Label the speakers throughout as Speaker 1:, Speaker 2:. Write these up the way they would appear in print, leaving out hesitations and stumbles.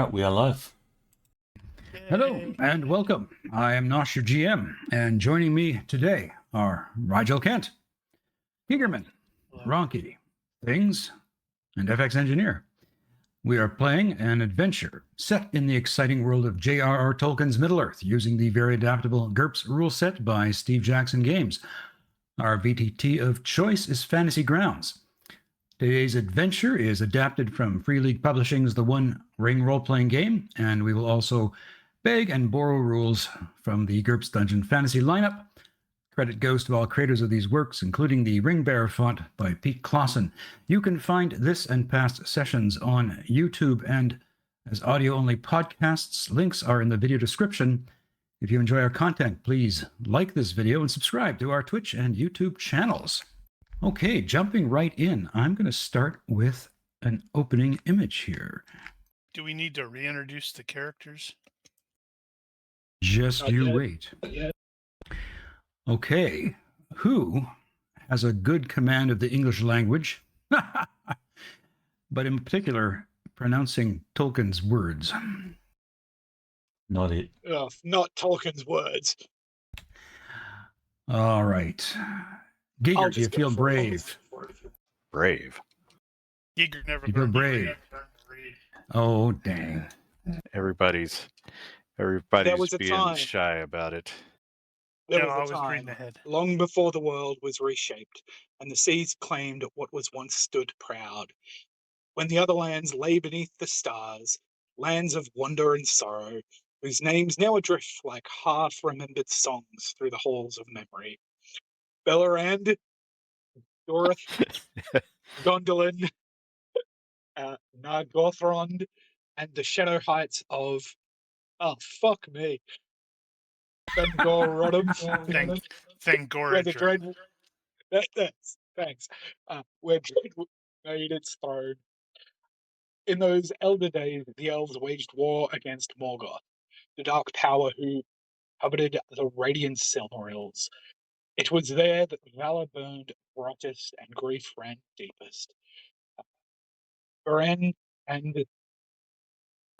Speaker 1: Alright, we are live.
Speaker 2: Hello and welcome. I am Nosh, your GM, and joining me today are Rigel Kent, Gigerman, Ronky, Things, and FX Engineer. We are playing an adventure set in the exciting world of J.R.R. Tolkien's Middle-earth using the very adaptable GURPS rule set by Steve Jackson Games. Our VTT of choice is Fantasy Grounds. Today's adventure is adapted from Free League Publishing's The One Ring role-playing game, and we will also beg and borrow rules from the GURPS Dungeon Fantasy lineup. Credit goes to all creators of these works, including the Ring Bearer font by Pete Clausen. You can find this and past sessions on YouTube and as audio-only podcasts. Links are in the video description. If you enjoy our content, please like this video and subscribe to our Twitch and YouTube channels. Okay, jumping right in, I'm going to start with an opening image here.
Speaker 3: Do we need to reintroduce the characters?
Speaker 2: Just you wait. Okay, who has a good command of the English language, but in particular, pronouncing Tolkien's words?
Speaker 1: Not it.
Speaker 4: Not Tolkien's words.
Speaker 2: All right. Giger, do you feel brave?
Speaker 5: Brave.
Speaker 3: Giger never
Speaker 2: You feel
Speaker 3: learned to
Speaker 2: brave?
Speaker 3: read.
Speaker 2: Oh, dang.
Speaker 5: Everybody's
Speaker 4: There was a
Speaker 5: being
Speaker 4: time.
Speaker 5: shy about it.
Speaker 4: There
Speaker 3: No, I
Speaker 4: was
Speaker 3: was
Speaker 4: a
Speaker 3: reading
Speaker 4: time,
Speaker 3: ahead.
Speaker 4: long before the world was reshaped, and the seas claimed what was once stood proud. When the other lands lay beneath the stars, lands of wonder and sorrow, whose names now adrift like half-remembered songs through the halls of memory. Beleriand, Dorith, Gondolin, Nargothrond, and the shadow heights of... Oh, fuck me. Bengorodum. Where the
Speaker 3: Thangoridra.
Speaker 4: dread... Thanks. Where dread made its throne. In those elder days, the elves waged war against Morgoth, the dark power who coveted the radiant Silmarils. It was there that valor burned brightest and grief ran deepest. Beren and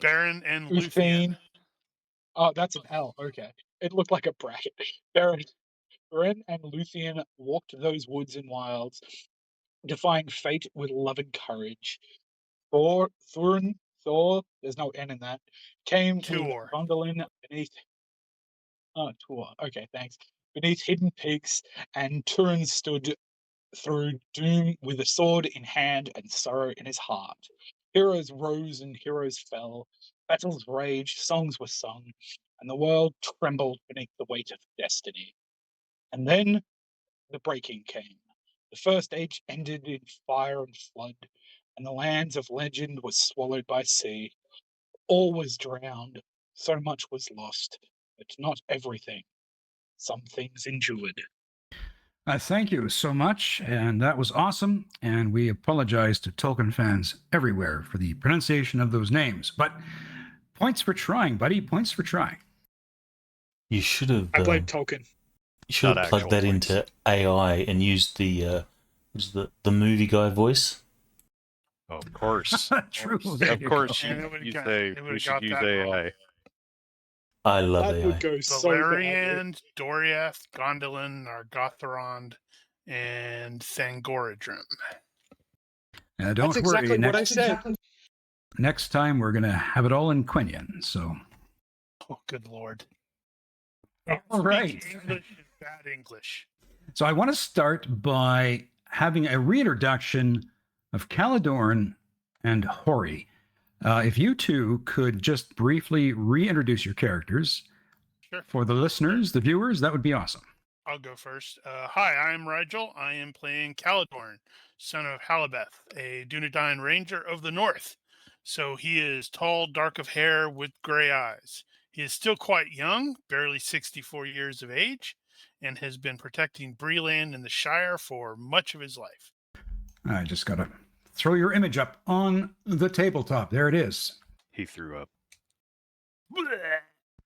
Speaker 3: Baron and
Speaker 4: Uthane.
Speaker 3: Luthien.
Speaker 4: Oh, that's an L. Okay. It looked like a bracket. Beren and Luthien walked those woods and wilds, defying fate with love and courage. Thor, there's no N in that, came to
Speaker 3: Tuor.
Speaker 4: Gondolin beneath... Oh, Tuor. Okay, thanks. Beneath hidden peaks, and Turin stood through doom with a sword in hand and sorrow in his heart. Heroes rose and heroes fell. Battles raged, songs were sung, and the world trembled beneath the weight of destiny. And then the breaking came. The first age ended in fire and flood, and the lands of legend were swallowed by sea. All was drowned, so much was lost, but not everything. Some things endured.
Speaker 2: Thank you so much, and that was awesome, and we apologize to Tolkien fans everywhere for the pronunciation of those names, but points for trying, buddy, points for trying.
Speaker 1: You should have.
Speaker 4: I blame Tolkien.
Speaker 1: You should
Speaker 5: Not
Speaker 1: have plugged
Speaker 5: actual
Speaker 1: that
Speaker 5: points.
Speaker 1: into AI and used the movie guy voice.
Speaker 5: Oh, of course.
Speaker 2: True. there
Speaker 5: Of
Speaker 2: you
Speaker 5: course,
Speaker 2: go.
Speaker 3: Yeah, it would've
Speaker 5: you
Speaker 3: got-
Speaker 5: say
Speaker 3: it would've
Speaker 5: we should
Speaker 3: got
Speaker 5: use
Speaker 3: that wrong.
Speaker 5: AI.
Speaker 1: I love
Speaker 4: That
Speaker 1: AI.
Speaker 4: would go so badly.
Speaker 3: Beleriand, Doriath, Gondolin, Nargothrond, and Thangoridrim.
Speaker 2: Don't
Speaker 4: That's exactly
Speaker 2: worry,
Speaker 4: what I said.
Speaker 2: next time we're going to have it all in Quenya, so...
Speaker 3: Oh, good lord.
Speaker 2: All right.
Speaker 3: Speak English is bad English.
Speaker 2: So I want to start by having a reintroduction of Caledorn and Hori. If you two could just briefly reintroduce your characters
Speaker 3: Sure.
Speaker 2: for the listeners, the viewers, that would be awesome.
Speaker 3: I'll go first. Hi, I'm Rigel. I am playing Caledorn, son of Halabeth, a Dunedain ranger of the north. So he is tall, dark of hair, with gray eyes. He is still quite young, barely 64 years of age, and has been protecting Breland and the Shire for much of his life.
Speaker 2: I just got to throw your image up on the tabletop. There it is.
Speaker 5: He threw up.
Speaker 3: Blech.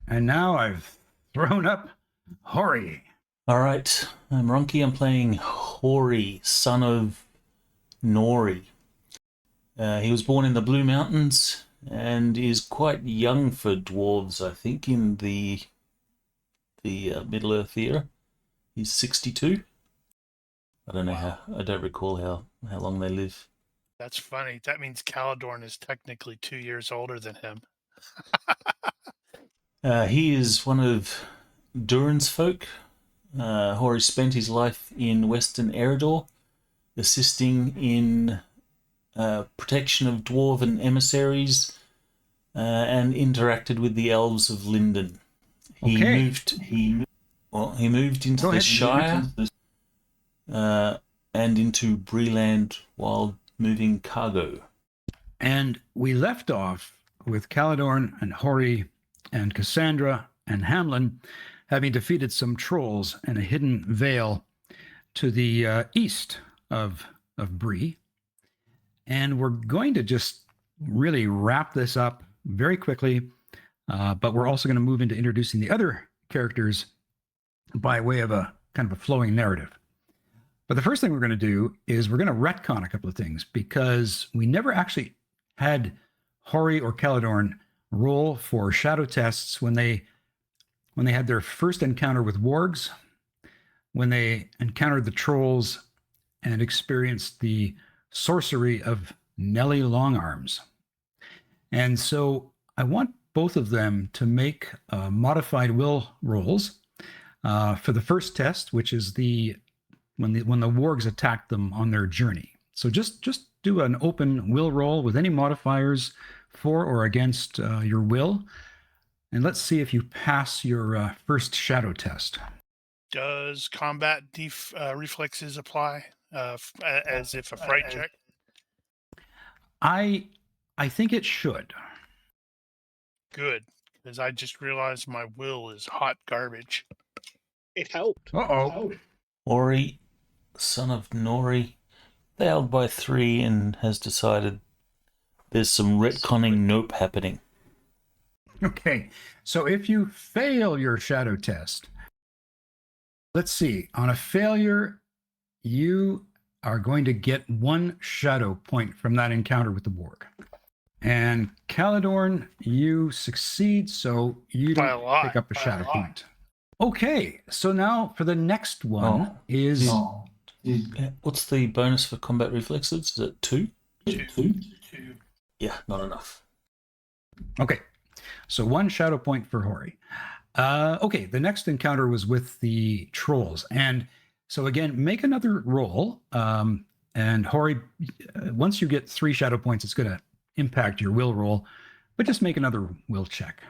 Speaker 2: And now I've thrown up Hori.
Speaker 1: All right, I'm Ronky. I'm playing Hori, son of Nori. He was born in the Blue Mountains and is quite young for dwarves, I think, in the Middle Earth era. He's 62. I don't know I don't recall how long they live.
Speaker 3: That's funny. That means Caladorn is technically 2 years older than him.
Speaker 1: He is one of Durin's folk. Hori spent his life in Western Eredor, assisting in protection of dwarven emissaries, and interacted with the elves of Linden. He
Speaker 2: Okay.
Speaker 1: moved into
Speaker 2: Go
Speaker 1: the
Speaker 2: ahead.
Speaker 1: Shire and into Breland while moving cargo.
Speaker 2: And we left off with Caladorn and Hori and Cassandra and Hamlin having defeated some trolls in a hidden vale to the east of Bree. And we're going to just really wrap this up very quickly, but we're also going to move into introducing the other characters by way of a kind of a flowing narrative. But the first thing we're going to do is we're going to retcon a couple of things, because we never actually had Hori or Caladorn roll for shadow tests when they had their first encounter with wargs, when they encountered the trolls and experienced the sorcery of Nelly Longarms. And so I want both of them to make modified will rolls for the first test, which is when the wargs attacked them on their journey. So just do an open will roll with any modifiers for or against your will. And let's see if you pass your first shadow test.
Speaker 3: Does combat reflexes apply as if a fright check?
Speaker 2: I think it should.
Speaker 3: Good, because I just realized my will is hot garbage.
Speaker 4: It helped.
Speaker 2: Uh-oh.
Speaker 1: Ori, son of Nori, failed by 3 and has decided there's some retconning nope happening.
Speaker 2: Okay, so if you fail your shadow test, let's see, on a failure, you are going to get 1 shadow point from that encounter with the warg. And Caladorn, you succeed, so you
Speaker 3: By a
Speaker 2: don't
Speaker 3: lot,
Speaker 2: pick up a
Speaker 3: by a
Speaker 2: shadow
Speaker 3: lot.
Speaker 2: point. Okay, so now for the next one is...
Speaker 1: What's the bonus for combat reflexes? Is it 2?
Speaker 3: 2.
Speaker 1: Yeah, not enough.
Speaker 2: Okay, so 1 shadow point for Hori. Okay, the next encounter was with the trolls. And so again, make another roll. And Hori, once you get 3 shadow points, it's going to impact your will roll. But just make another will check.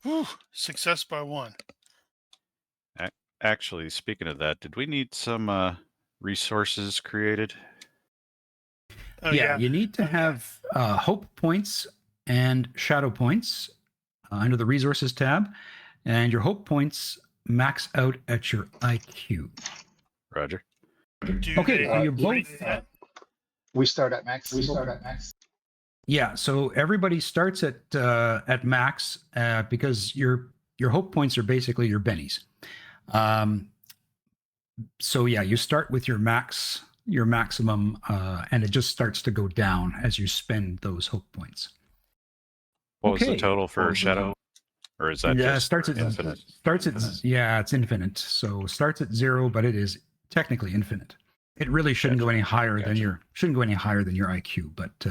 Speaker 3: Whew, success by 1.
Speaker 5: Actually, speaking of that, did we need some resources created?
Speaker 3: Oh,
Speaker 2: yeah, you need to have hope points and shadow points under the resources tab. And your hope points max out at your IQ.
Speaker 5: Roger.
Speaker 3: Do
Speaker 2: Okay,
Speaker 3: they
Speaker 2: so you
Speaker 3: increase
Speaker 2: both...
Speaker 3: that?
Speaker 4: We start at max.
Speaker 2: Yeah, so everybody starts at max because your hope points are basically your bennies. So yeah, you start with your maximum, and it just starts to go down as you spend those hope points.
Speaker 5: What was the
Speaker 2: Okay.
Speaker 5: total for Shadow? Or is that
Speaker 2: Yeah,
Speaker 5: just
Speaker 2: starts at
Speaker 5: infinite?
Speaker 2: yeah, it's infinite. So starts at 0, but it is technically infinite. It really shouldn't go any higher than your IQ. But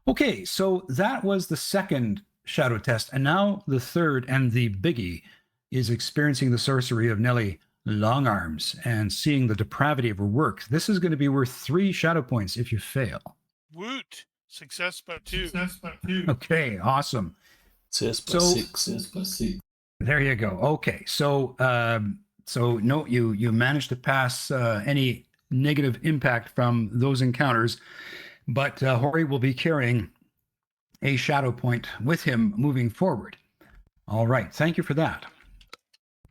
Speaker 2: okay, so that was the second shadow test, and now the third and the biggie is experiencing the sorcery of Nelly Longarms and seeing the depravity of her work. This is going to be worth 3 shadow points if you fail.
Speaker 3: Woot! Success by 2.
Speaker 2: Okay, awesome.
Speaker 1: Success by
Speaker 2: So-
Speaker 1: 6.
Speaker 2: There you go. Okay, so no, you managed to pass any negative impact from those encounters, but Hori will be carrying a shadow point with him moving forward. All right, thank you for that.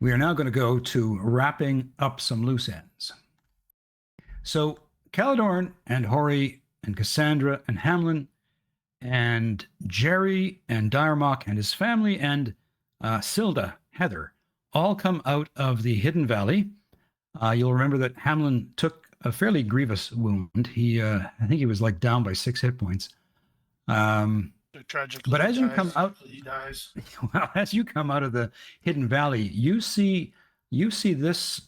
Speaker 2: We are now going to go to wrapping up some loose ends. So Caladorn and Hori and Cassandra and Hamlin and Jerry and Diarmok and his family and Silda, Heather, all come out of the Hidden Valley. You'll remember that Hamlin took a fairly grievous wound. I think he was like down by 6 hit points.
Speaker 3: So tragically,
Speaker 2: But as
Speaker 3: he
Speaker 2: you
Speaker 3: dies.
Speaker 2: come out,
Speaker 3: He dies.
Speaker 2: well, as you come out of the hidden valley, you see this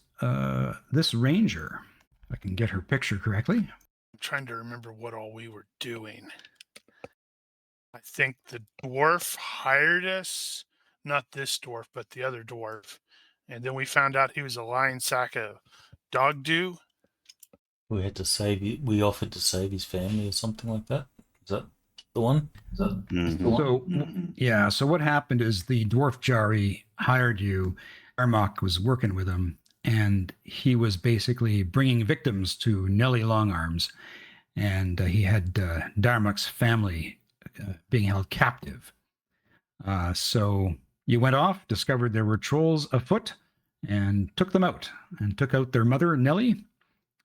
Speaker 2: this ranger. If I can get her picture correctly.
Speaker 3: I'm trying to remember what all we were doing. I think the dwarf hired us, not this dwarf, but the other dwarf. And then we found out he was a lying sack of dog dew.
Speaker 1: We had to save. We offered to save his family or something like that. Is that the one?
Speaker 2: So yeah, so what happened is the dwarf Jari hired you. Armok was working with him, and he was basically bringing victims to Nelly Longarms, and he had Darmok's family being held captive. So you went off, discovered there were trolls afoot, and took them out, and took out their mother Nelly,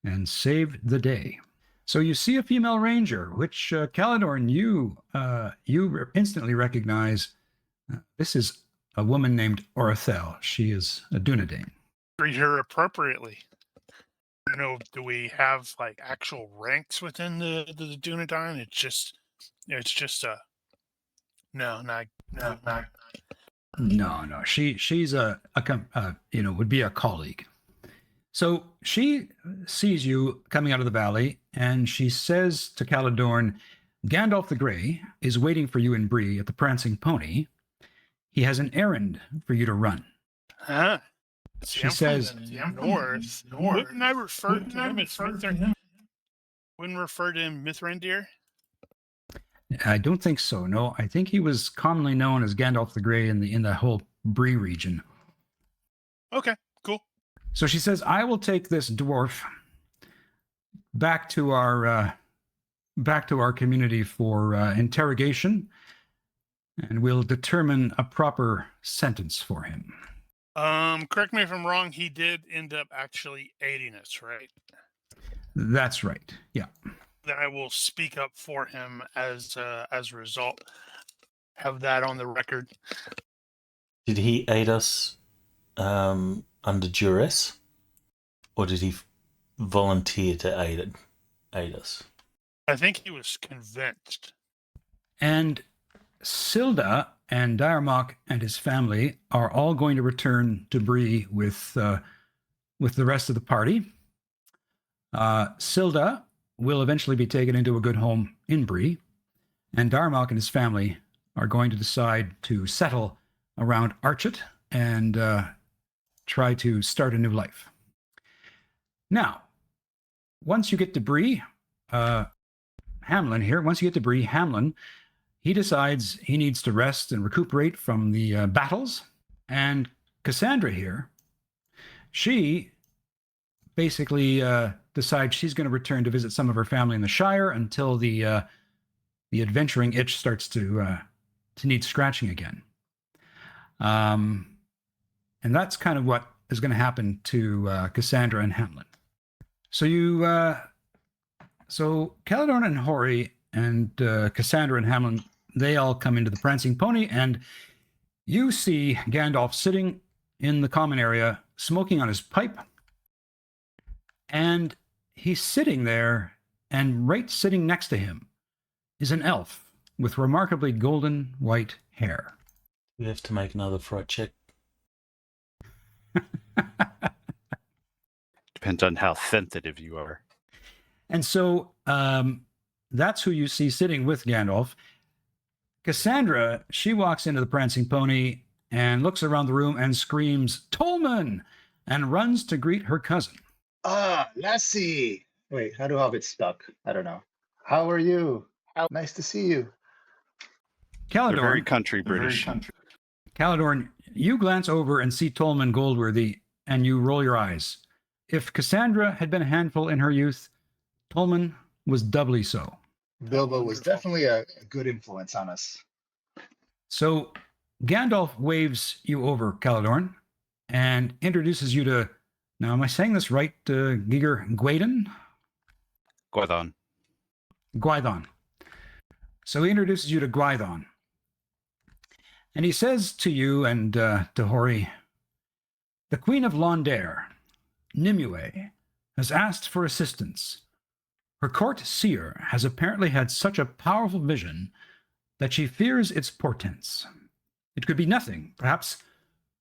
Speaker 2: and saved the day. So you see a female ranger, which Caladorn, you instantly recognize. This is a woman named Orthel. She is a Dunedain.
Speaker 3: Treat her appropriately. I don't know, do we have like actual ranks within the Dunedain? It's just a no.
Speaker 2: No. She's a would be a colleague. So she sees you coming out of the valley, and she says to Caladorn, Gandalf the Grey is waiting for you in Bree at the Prancing Pony. He has an errand for you to run.
Speaker 3: Huh?
Speaker 2: She says,
Speaker 3: North. Wouldn't I refer to him as Mithrandir? Wouldn't refer to him Mithrandir?
Speaker 2: I don't think so. No, I think he was commonly known as Gandalf the Grey in the whole Bree region.
Speaker 3: Okay, cool.
Speaker 2: So she says, I will take this dwarf back to our community for interrogation, and we'll determine a proper sentence for him.
Speaker 3: Correct me if I'm wrong, he did end up actually aiding us, right?
Speaker 2: That's right. Yeah.
Speaker 3: Then I will speak up for him as a result. Have that on the record.
Speaker 1: Did he aid us under duress, or did he volunteer to aid us?
Speaker 3: I think he was convinced.
Speaker 2: And Silda and Diarmok and his family are all going to return to Bree with the rest of the party. Silda will eventually be taken into a good home in Bree, and Diarmok and his family are going to decide to settle around Archet and try to start a new life. Now, once you get to Bree, Hamlin, he decides he needs to rest and recuperate from the battles. And Cassandra here, she basically decides she's going to return to visit some of her family in the Shire until the adventuring itch starts to need scratching again. And that's kind of what is going to happen to Cassandra and Hamlin. So so Caladorn and Hori and Cassandra and Hamlin, they all come into the Prancing Pony, and you see Gandalf sitting in the common area, smoking on his pipe. And he's sitting there, and right sitting next to him is an elf with remarkably golden white hair.
Speaker 1: We have to make another fright check.
Speaker 5: Depends on how sensitive you are.
Speaker 2: And so that's who you see sitting with Gandalf. Cassandra, she walks into the Prancing Pony and looks around the room and screams, Tolman! And runs to greet her cousin.
Speaker 6: Ah, Lassie! Wait, how do hobbits stuck? I don't know. How are you? Nice to see you.
Speaker 5: They're very
Speaker 2: Caladorn,
Speaker 5: country British.
Speaker 2: Caladorn, you glance over and see Tolman Goldworthy, and you roll your eyes. If Cassandra had been a handful in her youth, Tolman was doubly so.
Speaker 6: Bilbo was definitely a good influence on us.
Speaker 2: So Gandalf waves you over, Caladorn, and introduces you to, now am I saying this right, Giger Gwaidon?
Speaker 5: Gwaidon.
Speaker 2: Gwaidon. So he introduces you to Gwaidon. And he says to you and to Hori, the Queen of Londair, Nimue, has asked for assistance. Her court seer has apparently had such a powerful vision that she fears its portents. It could be nothing, perhaps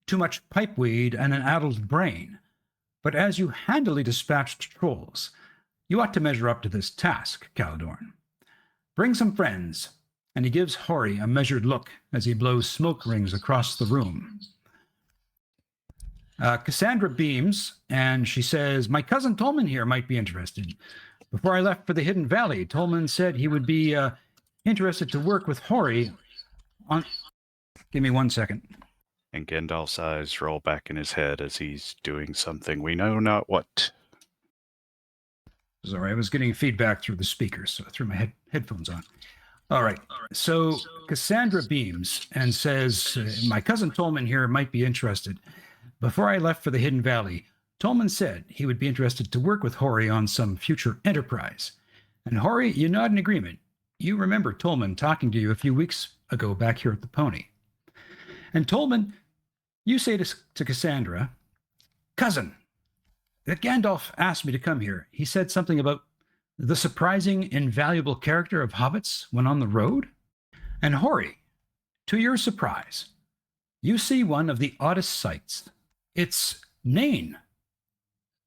Speaker 2: too much pipeweed and an addled brain. But as you handily dispatched trolls, you ought to measure up to this task, Caledorn. Bring some friends. And he gives Hori a measured look as he blows smoke rings across the room. Cassandra beams, and she says, my cousin Tolman here might be interested. Before I left for the Hidden Valley, Tolman said he would be interested to work with Hori on... Give me 1 second.
Speaker 5: And Gandalf's eyes roll back in his head as he's doing something we know not what.
Speaker 2: Sorry, I was getting feedback through the speakers, so I threw my headphones on. All right. So Cassandra beams and says, my cousin Tolman here might be interested. Before I left for the Hidden Valley, Tolman said he would be interested to work with Hori on some future enterprise. And Hori, you nod in agreement. You remember Tolman talking to you a few weeks ago back here at the Pony. And Tolman, you say to Cassandra, cousin, that Gandalf asked me to come here. He said something about the surprising, invaluable character of hobbits when on the road? And Hori, to your surprise, you see one of the oddest sights. It's Nain,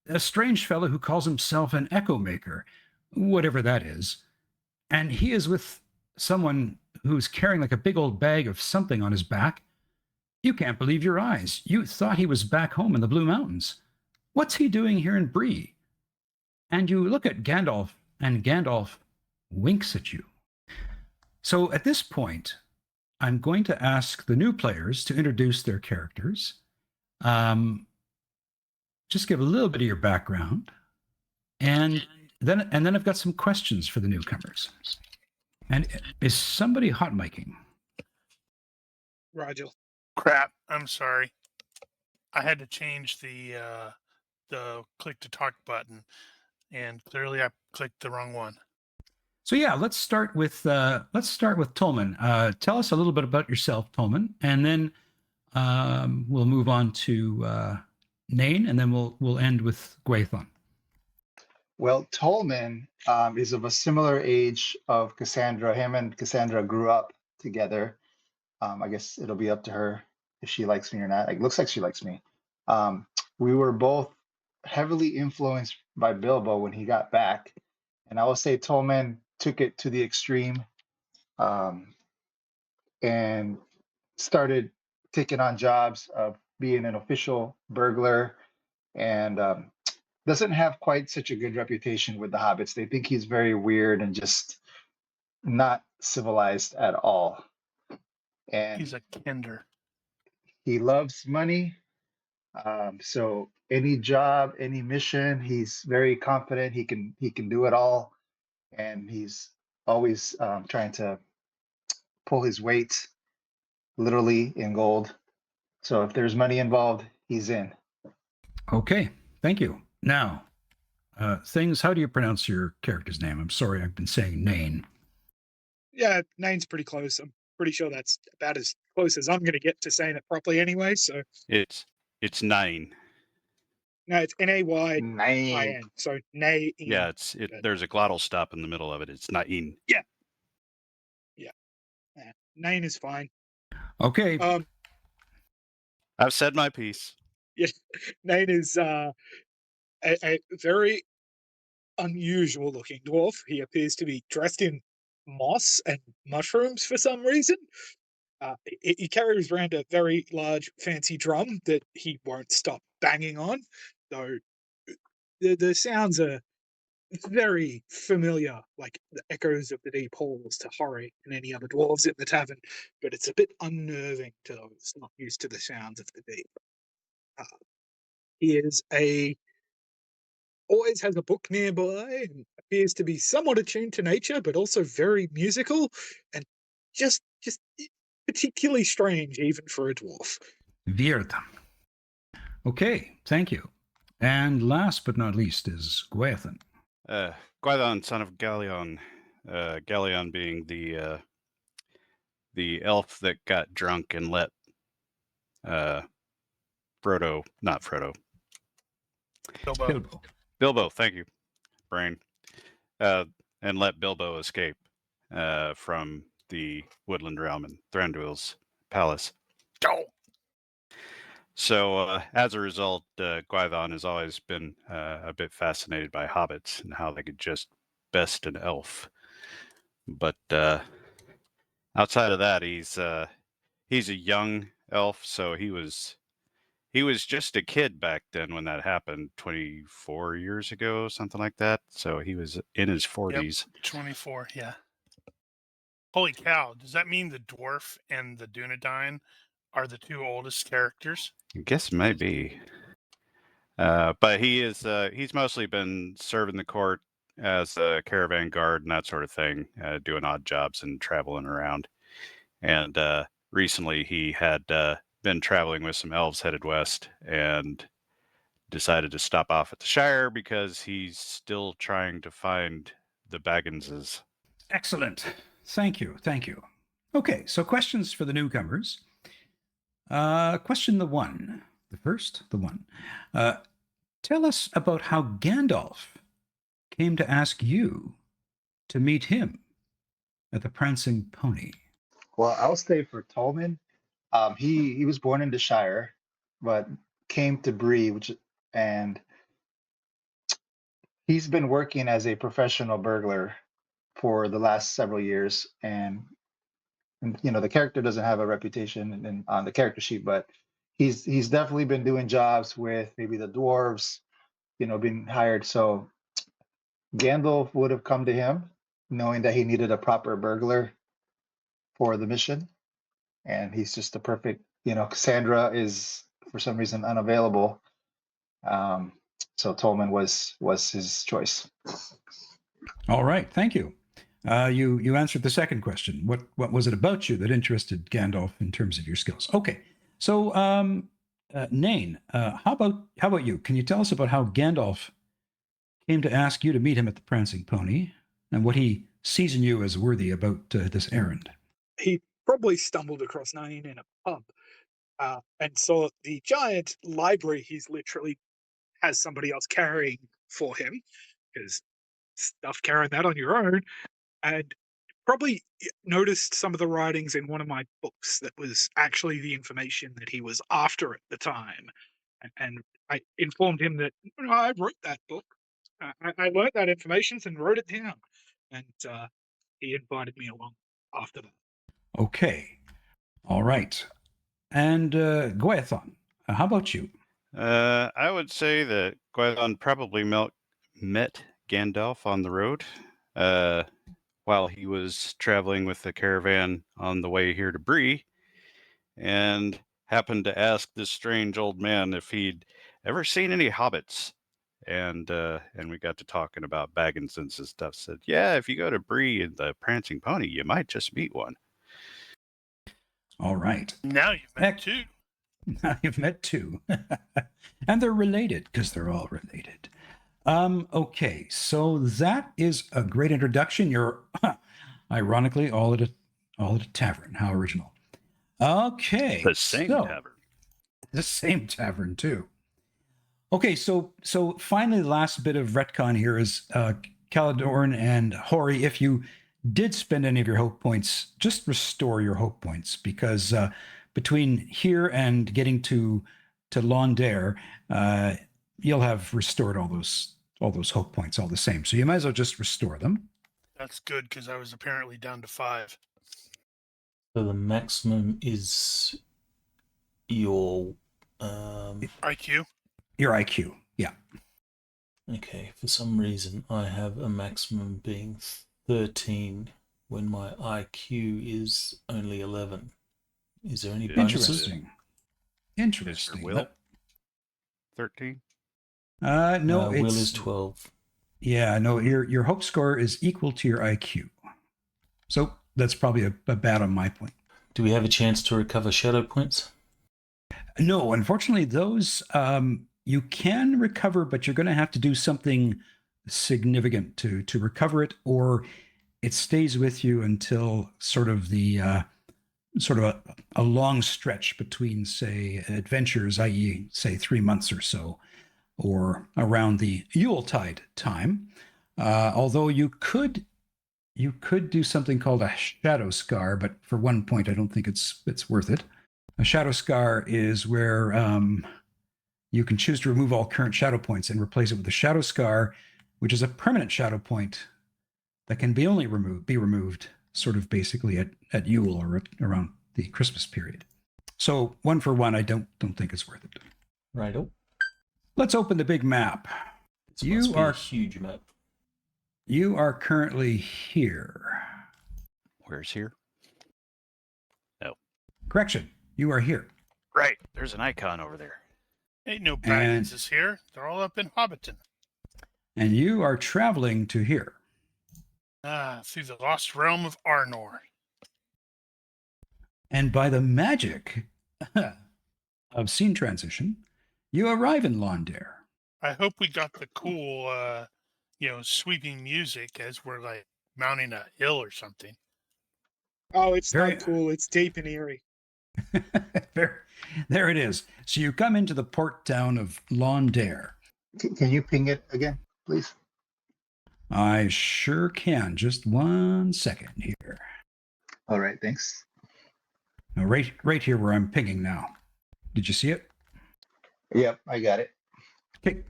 Speaker 2: a strange fellow who calls himself an echo maker, whatever that is. And he is with someone who's carrying like a big old bag of something on his back. You can't believe your eyes. You thought he was back home in the Blue Mountains. What's he doing here in Bree? And you look at Gandalf, and Gandalf winks at you. So at this point, I'm going to ask the new players to introduce their characters. Just give a little bit of your background, and then I've got some questions for the newcomers. And is somebody hot micing?
Speaker 4: Rigel.
Speaker 3: Crap. I'm sorry. I had to change the click to talk button, and clearly I clicked the wrong one.
Speaker 2: So yeah, let's start with Tolman. Tell us a little bit about yourself, Tolman, and then we'll move on to Nain, and then we'll end with Gwaithon.
Speaker 6: Well, Tolman is of a similar age of Cassandra. Him and Cassandra grew up together. I guess it'll be up to her if she likes me or not. It looks like she likes me. We were both heavily influenced by Bilbo when he got back. And I will say Tolman took it to the extreme and started taking on jobs of being an official burglar, and doesn't have quite such a good reputation with the hobbits. They think he's very weird and just not civilized at all. And
Speaker 3: He's a Kender.
Speaker 6: he loves money. So any job, any mission, he's very confident he can do it all. And he's always trying to pull his weight, literally in gold. So if there's money involved, he's in.
Speaker 2: Okay, thank you. Now, Things, how do you pronounce your character's name? I'm sorry, I've been saying Nain.
Speaker 4: Yeah, Nain's pretty close. I'm pretty sure that's about as close as I'm going to get to saying it properly anyway. So
Speaker 5: It's Nain.
Speaker 4: no, it's Nayin.
Speaker 6: Nine.
Speaker 4: So Nayin.
Speaker 5: Yeah, there's a glottal stop in the middle of it. It's Nain.
Speaker 4: Yeah. Nain is fine.
Speaker 2: Okay.
Speaker 5: I've said my piece.
Speaker 4: Yeah, Nain is a very unusual looking dwarf. He appears to be dressed in moss and mushrooms for some reason. He carries around a very large fancy drum that he won't stop banging on, though the sounds are very familiar, like the echoes of the deep halls to Hori and any other dwarves in the tavern, but it's a bit unnerving to those not used to the sounds of the deep. He is always has a book nearby and appears to be somewhat attuned to nature, but also very musical and just particularly strange even for a dwarf.
Speaker 2: Weird. Okay, thank you. And last but not least is Gwaithon.
Speaker 5: Gwaithon, son of Galion. Galion being the elf that got drunk and let Bilbo, thank you, brain, and let Bilbo escape from the woodland realm in Thranduil's palace.
Speaker 3: Don't.
Speaker 5: So as a result, Gwython has always been a bit fascinated by hobbits and how they could just best an elf. But outside of that, he's a young elf, so he was just a kid back then when that happened, 24 years ago, something like that. So he was in his 40s.
Speaker 3: 24, yeah. Holy cow. Does that mean the dwarf and the Dunedain are the two oldest characters?
Speaker 5: I guess maybe. But he's mostly been serving the court as a caravan guard and that sort of thing, doing odd jobs and traveling around. And recently he had been traveling with some elves headed west and decided to stop off at the Shire because he's still trying to find the Bagginses.
Speaker 2: Excellent. Thank you. Thank you. Okay, so questions for the newcomers. Question the one. The first, the one. Tell us about how Gandalf came to ask you to meet him at the Prancing Pony.
Speaker 6: Well, I'll stay for Tolman. He was born in the Shire, but came to Bree, and he's been working as a professional burglar for the last several years. And you know, the character doesn't have a reputation on the character sheet, but he's definitely been doing jobs with maybe the dwarves, you know, being hired. So Gandalf would have come to him knowing that he needed a proper burglar for the mission. And he's just the perfect, you know, Cassandra is for some reason unavailable. So Tolman was his choice.
Speaker 2: All right, thank you. You answered the second question. What was it about you that interested Gandalf in terms of your skills? Okay, so Nain, how about you? Can you tell us about how Gandalf came to ask you to meet him at the Prancing Pony and what he sees in you as worthy about this errand?
Speaker 4: He probably stumbled across Nain in a pub and saw the giant library he's literally has somebody else carrying for him, because stuff carrying that on your own, and probably noticed some of the writings in one of my books that was actually the information that he was after at the time. And I informed him that, you know, I wrote that book. I learned that information and wrote it down. And he invited me along after that.
Speaker 2: Okay, all right. And Gwython, how about you?
Speaker 5: I would say that Gwython probably met Gandalf on the road while he was traveling with the caravan on the way here to Bree, and happened to ask this strange old man if he'd ever seen any hobbits. And we got to talking about Bagginsons and stuff. Said, yeah, if you go to Bree and the Prancing Pony, you might just meet one.
Speaker 2: All right.
Speaker 3: Now you've met two.
Speaker 2: Now you've met two. And they're related because they're all related. Okay, so that is a great introduction. You're ironically all at a tavern. How original. Okay.
Speaker 5: The same tavern.
Speaker 2: The same tavern too. Okay, so finally the last bit of retcon here is Caladorn and Hori, if you did spend any of your hope points, just restore your hope points, because between here and getting to Londair, you'll have restored all those hope points all the same. So you might as well just restore them.
Speaker 3: That's good, because I was apparently down to 5.
Speaker 1: So the maximum is your
Speaker 3: IQ?
Speaker 2: Your IQ, yeah.
Speaker 1: Okay, for some reason I have a maximum being 13 when my IQ is only 11. Is there any bonuses?
Speaker 2: Interesting.
Speaker 5: Is your will 13?
Speaker 2: No,
Speaker 1: will is 12.
Speaker 2: Yeah, no, your hope score is equal to your IQ. So that's probably a bad on my point.
Speaker 1: Do we have a chance to recover shadow points?
Speaker 2: No, unfortunately, those you can recover, but you're going to have to do something significant to recover it, or it stays with you until sort of a long stretch between, say, adventures, i.e., say 3 months or so, or around the Yuletide time. Although you could you could do something called a shadow scar, but for 1 point, I don't think it's worth it. A shadow scar is where you can choose to remove all current shadow points and replace it with a shadow scar, which is a permanent shadow point that can be removed sort of basically at Yule or around the Christmas period. So 1 for 1, I don't think it's worth it.
Speaker 1: Right. Oh,
Speaker 2: Let's open the big map.
Speaker 1: this must be a huge map.
Speaker 2: You are currently here.
Speaker 5: Where's here?
Speaker 2: Correction, you are here.
Speaker 5: Right. There's an icon over there.
Speaker 3: Ain't no Bagginses here. They're all up in Hobbiton.
Speaker 2: And you are traveling to here.
Speaker 3: Through the lost realm of Arnor.
Speaker 2: And by the magic of scene transition, you arrive in Londair.
Speaker 3: I hope we got the cool, sweeping music as we're like mounting a hill or something.
Speaker 7: Oh, it's
Speaker 2: Very-
Speaker 7: not cool. It's deep and eerie.
Speaker 2: There it is. So you come into the port town of Londair.
Speaker 6: Can you ping it again, please?
Speaker 2: I sure can. Just 1 second here.
Speaker 6: All right, thanks.
Speaker 2: Now, right here where I'm pinging now. Did you see it?
Speaker 6: Yep, I got it.
Speaker 2: Okay.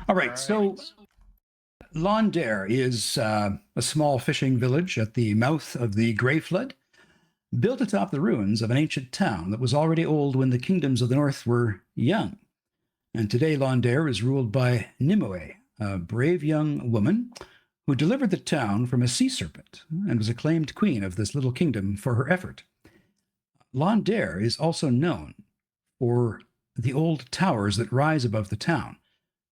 Speaker 2: All right. So Londair is a small fishing village at the mouth of the Grey Flood, built atop the ruins of an ancient town that was already old when the kingdoms of the north were young. And today Londair is ruled by Nimue, a brave young woman who delivered the town from a sea serpent and was acclaimed queen of this little kingdom for her effort. Londair is also known for the old towers that rise above the town,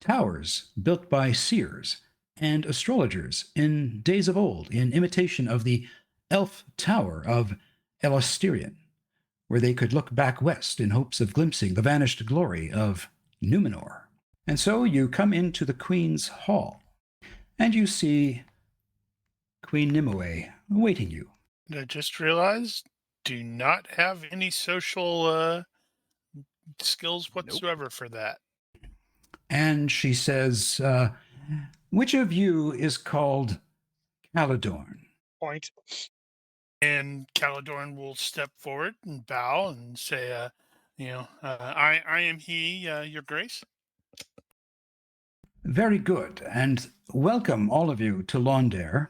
Speaker 2: towers built by seers and astrologers in days of old in imitation of the elf tower of Elosterion, where they could look back west in hopes of glimpsing the vanished glory of Numenor. And so you come into the Queen's Hall, and you see Queen Nimue awaiting you.
Speaker 3: I just realized, do not have any social skills whatsoever for that.
Speaker 2: And she says, which of you is called Caledorn?
Speaker 7: Point.
Speaker 3: And Caledorn will step forward and bow and say, I am he, your grace.
Speaker 2: Very good, and welcome all of you to Londair.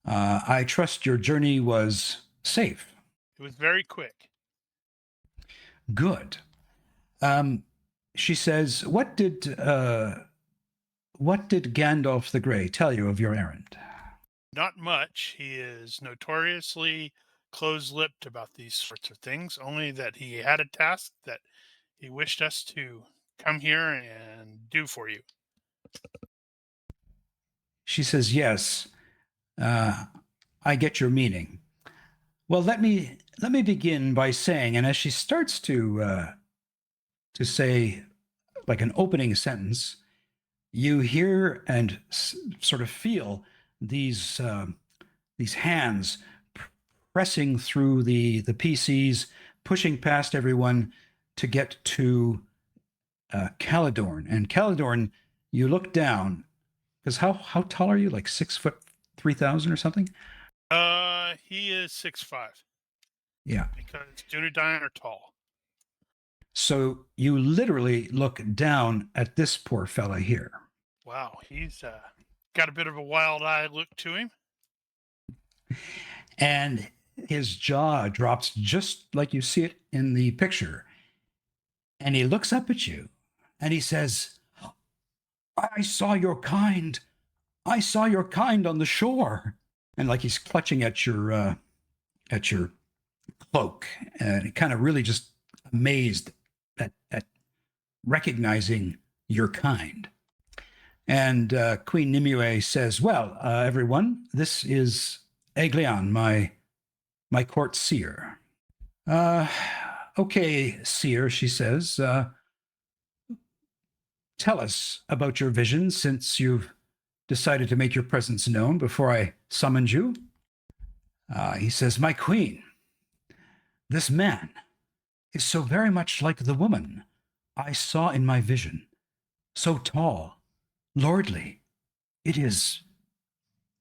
Speaker 2: I trust your journey was safe.
Speaker 3: It was very quick.
Speaker 2: Good. She says, what did Gandalf the Grey tell you of your errand?
Speaker 3: Not much. He is notoriously close-lipped about these sorts of things, only that he had a task that he wished us to come here and do for you.
Speaker 2: She says, yes, I get your meaning. Well, let me begin by saying, and as she starts to say like an opening sentence, you hear and sort of feel these hands pressing through the PCs, pushing past everyone to get to Caledorn. And Caledorn, you look down, because how tall are you? Like 6'3" or something?
Speaker 3: He is 6'5".
Speaker 2: Yeah.
Speaker 3: Because Dunedain are tall.
Speaker 2: So you literally look down at this poor fella here.
Speaker 3: Wow, he's got a bit of a wild eye look to him.
Speaker 2: And his jaw drops just like you see it in the picture. And he looks up at you and he says, I saw your kind. I saw your kind on the shore. And like he's clutching at your cloak, and kind of really just amazed at recognizing your kind. And Queen Nimue says, well, everyone, this is Eglion, my court seer. Okay, seer, she says, tell us about your vision since you've decided to make your presence known before I summoned you. He says, my queen, this man is so very much like the woman I saw in my vision, so tall, lordly. It is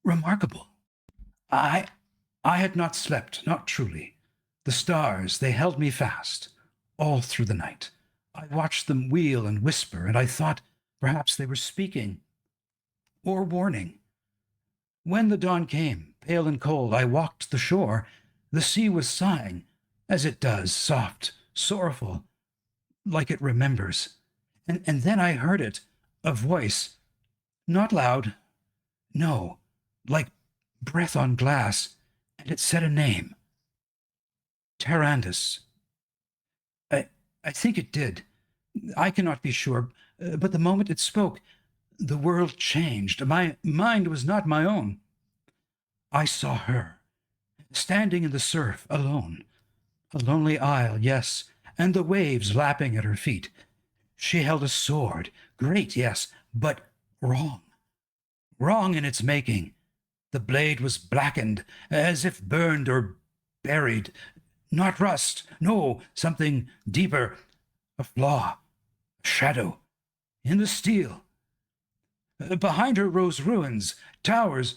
Speaker 2: remarkable. I had not slept, not truly. The stars, they held me fast, all through the night. I watched them wheel and whisper, and I thought perhaps they were speaking or warning. When the dawn came, pale and cold, I walked the shore. The sea was sighing, as it does, soft, sorrowful, like it remembers. And then I heard it, a voice, not loud, no, like breath on glass, and it said a name. Tyrannus. I think it did. I cannot be sure, but the moment it spoke, the world changed. My mind was not my own. I saw her, standing in the surf, alone. A lonely isle, yes, and the waves lapping at her feet. She held a sword, great, yes, but wrong. Wrong in its making. The blade was blackened, as if burned or buried. Not rust, no, something deeper, a flaw, a shadow, in the steel. Behind her rose ruins, towers,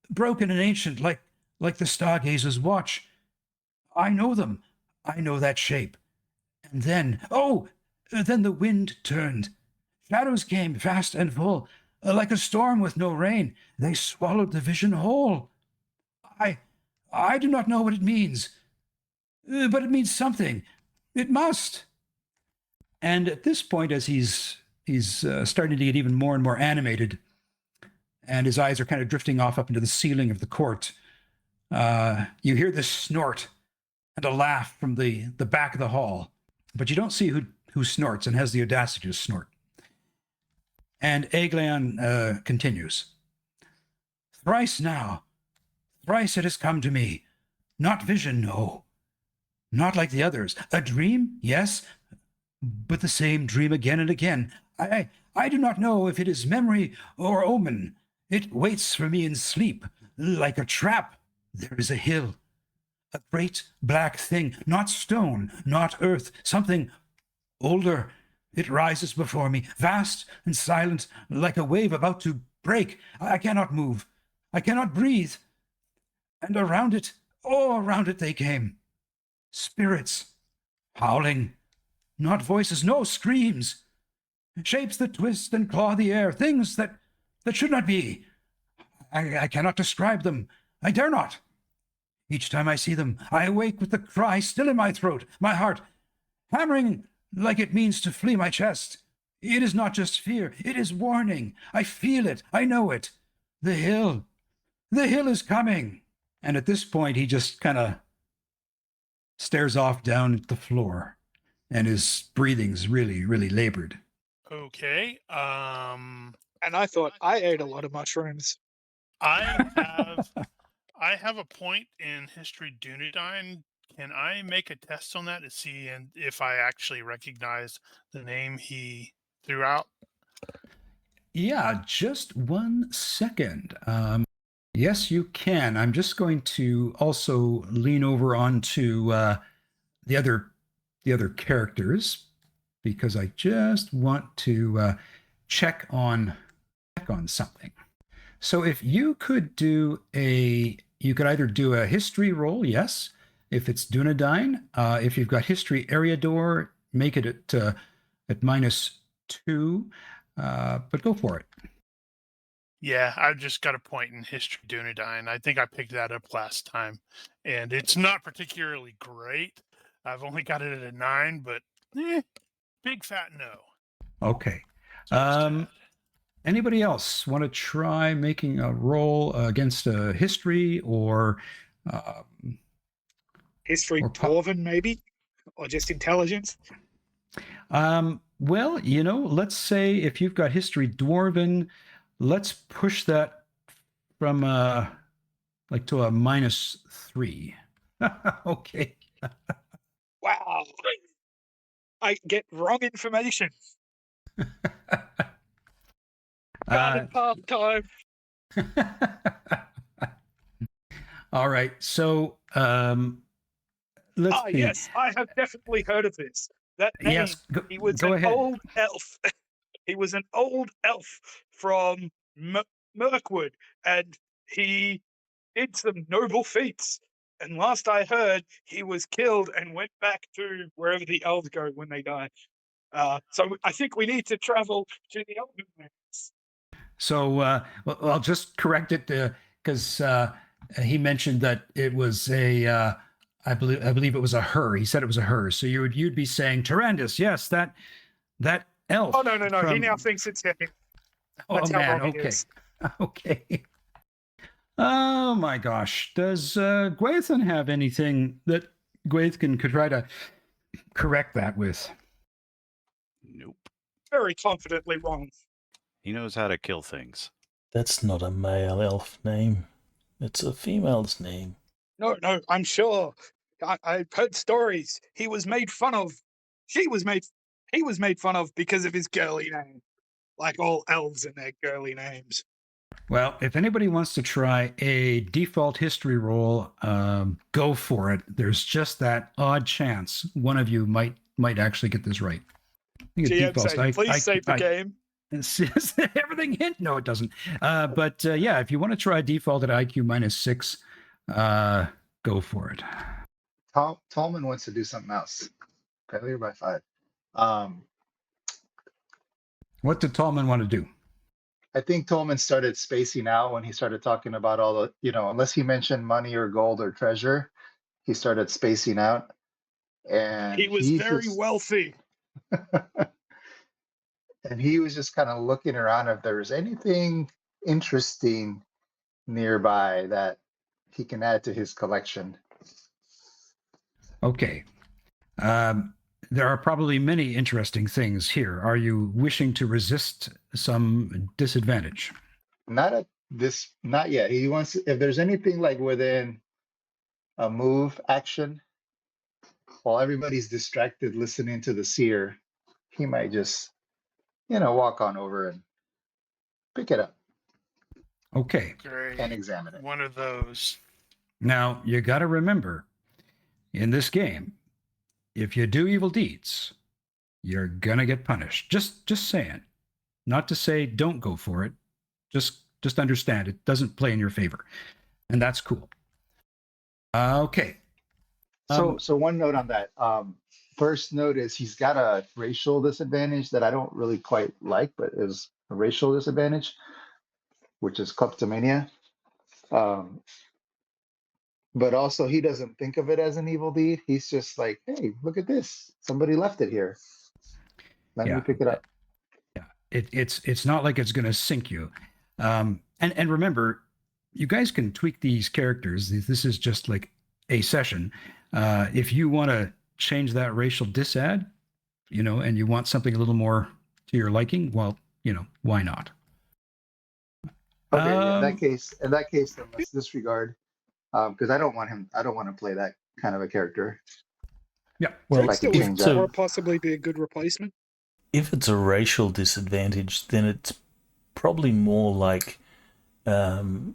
Speaker 2: broken and ancient, like the stargazer's watch. I know them. I know that shape. And then the wind turned. Shadows came fast and full, like a storm with no rain. They swallowed the vision whole. I do not know what it means, but it means something. It must. And at this point, as he's starting to get even more and more animated, and his eyes are kind of drifting off up into the ceiling of the court, you hear this snort and a laugh from the back of the hall, but you don't see who snorts and has the audacity to snort. And Aeglion continues. Thrice now, thrice it has come to me. Not vision, no. Not like the others. A dream, yes, but the same dream again and again. I do not know if it is memory or omen. It waits for me in sleep, like a trap. There is a hill, a great black thing, not stone, not earth, something older. It rises before me, vast and silent, like a wave about to break. I cannot move. I cannot breathe. And around it, oh, around it they came. Spirits, howling, not voices, no screams. Shapes that twist and claw the air, things that should not be. I cannot describe them. I dare not. Each time I see them, I awake with the cry still in my throat, my heart, hammering like it means to flee my chest. It is not just fear, it is warning. I feel it, I know it. The hill is coming. And at this point, he just kind of stares off down at the floor, and his breathing's really, really labored.
Speaker 3: Okay.
Speaker 7: And I thought I ate a lot of mushrooms.
Speaker 3: I have a point in History Dunedain. Can I make a test on that to see if I actually recognize the name he threw out?
Speaker 2: Yeah, just 1 second. Yes, you can. I'm just going to also lean over onto the other characters, because I just want to check on something. So if you could you could either do a history roll, yes, if it's Dunedain. If you've got history Eriador, make it at -2, but go for it.
Speaker 3: Yeah, I've just got a point in History Dunedain. I think I picked that up last time, and it's not particularly great. I've only got it at a 9, but big fat no.
Speaker 2: Okay.
Speaker 3: So
Speaker 2: Anybody else want to try making a roll against a history or
Speaker 7: History
Speaker 2: Or
Speaker 7: Dwarven, maybe? Or just intelligence?
Speaker 2: well, let's say if you've got history Dwarven, let's push that from like to a -3. Okay.
Speaker 7: Wow. I get wrong information. Got it part-time.
Speaker 2: All right. So let's see.
Speaker 7: Yes, I have definitely heard of this. That name,
Speaker 2: Yes,
Speaker 7: he was
Speaker 2: go
Speaker 7: an
Speaker 2: ahead.
Speaker 7: old elf. He was an old elf from Mirkwood, and he did some noble feats. And last I heard, he was killed and went back to wherever the elves go when they die. So I think we need to travel to the elven lands.
Speaker 2: So well, I'll just correct it because he mentioned that it was a. I believe it was a her. He said it was a her. So you'd be saying Tyrannus, yes, that elf.
Speaker 7: Oh, no. He now thinks it's him. That's
Speaker 2: Oh
Speaker 7: how
Speaker 2: man,
Speaker 7: wrong it
Speaker 2: okay.
Speaker 7: is.
Speaker 2: Okay. Oh my gosh. Does Gwaithan have anything that Gwaithan could try to correct that with?
Speaker 5: Nope.
Speaker 7: Very confidently wrong.
Speaker 5: He knows how to kill things.
Speaker 1: That's not a male elf name. It's a female's name.
Speaker 7: No, I'm sure. I've heard stories. He was made fun of. He was made fun of because of his girly name. Like all elves and their girly names.
Speaker 2: Well, if anybody wants to try a default history roll, go for it. There's just that odd chance one of you might actually get this right. I think it
Speaker 7: GM
Speaker 2: defaults-
Speaker 7: saying, please save the game.
Speaker 2: It's everything hint. No, it doesn't. But yeah, if you want to try default at IQ -6, go for it.
Speaker 6: Tallman wants to do something else. Failure by 5.
Speaker 2: What did Tallman want to do?
Speaker 6: I think Tolman started spacing out when he started talking about all the, unless he mentioned money or gold or treasure, he started spacing out. And
Speaker 7: He was very wealthy.
Speaker 6: And he was just kind of looking around if there was anything interesting nearby that he can add to his collection.
Speaker 2: Okay. There are probably many interesting things here. Are you wishing to resist some disadvantage?
Speaker 6: Not yet. He wants, if there's anything like within a move action, while everybody's distracted listening to the seer, he might just, walk on over and pick it up
Speaker 2: Okay.
Speaker 3: Great.
Speaker 6: and examine it.
Speaker 3: One of those.
Speaker 2: Now, you got to remember, in this game, if you do evil deeds, you're going to get punished. Just saying. Not to say don't go for it. Just understand it doesn't play in your favor. And that's cool. Okay.
Speaker 6: So one note on that. First note is he's got a racial disadvantage that I don't really quite like, but is a racial disadvantage, which is kleptomania. But also he doesn't think of it as an evil deed. He's just like, hey, look at this. Somebody left it here. Let me pick it up.
Speaker 2: Yeah. It's not like it's going to sink you. And remember, you guys can tweak these characters. This is just like a session. If you want to change that racial disad, and you want something a little more to your liking, well, why not?
Speaker 6: Okay, in that case, then let's disregard, because I don't want to play that kind of a character.
Speaker 2: Yeah.
Speaker 1: Well,
Speaker 6: I can
Speaker 7: Still
Speaker 6: change
Speaker 7: or
Speaker 6: that.
Speaker 7: possibly be a good replacement.
Speaker 1: if it's a racial disadvantage, then it's probably more like hobbits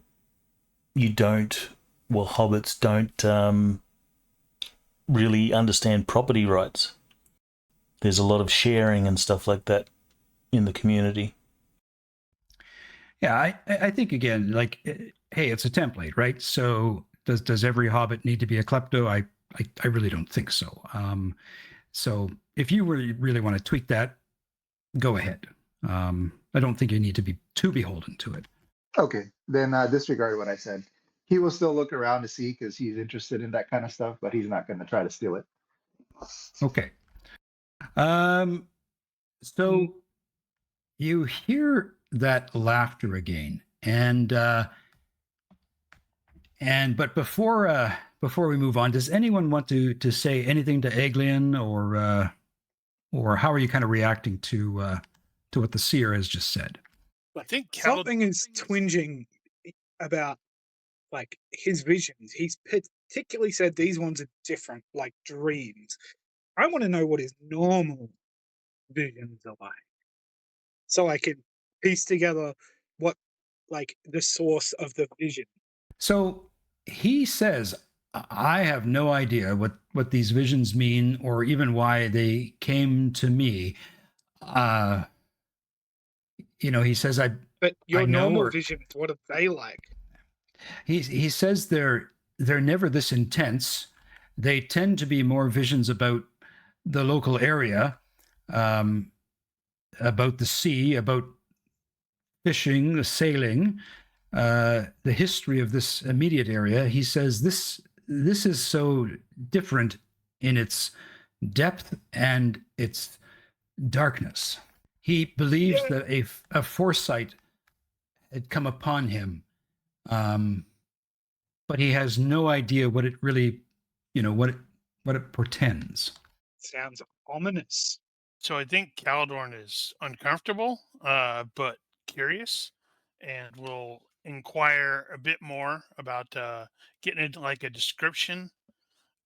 Speaker 1: don't really understand property rights. There's a lot of sharing and stuff like that in the community.
Speaker 2: Yeah, I think again, like, hey, it's a template, right? So does every hobbit need to be a klepto? I really don't think so. So if you really want to tweak that, go ahead. I don't think you need to be too beholden to it.
Speaker 6: Okay, then disregard what I said. He will still look around to see because he's interested in that kind of stuff, but he's not going to try to steal it.
Speaker 2: Okay. So you hear that laughter again, but before we move on, does anyone want to say anything to Eglin, or how are you kind of reacting to what the seer has just said?
Speaker 3: I think
Speaker 7: Something is twinging about like his visions. He's particularly said these ones are different, like dreams. I want to know what his normal visions are like, so I can piece together what like the source of the vision.
Speaker 2: So he says, I have no idea what these visions mean, or even why they came to me. He says,
Speaker 7: But your
Speaker 2: I know
Speaker 7: normal
Speaker 2: or-
Speaker 7: visions, what are they like?
Speaker 2: He says they're never this intense. They tend to be more visions about the local area, about the sea, about fishing, sailing, the history of this immediate area. He says this is so different in its depth and its darkness. He believes that a foresight had come upon him, but he has no idea what it really, what it portends.
Speaker 7: Sounds ominous.
Speaker 3: So I think Caledorn is uncomfortable, but curious, and will inquire a bit more about getting into like a description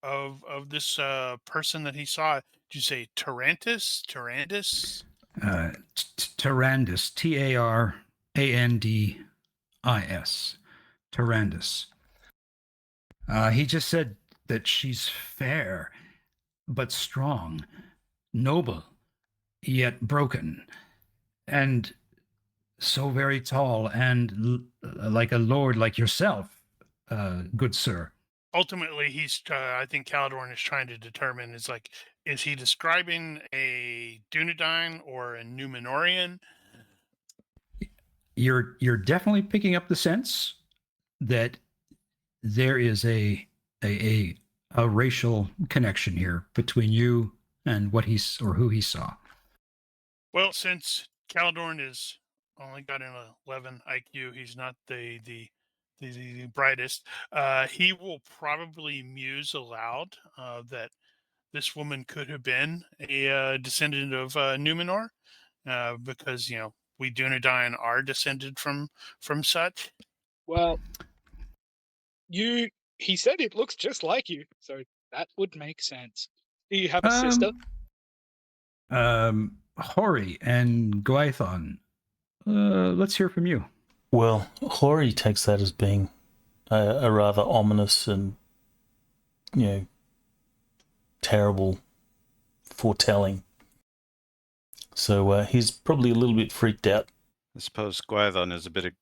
Speaker 3: of this person that he saw. Did you say Tarantis? Tarandis?
Speaker 2: Tarandis, Tarandis, Tarandis. He just said that she's fair, but strong, noble, yet broken, and so very tall, and like a lord like yourself, good sir.
Speaker 3: Ultimately, he's. I think Caledorn is trying to determine is he describing a Dunedain or a Numenorian?
Speaker 2: You're definitely picking up the sense that there is a racial connection here between you and what who he saw.
Speaker 3: Well, since Caledorn is only got an 11 IQ, he's not the brightest. He will probably muse aloud that this woman could have been a descendant of Numenor, because we Dunedain are descended from such.
Speaker 7: Well, he said it looks just like you, so that would make sense. Do you have a sister?
Speaker 2: Hori and Gwaithon, let's hear from you.
Speaker 1: Well, Hori takes that as being a rather ominous and, terrible foretelling. So he's probably a little bit freaked out.
Speaker 5: I suppose Gwaithon is a bit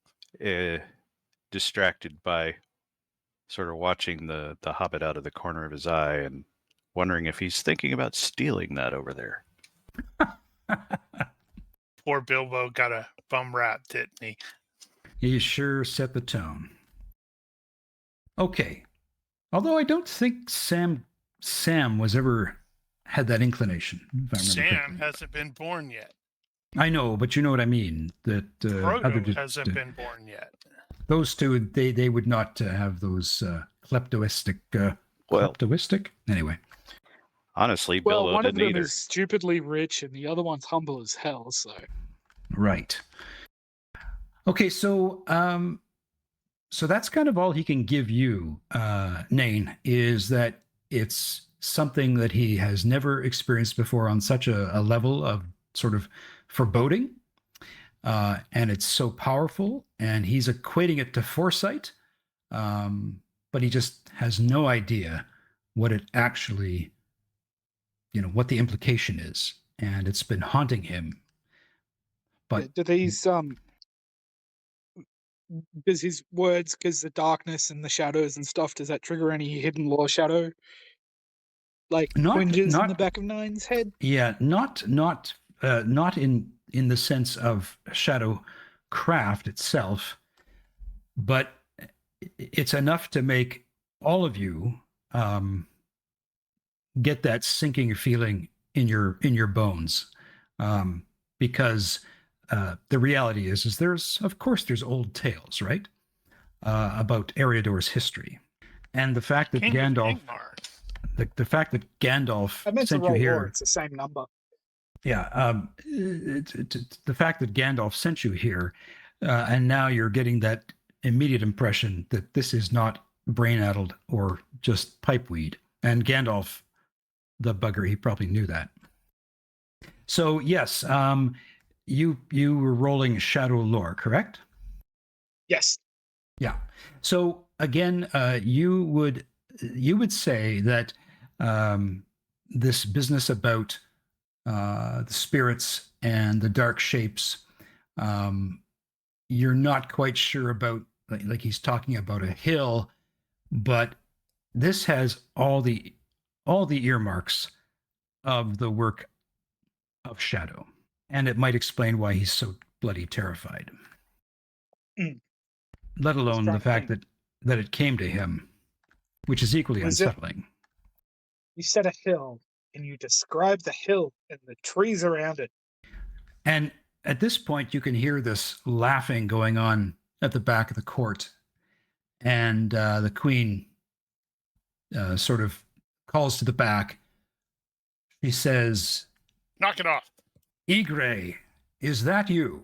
Speaker 5: distracted by sort of watching the hobbit out of the corner of his eye and wondering if he's thinking about stealing that over there.
Speaker 3: Poor Bilbo got a bum rap, didn't he?
Speaker 2: He sure set the tone. Okay. Although I don't think Sam was ever had that inclination. If I remember
Speaker 3: Sam
Speaker 2: correctly.
Speaker 3: hasn't been born yet.
Speaker 2: I know, but you know what I mean. That
Speaker 3: Frodo hasn't been born yet.
Speaker 2: Those two, they would not have those kleptoistic. Kleptoistic? Anyway.
Speaker 5: Honestly,
Speaker 7: Well,
Speaker 5: Bilbo
Speaker 7: one of
Speaker 5: didn't
Speaker 7: them
Speaker 5: either.
Speaker 7: is stupidly rich, and the other one's humble as hell. So
Speaker 2: Right. Okay, so that's kind of all he can give you, Nain, is that it's something that he has never experienced before on such a level of sort of foreboding, and it's so powerful, and he's equating it to foresight, but he just has no idea what it actually, what the implication is, and it's been haunting him. But
Speaker 7: do these does his words, because the darkness and the shadows and stuff, does that trigger any hidden lore shadow, like twinges in the back of Nine's head?
Speaker 2: Yeah, not in the sense of shadow craft itself, but it's enough to make all of you get that sinking feeling in your bones, because the reality is there's old tales, right, about Eriador's history, and the fact that Gandalf, the fact that Gandalf sent you here,
Speaker 7: it's the same number.
Speaker 2: Yeah, the fact that Gandalf sent you here, and now you're getting that immediate impression that this is not brain-addled or just pipeweed. And Gandalf, the bugger, he probably knew that. So yes, you were rolling shadow lore, correct?
Speaker 7: Yes.
Speaker 2: Yeah. So again, you would say that this business about the spirits and the dark shapes, you're not quite sure about like he's talking about a hill, but this has all the earmarks of the work of Shadow, and it might explain why he's so bloody terrified.
Speaker 7: Mm.
Speaker 2: Let alone the
Speaker 7: trying to
Speaker 2: fact
Speaker 7: think.
Speaker 2: that it came to him, which is equally
Speaker 7: Was it-
Speaker 2: unsettling.
Speaker 7: You said a hill, and you described the hill and the trees around it.
Speaker 2: And at this point, you can hear this laughing going on at the back of the court. And the queen sort of calls to the back. She says,
Speaker 3: Knock it off.
Speaker 2: Ygre, is that you?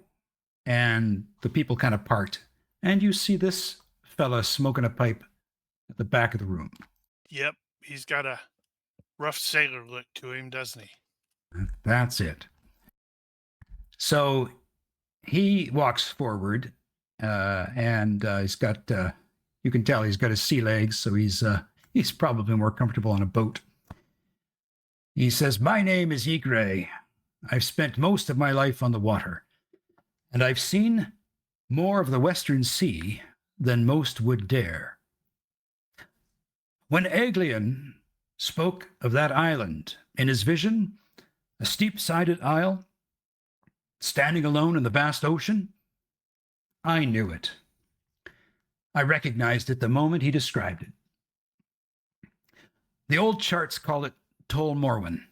Speaker 2: And the people kind of part. And you see this fella smoking a pipe at the back of the room.
Speaker 3: Yep, he's got a rough sailor look to him, doesn't he?
Speaker 2: That's it. So he walks forward, and he's got, you can tell he's got his sea legs, so he's probably more comfortable on a boat. He says, my name is Ygre. I've spent most of my life on the water, and I've seen more of the Western Sea than most would dare. When Aeglian spoke of that island in his vision, a steep-sided isle, standing alone in the vast ocean, I knew it. I recognized it the moment he described it. The old charts call it Tol Morwen.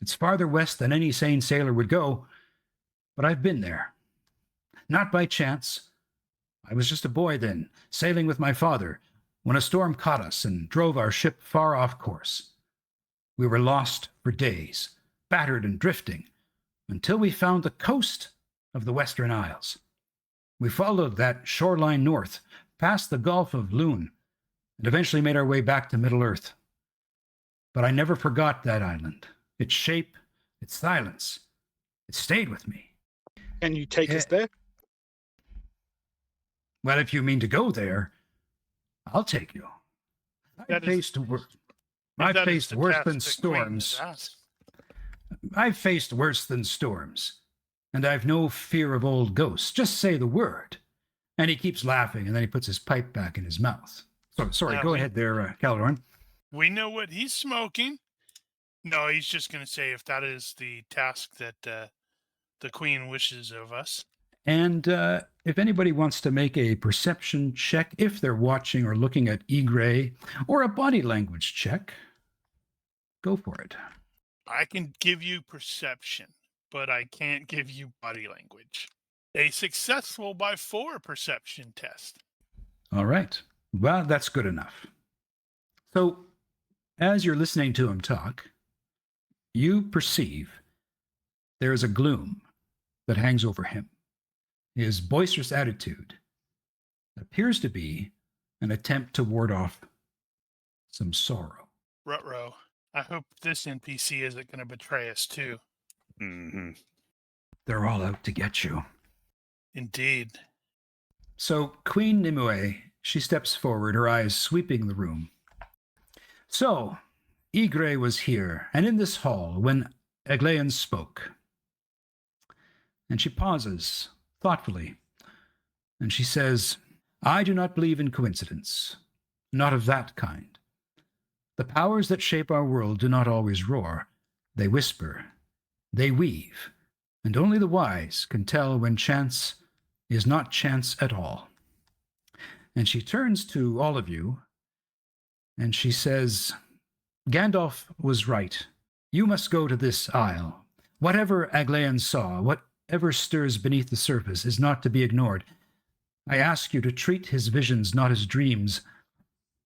Speaker 2: It's farther west than any sane sailor would go, but I've been there. Not by chance. I was just a boy then, sailing with my father, when a storm caught us and drove our ship far off course. We were lost for days, battered and drifting, until we found the coast of the Western Isles. We followed that shoreline north, past the Gulf of Lune, and eventually made our way back to Middle-earth. But I never forgot that island, its shape, its silence. It stayed with me.
Speaker 7: Can you take us there?
Speaker 2: Well, if you mean to go there, I'll take you. I've faced worse than storms. I've faced worse than storms, and I've no fear of old ghosts. Just say the word. And he keeps laughing, and then he puts his pipe back in his mouth. Sorry, go ahead there, Caladorn.
Speaker 3: We know what he's smoking. No, he's just going to say if that is the task that the queen wishes of us.
Speaker 2: And if anybody wants to make a perception check, if they're watching or looking at Ygre, or a body language check, go for it.
Speaker 3: I can give you perception, but I can't give you body language. A successful by 4 perception test.
Speaker 2: All right. Well, that's good enough. So, as you're listening to him talk, you perceive there is a gloom that hangs over him. His boisterous attitude appears to be an attempt to ward off some sorrow.
Speaker 3: Ruh-roh. I hope this NPC isn't going to betray us too.
Speaker 5: Mm-hmm.
Speaker 2: They're all out to get you.
Speaker 3: Indeed.
Speaker 2: So Queen Nimue, she steps forward, her eyes sweeping the room. So, Ygre was here, and in this hall, when Aeglian spoke. And she pauses, thoughtfully, and she says, I do not believe in coincidence, not of that kind. The powers that shape our world do not always roar. They whisper, they weave, and only the wise can tell when chance is not chance at all. And she turns to all of you, and she says, Gandalf was right. You must go to this isle. Whatever Aeglian saw, whatever stirs beneath the surface, is not to be ignored. I ask you to treat his visions not as dreams,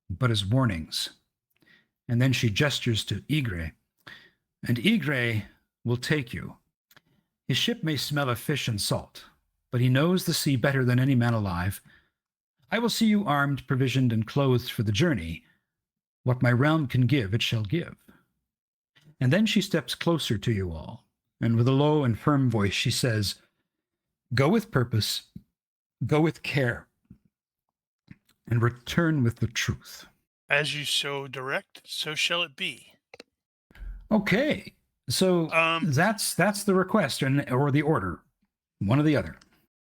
Speaker 2: but as warnings. And then she gestures to Ygre, and Ygre will take you. His ship may smell of fish and salt, but he knows the sea better than any man alive. I will see you armed, provisioned, and clothed for the journey. What my realm can give, it shall give. And then she steps closer to you all, and with a low and firm voice she says, Go with purpose, go with care, and return with the truth.
Speaker 3: As you so direct, so shall it be.
Speaker 2: Okay, so that's the request or the order, one or the other.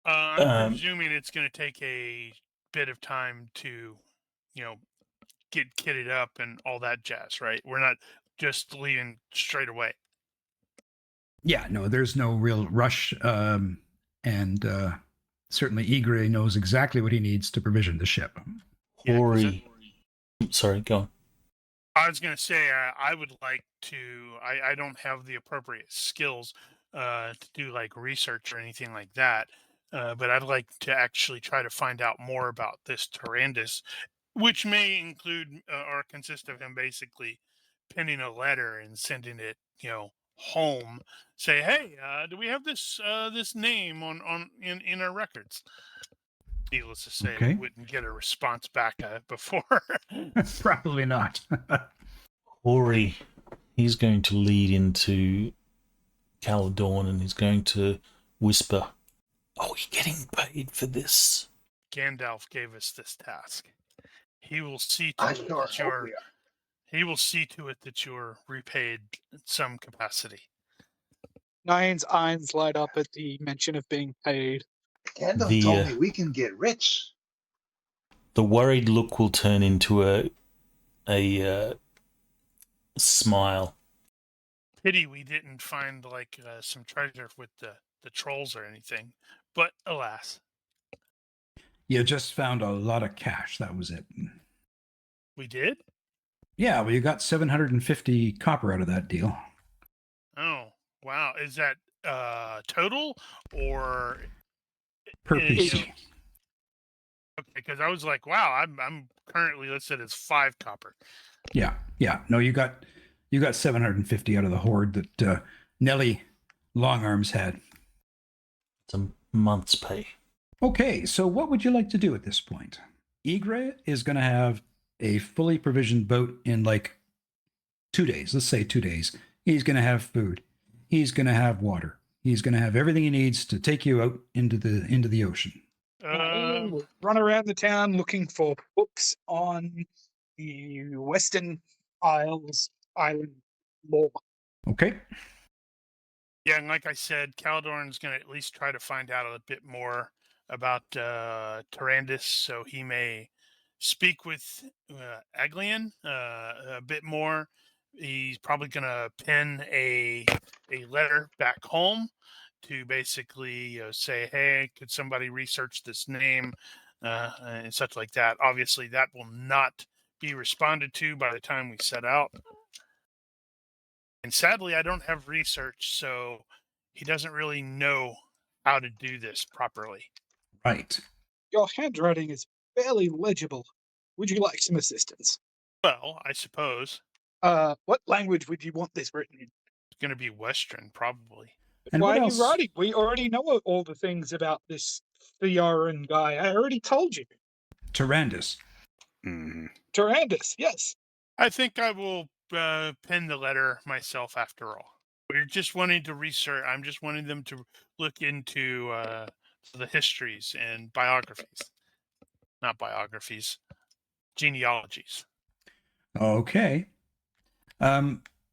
Speaker 3: I'm presuming it's going to take a bit of time to, get kitted up and all that jazz, right? We're not just leaving straight away.
Speaker 2: Yeah, no, there's no real rush, and certainly Igre knows exactly what he needs to provision the ship.
Speaker 3: Yeah, 'cause
Speaker 1: Hori. Sorry, go on.
Speaker 3: I was going to say, I would like to. I don't have the appropriate skills to do like research or anything like that, but I'd like to actually try to find out more about this Tyrannus, which may include or consist of him basically penning a letter and sending it, home. Say, hey, do we have this name in our records? Needless to say,
Speaker 2: Okay.
Speaker 3: we wouldn't get a response back before.
Speaker 2: Probably not.
Speaker 1: Hori, he's going to lead into Caledon and he's going to whisper, "Are we getting paid for this?"
Speaker 3: Gandalf gave us this task. He will see to
Speaker 6: I
Speaker 3: it
Speaker 6: sure
Speaker 3: that
Speaker 6: hope
Speaker 3: you're.
Speaker 6: we are.
Speaker 3: He will see to it that you're repaid in some capacity.
Speaker 7: Nine's eyes light up at the mention of being paid.
Speaker 6: Gandalf told me we can get rich.
Speaker 1: The worried look will turn into a smile.
Speaker 3: Pity we didn't find like some treasure with the trolls or anything. But alas,
Speaker 2: You just found a lot of cash. That was it.
Speaker 3: we did.
Speaker 2: Yeah, well, you got 750 copper out of that deal.
Speaker 3: Oh wow! Is that total or
Speaker 2: Per
Speaker 3: is-
Speaker 2: piece.
Speaker 3: Okay, because I was like, wow, I'm currently listed as 5 copper.
Speaker 2: Yeah. No, you got 750 out of the hoard that Nelly Longarms had.
Speaker 1: It's a month's pay.
Speaker 2: Okay, so what would you like to do at this point? Igre is going to have a fully provisioned boat in like 2 days. Let's say 2 days. He's going to have food. He's going to have water. He's going to have everything he needs to take you out into the ocean.
Speaker 7: We'll run around the town looking for books on the Western Isles island lore.
Speaker 2: Okay.
Speaker 3: Yeah, and like I said, Caledorn's going to at least try to find out a bit more about Tyrannus, so he may speak with Aglian a bit more. He's probably going to pen a letter back home to basically say, hey, could somebody research this name and such like that. Obviously, that will not be responded to by the time we set out. And sadly, I don't have research, so he doesn't really know how to do this properly.
Speaker 2: Right.
Speaker 7: Your handwriting is barely legible. Would you like some assistance?
Speaker 3: Well, I suppose
Speaker 7: What language would you want this written in?
Speaker 3: it's going to be Western, probably.
Speaker 2: And
Speaker 7: Why
Speaker 2: what
Speaker 7: are
Speaker 2: else?
Speaker 7: you writing? We already know all the things about this Theorin guy. I already told you.
Speaker 2: Tyrannus.
Speaker 5: Mhm.
Speaker 7: Tyrannus, yes.
Speaker 3: I think I will pen the letter myself after all. We're just wanting to research. I'm just wanting them to look into the histories and biographies. Not biographies, genealogies.
Speaker 2: Okay.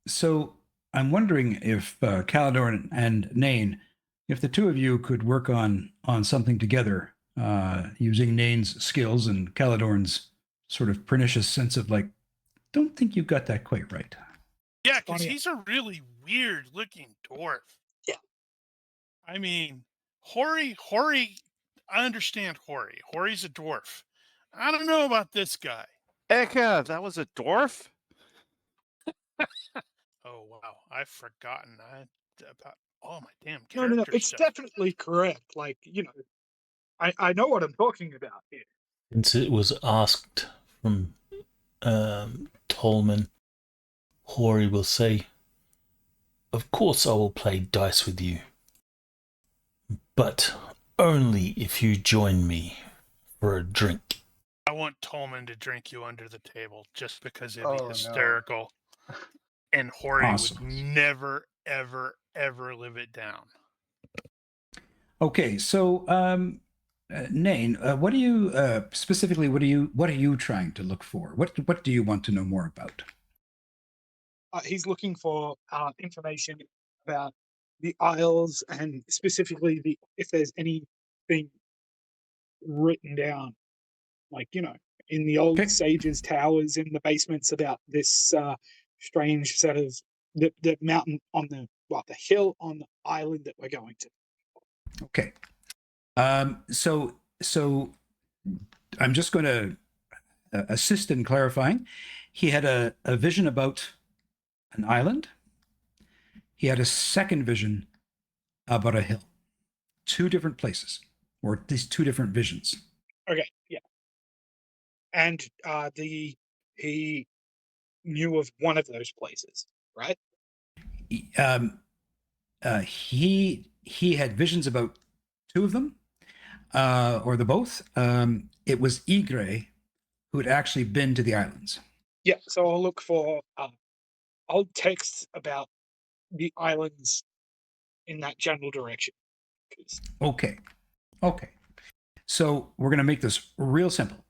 Speaker 2: So I'm wondering if Caledorn and Nain, if the two of you could work on something together, using Nain's skills and Caledorn's sort of pernicious sense of like, don't think you've got that quite right.
Speaker 3: Yeah, because
Speaker 7: Funny.
Speaker 3: he's a really weird looking dwarf.
Speaker 7: Yeah.
Speaker 3: I mean, Hori, I understand Hori. Hori's a dwarf. I don't know about this guy.
Speaker 5: Eka, that was a dwarf?
Speaker 3: Oh, wow. I've forgotten about all my damn
Speaker 7: No,
Speaker 3: character
Speaker 7: it's
Speaker 3: stuff.
Speaker 7: definitely correct. Like, I know what I'm talking about here.
Speaker 1: Since it was asked from Tolman, Hori will say, "Of course I will play dice with you, but only if you join me for a drink."
Speaker 3: I want Tolman to drink you under the table just because it'd
Speaker 6: Oh,
Speaker 3: be
Speaker 6: no.
Speaker 3: hysterical. And Hori
Speaker 2: Awesome.
Speaker 3: would never, ever, ever live it down.
Speaker 2: Okay, so Nain, what do you specifically? What are you trying to look for? What do you want to know more about?
Speaker 7: He's looking for information about the Isles and specifically if there's anything written down like, in the old
Speaker 2: Okay.
Speaker 7: sages' towers in the basements about this strange set of the mountain on the hill on the island that we're going to.
Speaker 2: Okay. So I'm just going to assist in clarifying. He had a vision about an island. He had a second vision about a hill. Two different places, or at least two different visions.
Speaker 7: Okay, yeah. And he knew of one of those places, right?
Speaker 2: He had visions about two of them, or the both. It was Ygre who had actually been to the islands.
Speaker 7: Yeah, so I'll look for old texts about the islands in that general direction.
Speaker 2: Okay. So we're going to make this real simple.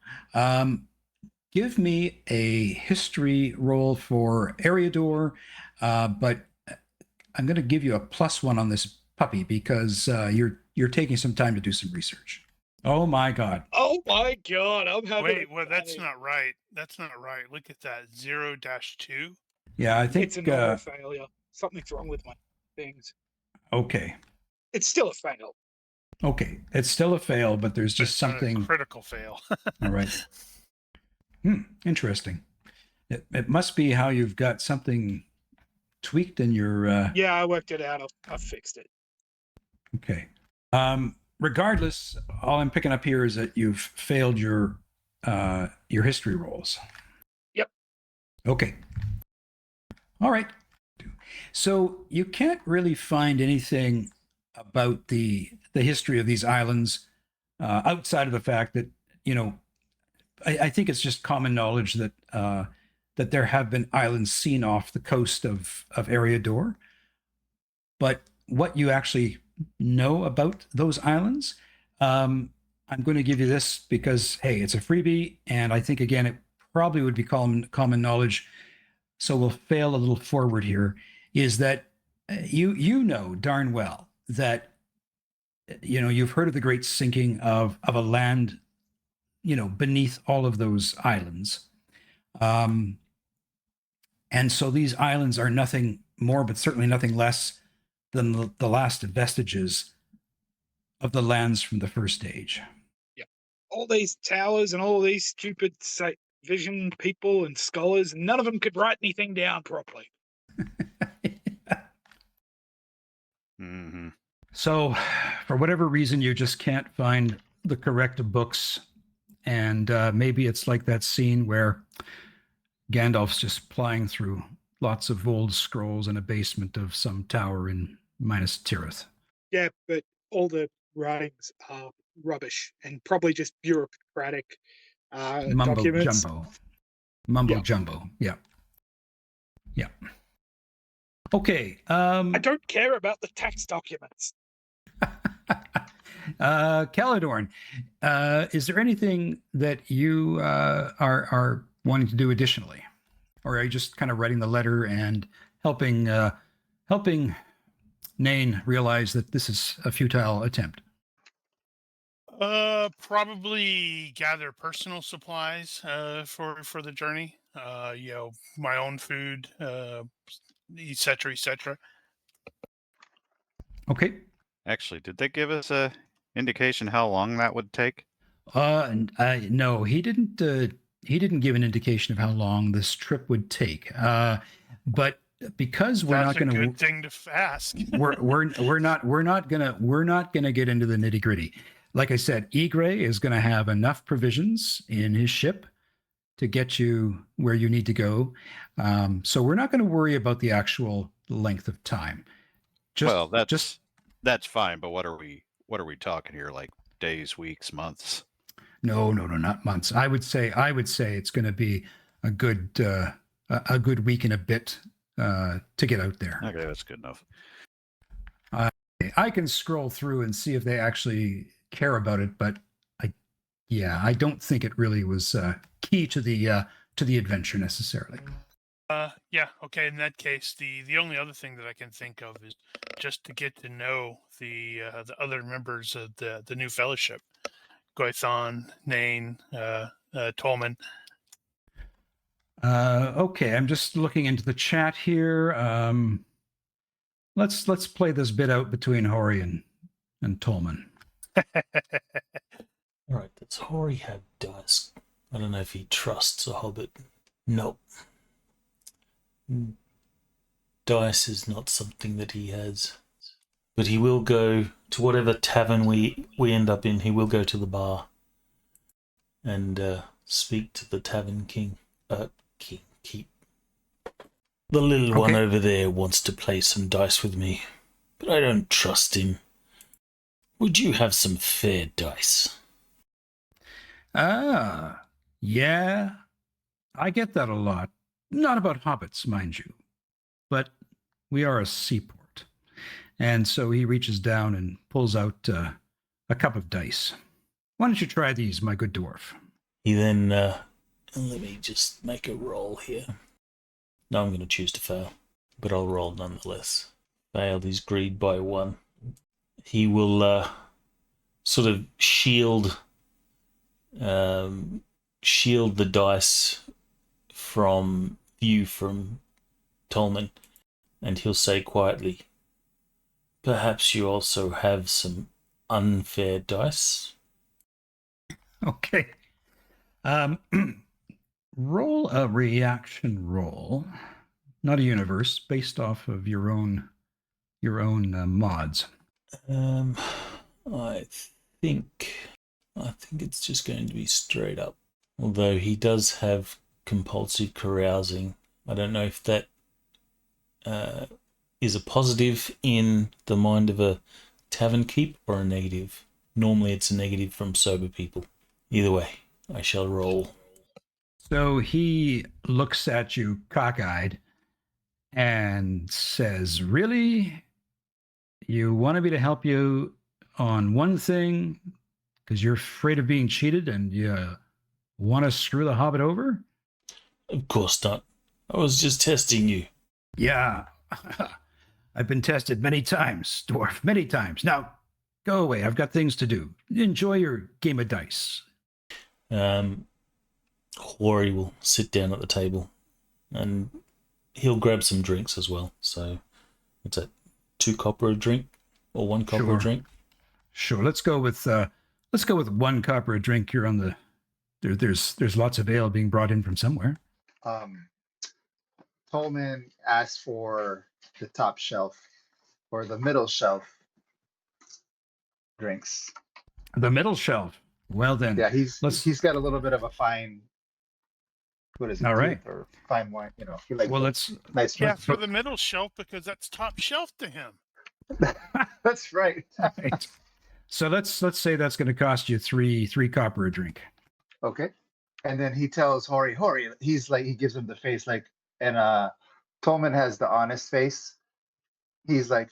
Speaker 2: Give me a history roll for Eriador, but I'm going to give you a +1 on this puppy because you're taking some time to do some research. Oh my God!
Speaker 7: Oh my God! I'm having.
Speaker 3: Wait, well, that's not right. That's not right. Look at that 0-2.
Speaker 2: Yeah, I think
Speaker 7: It's a normal failure. Something's wrong with my things.
Speaker 2: Okay.
Speaker 7: It's still a fail.
Speaker 2: Okay, it's still a fail, but there's just
Speaker 3: It's not a
Speaker 2: something.
Speaker 3: critical fail.
Speaker 2: All right. Interesting. It must be how you've got something tweaked in your.
Speaker 7: Yeah, I worked it out. I fixed it.
Speaker 2: Okay. Regardless, all I'm picking up here is that you've failed your history rolls.
Speaker 7: Yep.
Speaker 2: Okay. All right. So you can't really find anything about the history of these islands outside of the fact that I think it's just common knowledge that that there have been islands seen off the coast of Eriador. But what you actually know about those islands, I'm going to give you this because, hey, it's a freebie. And I think, again, it probably would be common knowledge. So we'll fail a little forward here, is that you know darn well that, you've heard of the great sinking of a land, beneath all of those islands. And so these islands are nothing more, but certainly nothing less than the last vestiges of the lands from the first age.
Speaker 7: Yeah. All these towers and all these stupid vision people and scholars, none of them could write anything down properly.
Speaker 5: Mm-hmm.
Speaker 2: So, for whatever reason, you just can't find the correct books. And maybe it's like that scene where Gandalf's just plying through lots of old scrolls in a basement of some tower in Minas Tirith.
Speaker 7: Yeah, but all the writings are rubbish and probably just bureaucratic documents.
Speaker 2: Mumbo jumbo. Yeah. Okay.
Speaker 7: I don't care about the tax documents.
Speaker 2: Caledorn, is there anything that you are wanting to do additionally, or are you just kind of writing the letter and helping Nain realize that this is a futile attempt?
Speaker 3: Probably gather personal supplies for the journey. My own food, etc., etc.
Speaker 2: Okay.
Speaker 5: Actually, did they give us a indication how long that would take?
Speaker 2: No, he didn't. He didn't give an indication of how long this trip would take. But because we're
Speaker 3: That's
Speaker 2: not going to,
Speaker 3: good thing to ask.
Speaker 2: we're not gonna get into the nitty gritty. Like I said, Ygre is going to have enough provisions in his ship to get you where you need to go. So we're not going to worry about the actual length of time.
Speaker 5: That's fine. But what are we talking here? Like days, weeks, months?
Speaker 2: No, not months. I would say it's going to be a good week and a bit to get out there.
Speaker 5: Okay, that's good enough.
Speaker 2: I can scroll through and see if they actually care about it, but I don't think it really was key to the adventure necessarily.
Speaker 3: Yeah. Okay. In that case, the only other thing that I can think of is just to get to know the other members of the new fellowship. Goithon, Nain, Tolman.
Speaker 2: Okay, I'm just looking into the chat here. Let's play this bit out between Hori and Tolman.
Speaker 1: Alright, does Hori have dice? I don't know if he trusts a hobbit. Nope. Dice is not something that he has. But he will go to whatever tavern we end up in. He will go to the bar and speak to the tavern king. Keep. The little one over there wants to play some dice with me, but I don't trust him. Would you have some fair dice?
Speaker 2: Yeah. I get that a lot. Not about hobbits, mind you. But we are a seaport. And so he reaches down and pulls out a cup of dice. Why don't you try these, my good dwarf?
Speaker 1: He then, let me just make a roll here. No, I'm going to choose to fail, but I'll roll nonetheless. Failed his greed by 1. He will sort of shield the dice from view from Tolman, and he'll say quietly, "Perhaps you also have some unfair dice?"
Speaker 2: Okay. Roll a reaction roll, not a universe, based off of your own mods.
Speaker 1: I think it's just going to be straight up. Although he does have compulsive carousing. I don't know if that is a positive in the mind of a tavern keep or a negative. Normally it's a negative from sober people. Either way, I shall roll.
Speaker 2: So he looks at you cockeyed and says, "Really? You wanted me to help you on one thing because you're afraid of being cheated and you want to screw the hobbit over?"
Speaker 1: Of course not. I was just testing you.
Speaker 2: Yeah. I've been tested many times, dwarf, many times. Now, go away. I've got things to do. Enjoy your game of dice.
Speaker 1: Hori will sit down at the table and he'll grab some drinks as well. So, what's that? 2 copper a drink or 1 copper a drink?
Speaker 2: Sure. Let's go with 1 copper a drink. You're on the there's lots of ale being brought in from somewhere.
Speaker 6: Tolman asked for the top shelf or the middle shelf drinks.
Speaker 2: The middle shelf. Well then.
Speaker 6: Yeah, he's got a little bit of a fine. What is it?
Speaker 2: All right.
Speaker 6: Or fine wine, He likes
Speaker 2: let's
Speaker 6: nice.
Speaker 3: Yeah, for the middle shelf because that's top shelf to him.
Speaker 6: That's right.
Speaker 2: Right. So let's say that's going to cost you three copper a drink.
Speaker 6: Okay. And then he tells Hori, he's like, he gives him the face like, and Tolman has the honest face. He's like,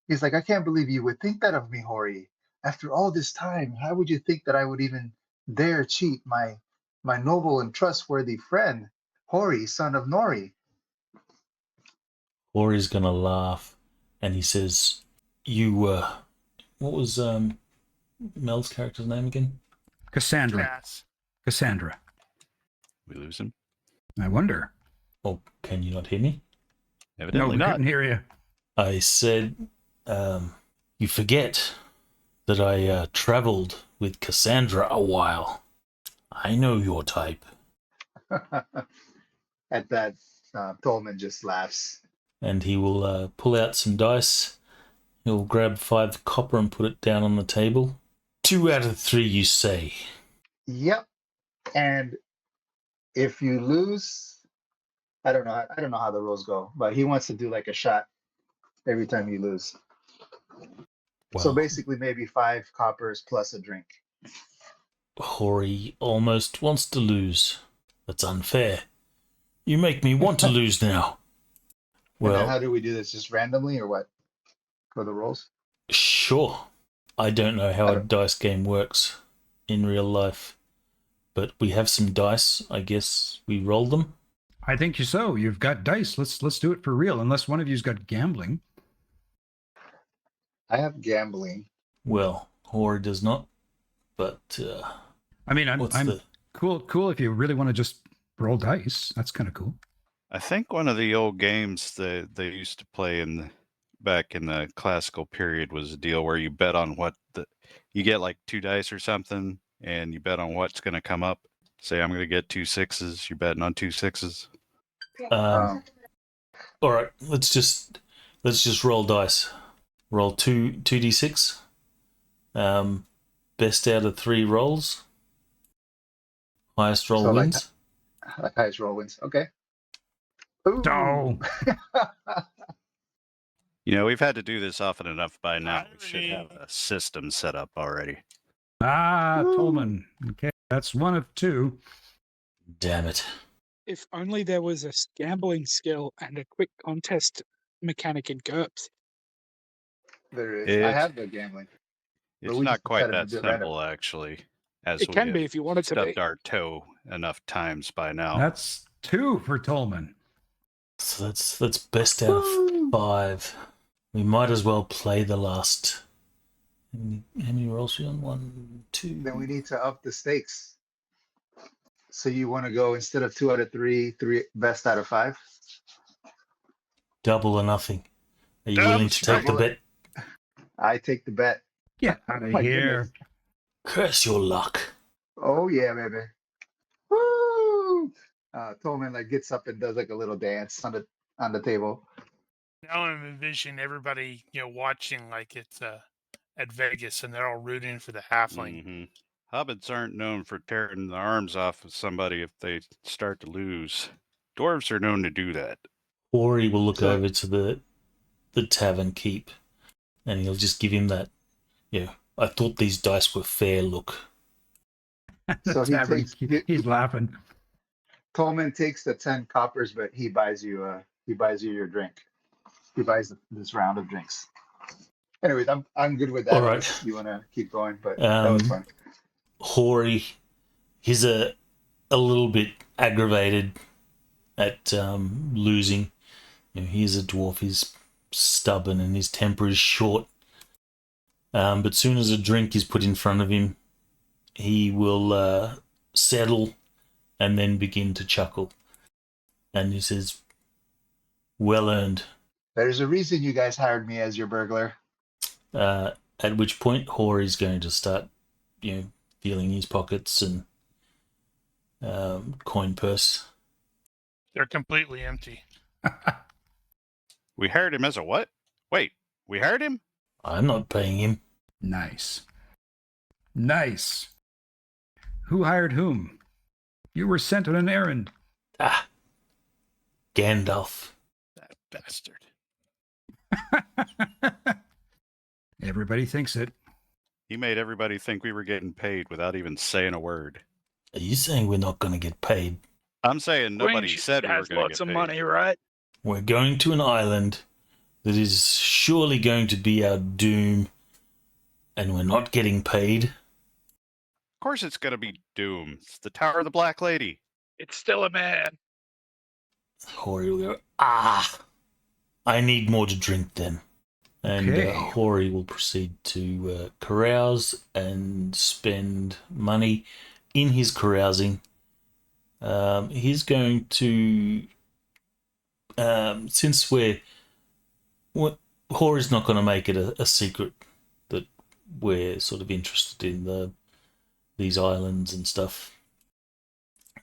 Speaker 6: he's like, I can't believe you would think that of me, Hori. After all this time, how would you think that I would even dare cheat my noble and trustworthy friend, Hori, son of Nori?
Speaker 1: Hori's gonna laugh, and he says, "You what was Mel's character's name again?"
Speaker 2: Cassandra.
Speaker 3: Cass.
Speaker 2: Cassandra.
Speaker 5: We lose him?
Speaker 2: I wonder.
Speaker 1: Oh, can you not hear me?
Speaker 2: No,
Speaker 5: Evidently
Speaker 2: we
Speaker 5: not.
Speaker 2: couldn't hear you.
Speaker 1: I said, you forget that I traveled with Cassandra a while. I know your type.
Speaker 6: At that, Tolman just laughs.
Speaker 1: And he will pull out some dice. He'll grab 5 copper and put it down on the table. 2 out of 3, you say?
Speaker 6: Yep. And if you lose, I don't know how the rules go, but he wants to do like a shot every time you lose.
Speaker 1: Well,
Speaker 6: so basically maybe 5 coppers plus a drink.
Speaker 1: Hori almost wants to lose. That's unfair. You make me want to lose now.
Speaker 6: And then
Speaker 1: Well,
Speaker 6: how do we do this? Just randomly or what? For the rolls?
Speaker 1: sure. I don't know how
Speaker 6: I
Speaker 1: a
Speaker 6: don't-
Speaker 1: dice game works in real life, but we have some dice. I guess we roll them.
Speaker 2: I think so. You've got dice. Let's do it for real. Unless one of you's got gambling.
Speaker 6: I have gambling.
Speaker 1: Well, Hori does not. But
Speaker 2: I mean, I'm
Speaker 1: what's the
Speaker 2: cool if you really want to just roll dice. That's kind of cool.
Speaker 5: I think one of the old games that they used to play back in the classical period was a deal where you bet on you get like 2 dice or something, and you bet on what's going to come up. Say I'm going to get 2 6s. You're betting on 2 6s.
Speaker 1: all right? Let's just roll dice. Roll 2d6. Best out of 3 rolls. Highest roll
Speaker 6: So, like,
Speaker 1: wins.
Speaker 6: highest roll wins. Okay. Ooh.
Speaker 2: Oh.
Speaker 5: We've had to do this often enough by now. We should
Speaker 3: Irony.
Speaker 5: have a system set up already.
Speaker 6: Woo.
Speaker 2: Tolman. Okay, that's one of 2.
Speaker 1: Damn it.
Speaker 7: If only there was a gambling skill and a quick contest mechanic in GURPS.
Speaker 6: There is. I
Speaker 5: It-
Speaker 6: have the gambling. But
Speaker 5: It's
Speaker 6: we
Speaker 5: not
Speaker 6: just
Speaker 5: quite
Speaker 6: decided
Speaker 5: that
Speaker 6: to do it random.
Speaker 5: simple, actually. As
Speaker 7: It
Speaker 5: we
Speaker 7: can
Speaker 5: have
Speaker 7: be if you want it to
Speaker 5: stubbed
Speaker 7: be.
Speaker 5: our toe enough times by now.
Speaker 2: That's 2 for Tolman.
Speaker 1: So that's best out of 5. We might as well play the last. How many rolls are we on? 1, 2.
Speaker 6: Then we need to up the stakes. So you want to go instead of 2 out of 3, 3 best out of 5?
Speaker 1: Double or nothing. Are you
Speaker 3: Double
Speaker 1: willing to take the
Speaker 6: double.
Speaker 1: bet?
Speaker 6: I take the bet.
Speaker 2: Get out of
Speaker 6: My
Speaker 2: here.
Speaker 6: goodness.
Speaker 1: Curse your luck.
Speaker 6: Oh yeah, baby. Woo! Tolman like gets up and does like a little dance on the table.
Speaker 3: Now I'm envisioning everybody, watching like it's at Vegas, and they're all rooting for the halfling.
Speaker 5: Mm-hmm. Hobbits aren't known for tearing the arms off of somebody if they start to lose. Dwarves are known to do that.
Speaker 1: Ori will look
Speaker 6: So-
Speaker 1: over to the tavern keep, and he'll just give him that. I thought these dice were fair look.
Speaker 6: So he
Speaker 2: Tavern
Speaker 6: takes-
Speaker 2: keep- he's laughing.
Speaker 6: Tolman takes the 10 coppers, but he buys you your drink. He buys this round of drinks. Anyways, I'm good with that.
Speaker 1: All right.
Speaker 6: Unless you want to keep going, but that was fun.
Speaker 1: Hori, he's a little bit aggravated at losing. He's a dwarf. He's stubborn and his temper is short. But soon as a drink is put in front of him, he will settle and then begin to chuckle. And he says, "Well earned."
Speaker 6: There's a reason you guys hired me as your burglar.
Speaker 1: At which point, Hori's going to start, feeling his pockets and coin purse.
Speaker 3: They're completely empty.
Speaker 5: We hired him as a what? Wait, we hired him?
Speaker 1: I'm not paying him.
Speaker 2: Nice. Nice. Who hired whom? You were sent on an errand.
Speaker 1: Ah, Gandalf.
Speaker 3: That bastard.
Speaker 2: Everybody thinks it.
Speaker 5: He made everybody think we were getting paid without even saying a word.
Speaker 1: Are you saying we're not going to get paid?
Speaker 5: I'm saying nobody
Speaker 7: Queen
Speaker 5: said we were
Speaker 7: has
Speaker 5: going to
Speaker 7: lots
Speaker 5: get
Speaker 7: of
Speaker 5: paid.
Speaker 7: money, right?
Speaker 1: We're going to an island that is surely going to be our doom, and we're not getting paid.
Speaker 5: Of course it's going to be Doom. It's the Tower of the Black Lady.
Speaker 7: It's still a man.
Speaker 1: Hori will go, I need more to drink then. And
Speaker 2: Okay.
Speaker 1: Hori will proceed to carouse and spend money in his carousing. He's going to, since Hori's not going to make it a secret that we're sort of interested in these islands and stuff.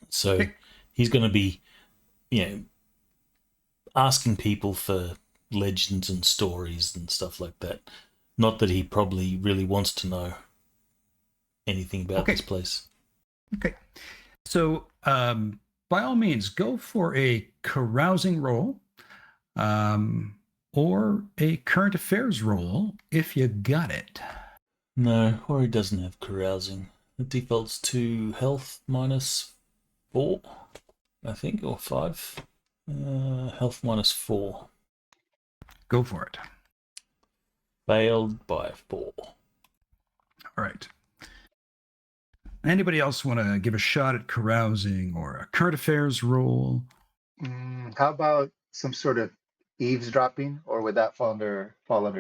Speaker 1: So
Speaker 2: Okay.
Speaker 1: he's going to be, asking people for legends and stories and stuff like that. Not that he probably really wants to know anything about
Speaker 2: Okay.
Speaker 1: this place.
Speaker 2: Okay. So, by all means, go for a carousing roll or a current affairs roll if you got it.
Speaker 1: No, Hori doesn't have carousing. It defaults to health -4, I think, or 5. Health -4.
Speaker 2: Go for it.
Speaker 1: Failed by 4.
Speaker 2: All right. Anybody else want to give a shot at carousing or a current affairs roll?
Speaker 6: How about some sort of eavesdropping, or would that fall under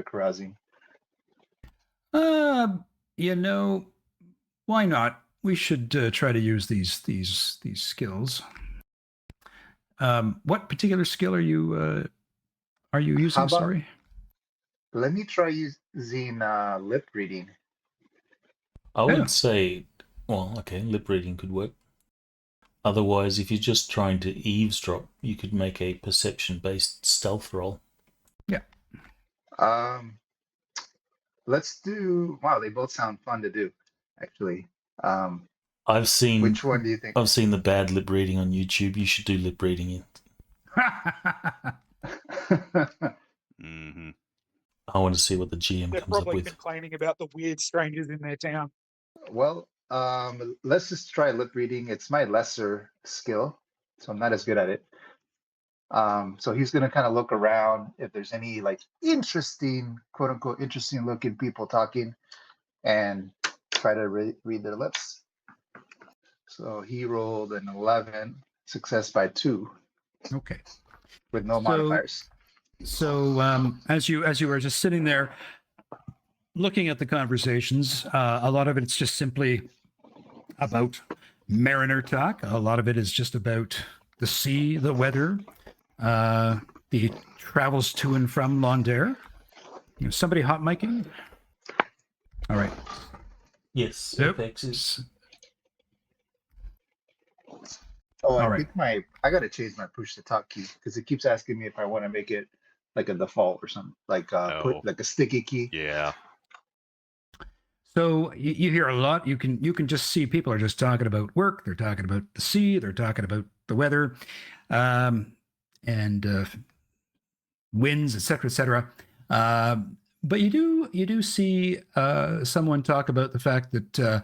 Speaker 6: carousing?
Speaker 2: You know, Why not? We should try to use these skills. What particular skill are you using?
Speaker 6: How about
Speaker 2: Sorry.
Speaker 6: let me try using lip reading.
Speaker 1: I
Speaker 2: Yeah.
Speaker 1: would say, well, okay, lip reading could work. Otherwise, if you're just trying to eavesdrop, you could make a perception-based stealth roll.
Speaker 6: Um, let's do. Wow, they both sound fun to do, actually. Um,
Speaker 1: I've seen
Speaker 6: which one do you think?
Speaker 1: I've seen the bad lip reading on YouTube. You should do lip reading.
Speaker 5: Mm-hmm.
Speaker 1: I want to see what the GM
Speaker 7: They're
Speaker 1: comes up
Speaker 7: probably
Speaker 1: with.
Speaker 7: complaining about the weird strangers in their town.
Speaker 6: Well, let's just try lip reading. It's my lesser skill, so I'm not as good at it. So he's gonna kind of look around if there's any like interesting, quote unquote, interesting looking people talking, and try to read their lips. So he rolled an 11, success by 2,
Speaker 2: Okay.
Speaker 6: with no modifiers.
Speaker 2: So as you were just sitting there looking at the conversations, a lot of it's just simply about mariner talk. A lot of it is just about the sea, the weather, the travels to and from Londaire. You know, somebody hot micing? All right.
Speaker 1: Yes,
Speaker 2: Yep.
Speaker 1: Apex is.
Speaker 6: Oh, I
Speaker 2: All right.
Speaker 6: think I gotta change my push to talk key because it keeps asking me if I want to make it like a default or something, like
Speaker 5: Oh.
Speaker 6: put like a sticky key.
Speaker 5: Yeah.
Speaker 2: So you hear a lot. You can just see people are just talking about work. They're talking about the sea. They're talking about the weather, and winds, etc., etc. But you do see someone talk about the fact that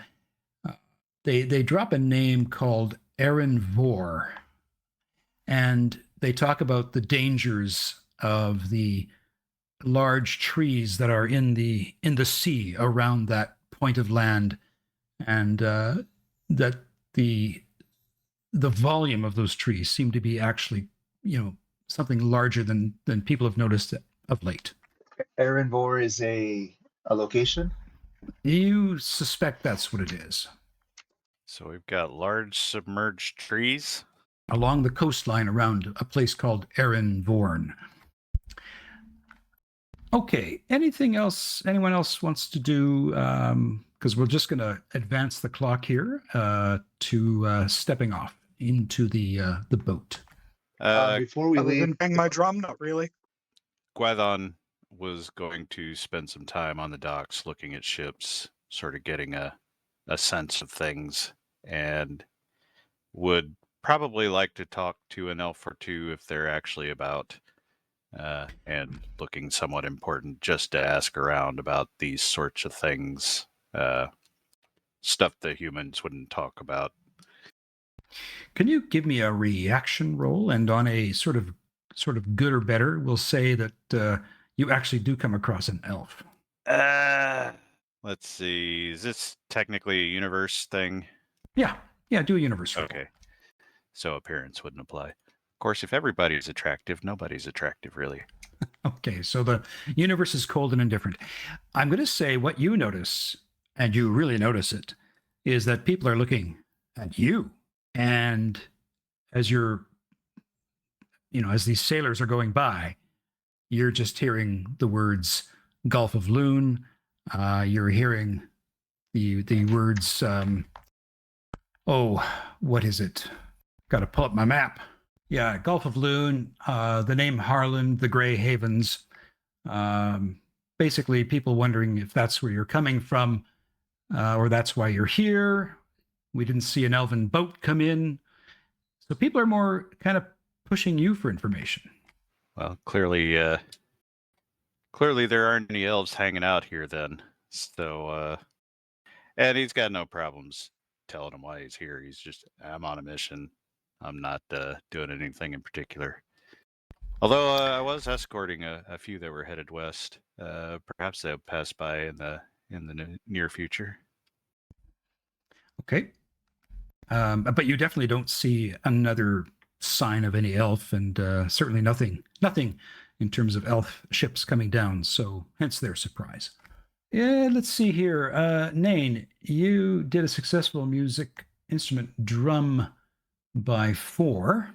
Speaker 2: they drop a name called Aaron Vor, and they talk about the dangers of the large trees that are in the sea around that point of land, and that the volume of those trees seem to be actually, something larger than people have noticed of late.
Speaker 6: Aaron Vor is a location.
Speaker 2: You suspect that's what it is.
Speaker 5: So we've got large submerged trees.
Speaker 2: Along the coastline around a place called Erin Vorn. Okay, anything else anyone else wants to do? Because we're just going to advance the clock here to stepping off into the boat.
Speaker 6: Before we
Speaker 7: Other
Speaker 6: leave,
Speaker 7: than bang my drum, not really.
Speaker 5: Gwython was going to spend some time on the docks looking at ships, sort of getting a sense of things, and would probably like to talk to an elf or two if they're actually about, and looking somewhat important, just to ask around about these sorts of things, stuff the humans wouldn't talk about.
Speaker 2: Can you give me a reaction roll? And on a sort of good or better, we'll say that you actually do come across an elf.
Speaker 5: Let's see. Is this technically a universe thing?
Speaker 2: Yeah, do a universe roll.
Speaker 5: Okay. So appearance wouldn't apply. Of course, if everybody's attractive, nobody's attractive, really.
Speaker 2: Okay, so the universe is cold and indifferent. I'm going to say what you notice, and you really notice it, is that people are looking at you. And as you're, as these sailors are going by, you're just hearing the words Gulf of Loon. You're hearing the words, what is it? Got to pull up my map. Yeah, Gulf of Loon, the name Harlan, the Grey Havens. Basically, people wondering if that's where you're coming from, or that's why you're here. We didn't see an elven boat come in. So people are more kind of pushing you for information.
Speaker 5: Well, clearly there aren't any elves hanging out here then. So, and he's got no problems telling him why he's here. He's just, I'm on a mission. I'm not doing anything in particular. Although I was escorting a few that were headed west. Perhaps they'll pass by in the near future.
Speaker 2: Okay. But you definitely don't see another sign of any elf, and certainly nothing in terms of elf ships coming down. So hence their surprise. Yeah, let's see here. Nain, you did a successful music instrument drum by 4.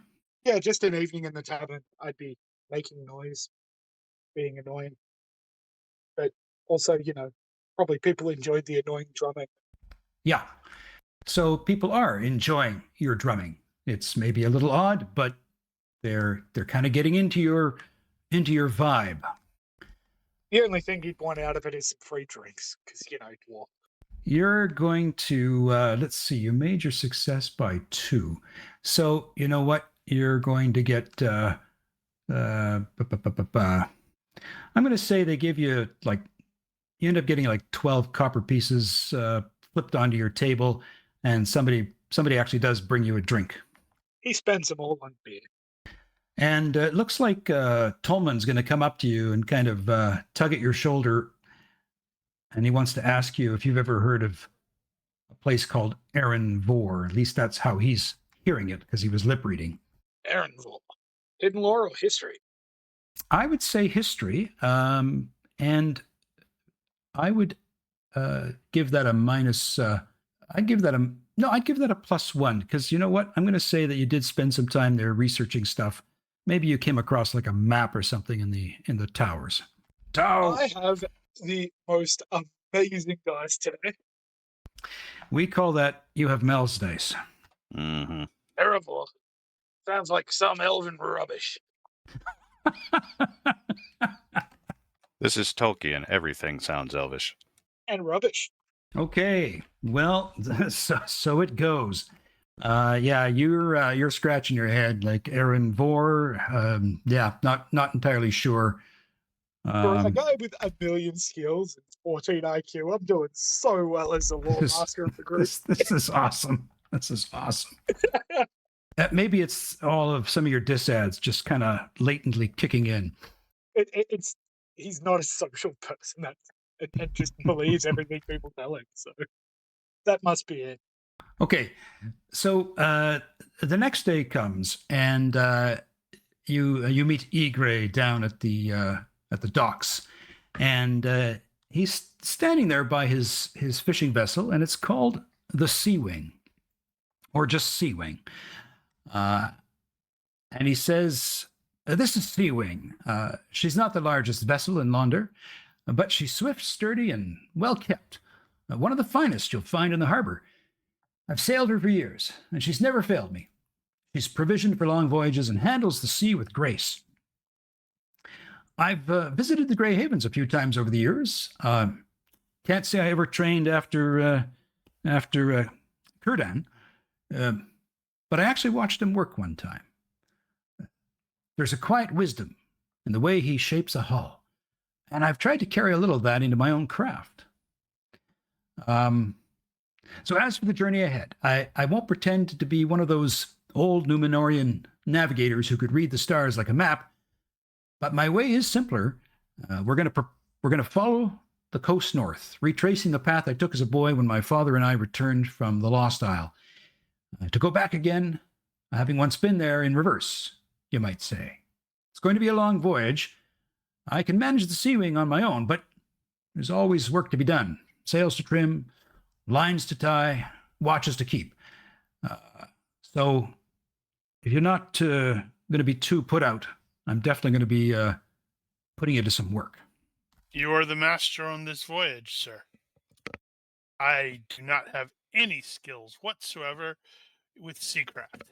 Speaker 7: Yeah, just an evening in the tavern. I'd be making noise, being annoying. But also, probably people enjoyed the annoying drumming.
Speaker 2: Yeah. So people are enjoying your drumming. It's maybe a little odd, but they're kind of getting into your vibe.
Speaker 7: The only thing you'd want out of it is some free drinks, because, dwarf.
Speaker 2: You're going to let's see, you made your success by 2. So you know what? You're going to get I'm going to say they give you you end up getting like 12 copper pieces flipped onto your table, and somebody actually does bring you a drink.
Speaker 7: He spends them all on beer.
Speaker 2: And it looks like Tolman's going to come up to you and kind of tug at your shoulder, and he wants to ask you if you've ever heard of a place called Aaron Vor. At least that's how he's hearing it, because he was lip reading.
Speaker 7: Aaron Vor. Hidden lore or history?
Speaker 2: I would say history, and I would give that a minus. I'd give that a +1, because you know what? I'm going to say that you did spend some time there researching stuff. Maybe you came across like a map or something in the towers.
Speaker 7: I have the most amazing dice today.
Speaker 2: We call that you have Mel's dice.
Speaker 5: Mm-hmm.
Speaker 7: Terrible. Sounds like some elven rubbish.
Speaker 5: This is Tolkien. Everything sounds elvish.
Speaker 7: And rubbish.
Speaker 2: Okay, well, so it goes. Yeah, you're scratching your head like Aaron Vor. Yeah, not entirely sure.
Speaker 7: For a guy with 1 million skills and 14 IQ, I'm doing so well as the lore master of the group.
Speaker 2: This is awesome. This is awesome. Maybe it's all of some of your disads just kind of latently kicking in.
Speaker 7: It's he's not a social person and just believes everything people tell him. So that must be it.
Speaker 2: Okay, so the next day comes, and you meet Egray down at the docks, and he's standing there by his fishing vessel, and it's called the Sea Wing, or just Sea Wing. And he says, "This is Sea Wing. She's not the largest vessel in Launder, but she's swift, sturdy, and well kept. One of the finest you'll find in the harbor. I've sailed her for years, and she's never failed me. She's provisioned for long voyages and handles the sea with grace. I've visited the Grey Havens a few times over the years. Can't say I ever trained after Kurdan, but I actually watched him work one time. There's a quiet wisdom in the way he shapes a hull, and I've tried to carry a little of that into my own craft. So as for the journey ahead, I won't pretend to be one of those old Numenorian navigators who could read the stars like a map, but my way is simpler. We're going to follow the coast north, retracing the path I took as a boy when my father and I returned from the Lost Isle. To go back again, having once been there in reverse, you might say. It's going to be a long voyage. I can manage the Sea Wing on my own, but there's always work to be done. Sails to trim, lines to tie, watches to keep. So if you're not going to be too put out, I'm definitely going to be putting you to some work."
Speaker 3: You are the master on this voyage, sir. I do not have any skills whatsoever with seacraft.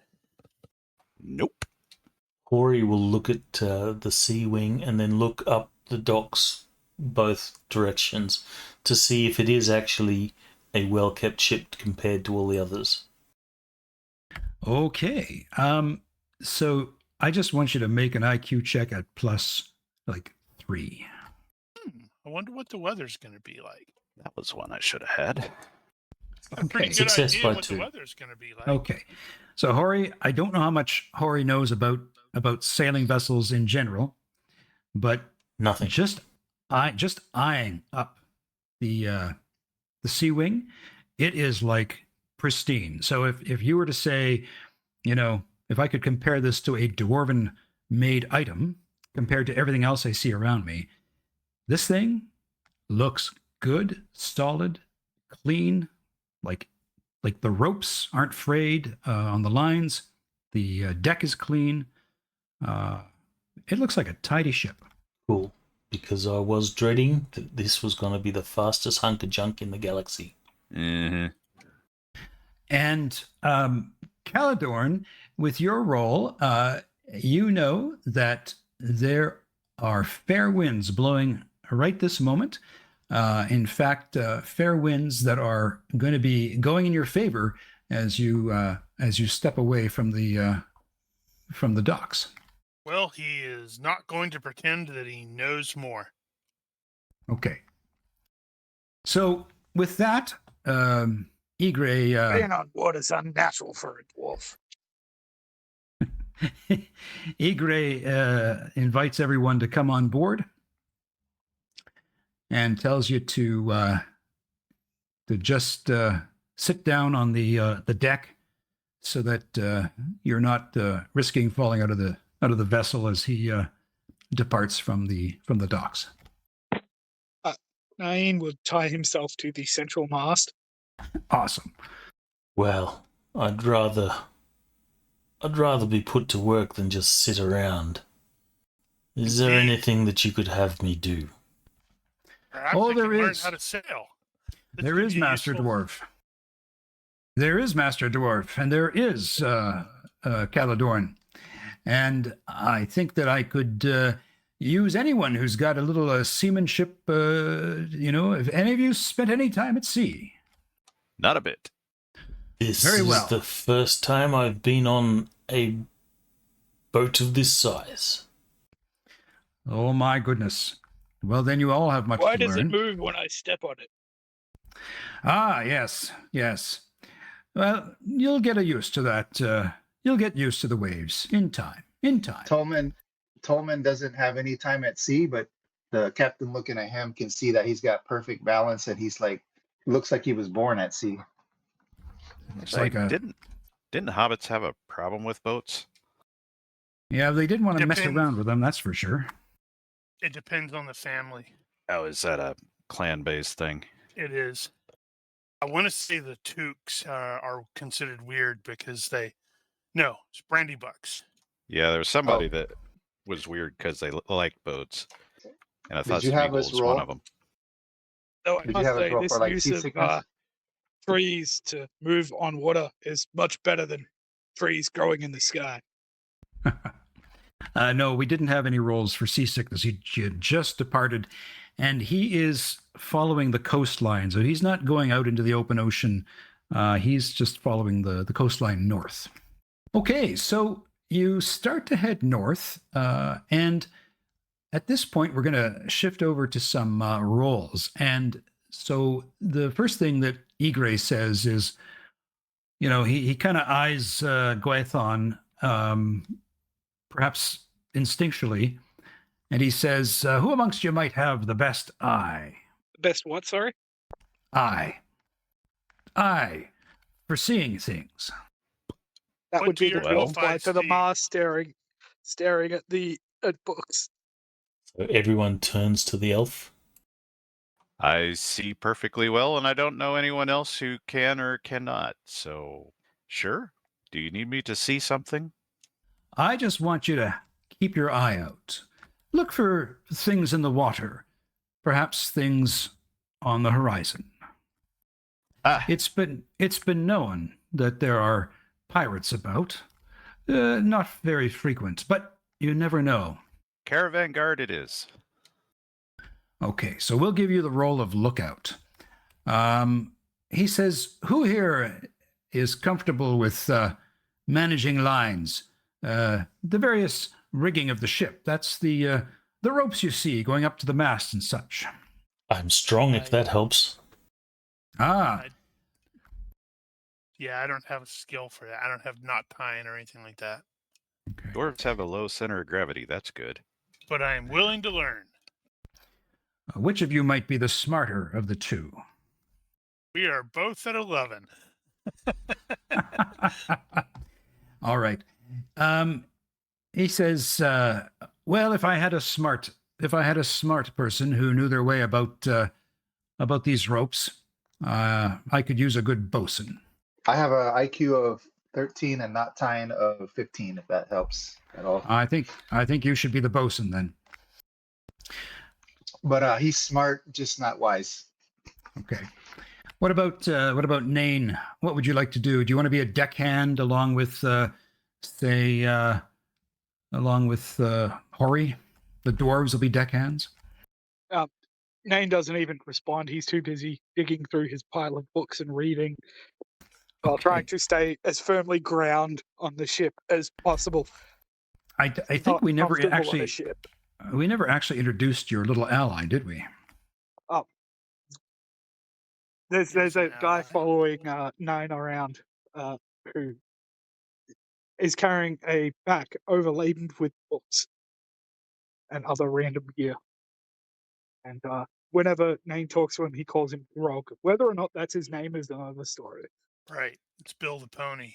Speaker 5: Nope.
Speaker 1: Hori will look at the Sea Wing and then look up the docks both directions to see if it is actually a well-kept ship compared to all the others.
Speaker 2: Okay. So I just want you to make an IQ check at +3.
Speaker 3: I wonder what the weather's going to be like.
Speaker 5: That was one I should have had.
Speaker 3: A pretty good
Speaker 1: Success
Speaker 3: idea
Speaker 1: by
Speaker 3: what
Speaker 1: 2.
Speaker 3: the weather's going to be like.
Speaker 2: Okay. So Hori, I don't know how much Hori knows about sailing vessels in general, but
Speaker 1: Nothing.
Speaker 2: just eyeing up the Sea Wing, it is like pristine. So if you were to say, if I could compare this to a dwarven made item compared to everything else I see around me, this thing looks good, solid, clean, like the ropes aren't frayed on the lines. The deck is clean. It looks like a tidy ship.
Speaker 1: Cool. Because I was dreading that this was going to be the fastest hunk of junk in the galaxy.
Speaker 5: Mm-hmm.
Speaker 2: And Caladorn, with your role, you know that there are fair winds blowing right this moment. In fact, fair winds that are going to be going in your favor as you step away from the docks.
Speaker 3: Well, he is not going to pretend that he knows more.
Speaker 2: Okay. So with that, Egre,
Speaker 7: Being on water's unnatural for a dwarf.
Speaker 2: Egre invites everyone to come on board and tells you to just sit down on the deck so that you're not risking falling out of the vessel as he departs from the docks.
Speaker 7: Nain will tie himself to the central mast.
Speaker 2: Awesome.
Speaker 1: Well, I'd rather be put to work than just sit around. Is there anything that you could have me do?
Speaker 3: Perhaps
Speaker 2: Oh,
Speaker 3: I
Speaker 2: there
Speaker 3: can learn
Speaker 2: is.
Speaker 3: how to sail. This
Speaker 2: There
Speaker 3: would
Speaker 2: is
Speaker 3: be
Speaker 2: Master
Speaker 3: useful.
Speaker 2: Dwarf. There is Master Dwarf, and there is Caladorn. And I think that I could use anyone who's got a little seamanship, if any of you spent any time at sea.
Speaker 5: Not a bit.
Speaker 1: This
Speaker 2: Very well.
Speaker 1: is the first time I've been on a boat of this size.
Speaker 2: Oh, my goodness. Well, then you all have much
Speaker 7: Why
Speaker 2: to
Speaker 7: does
Speaker 2: learn.
Speaker 7: it move when I step on it?
Speaker 2: Ah, yes. Well, you'll get used to that. You'll get used to the waves in time.
Speaker 6: Tolman doesn't have any time at sea, but the captain looking at him can see that he's got perfect balance and he's like, looks like he was born at sea.
Speaker 2: It's like a...
Speaker 5: Didn't hobbits have a problem with boats?
Speaker 2: Yeah, they didn't want to mess
Speaker 3: Depends.
Speaker 2: around with them, that's for sure.
Speaker 3: It depends on the family.
Speaker 5: Oh, is that a clan-based thing?
Speaker 3: It is. I want to say the Tooks are considered weird because no, it's Brandy Bucks.
Speaker 5: Yeah, there was somebody that was weird because they liked boats, and I thought
Speaker 6: Did you have
Speaker 5: Smeagol
Speaker 6: us
Speaker 5: was one
Speaker 6: roll?
Speaker 5: of them.
Speaker 7: Though I
Speaker 6: Did you
Speaker 7: must
Speaker 6: have us
Speaker 7: say,
Speaker 6: roll
Speaker 7: this
Speaker 6: for like
Speaker 7: use of
Speaker 6: seasickness?
Speaker 7: trees to move on water is much better than trees growing in the sky.
Speaker 2: No, we didn't have any rolls for seasickness. He had just departed, and he is following the coastline. So he's not going out into the open ocean. He's just following the coastline north. Okay, so you start to head north, and at this point, we're going to shift over to some rolls. And so the first thing that Egre says is, he kind of eyes Gwaithon, perhaps instinctually, and he says, who amongst you might have the best eye?
Speaker 7: Best what, sorry?
Speaker 2: Eye for seeing things.
Speaker 7: That
Speaker 3: What
Speaker 7: would
Speaker 3: do
Speaker 7: be the
Speaker 3: your
Speaker 7: dwarf
Speaker 3: elf
Speaker 7: guy
Speaker 3: eyes
Speaker 7: to the
Speaker 3: see?
Speaker 7: mast staring at books.
Speaker 1: So everyone turns to the elf.
Speaker 5: I see perfectly well, and I don't know anyone else who can or cannot. So, sure. Do you need me to see something?
Speaker 2: I just want you to keep your eye out. Look for things in the water, perhaps things on the horizon.
Speaker 5: Ah,
Speaker 2: It's been known that there are pirates about. Not very frequent, but you never know.
Speaker 5: caravan guard it is.
Speaker 2: Okay, so we'll give you the role of lookout. He says, who here is comfortable with managing lines? The various rigging of the ship. That's the ropes you see going up to the mast and such.
Speaker 1: I'm strong if that helps.
Speaker 2: Ah,
Speaker 3: Yeah, I don't have a skill for that. I don't have knot tying or anything like that.
Speaker 2: okay.
Speaker 5: Dwarves have a low center of gravity. That's good.
Speaker 3: But I am willing to learn.
Speaker 2: Which of you might be the smarter of the two?
Speaker 3: We are both at 11.
Speaker 2: All right. He says, well, if I had a smart person who knew their way about about these ropes. I could use a good bosun.
Speaker 6: I have a IQ of 13 and knot tying of 15, if that helps at all.
Speaker 2: I think you should be the bosun then.
Speaker 6: But he's smart, just not wise.
Speaker 2: Okay. What about Nain? What would you like to do? Do you want to be a deckhand along with Hori? The dwarves will be deckhands.
Speaker 7: Nain doesn't even respond. He's too busy digging through his pile of books and reading while trying to stay as firmly ground on the ship as possible.
Speaker 2: I think
Speaker 7: Not
Speaker 2: we never
Speaker 7: comfortable on
Speaker 2: actually
Speaker 7: a ship.
Speaker 2: introduced your little ally, did we?
Speaker 7: There's
Speaker 3: There's
Speaker 7: a
Speaker 3: an
Speaker 7: guy
Speaker 3: ally.
Speaker 7: following Nain around who is carrying a back overladen with books and other random gear. And whenever Nain talks to him, he calls him Grog. Whether or not that's his name is another story.
Speaker 3: Right. It's Bill the Pony.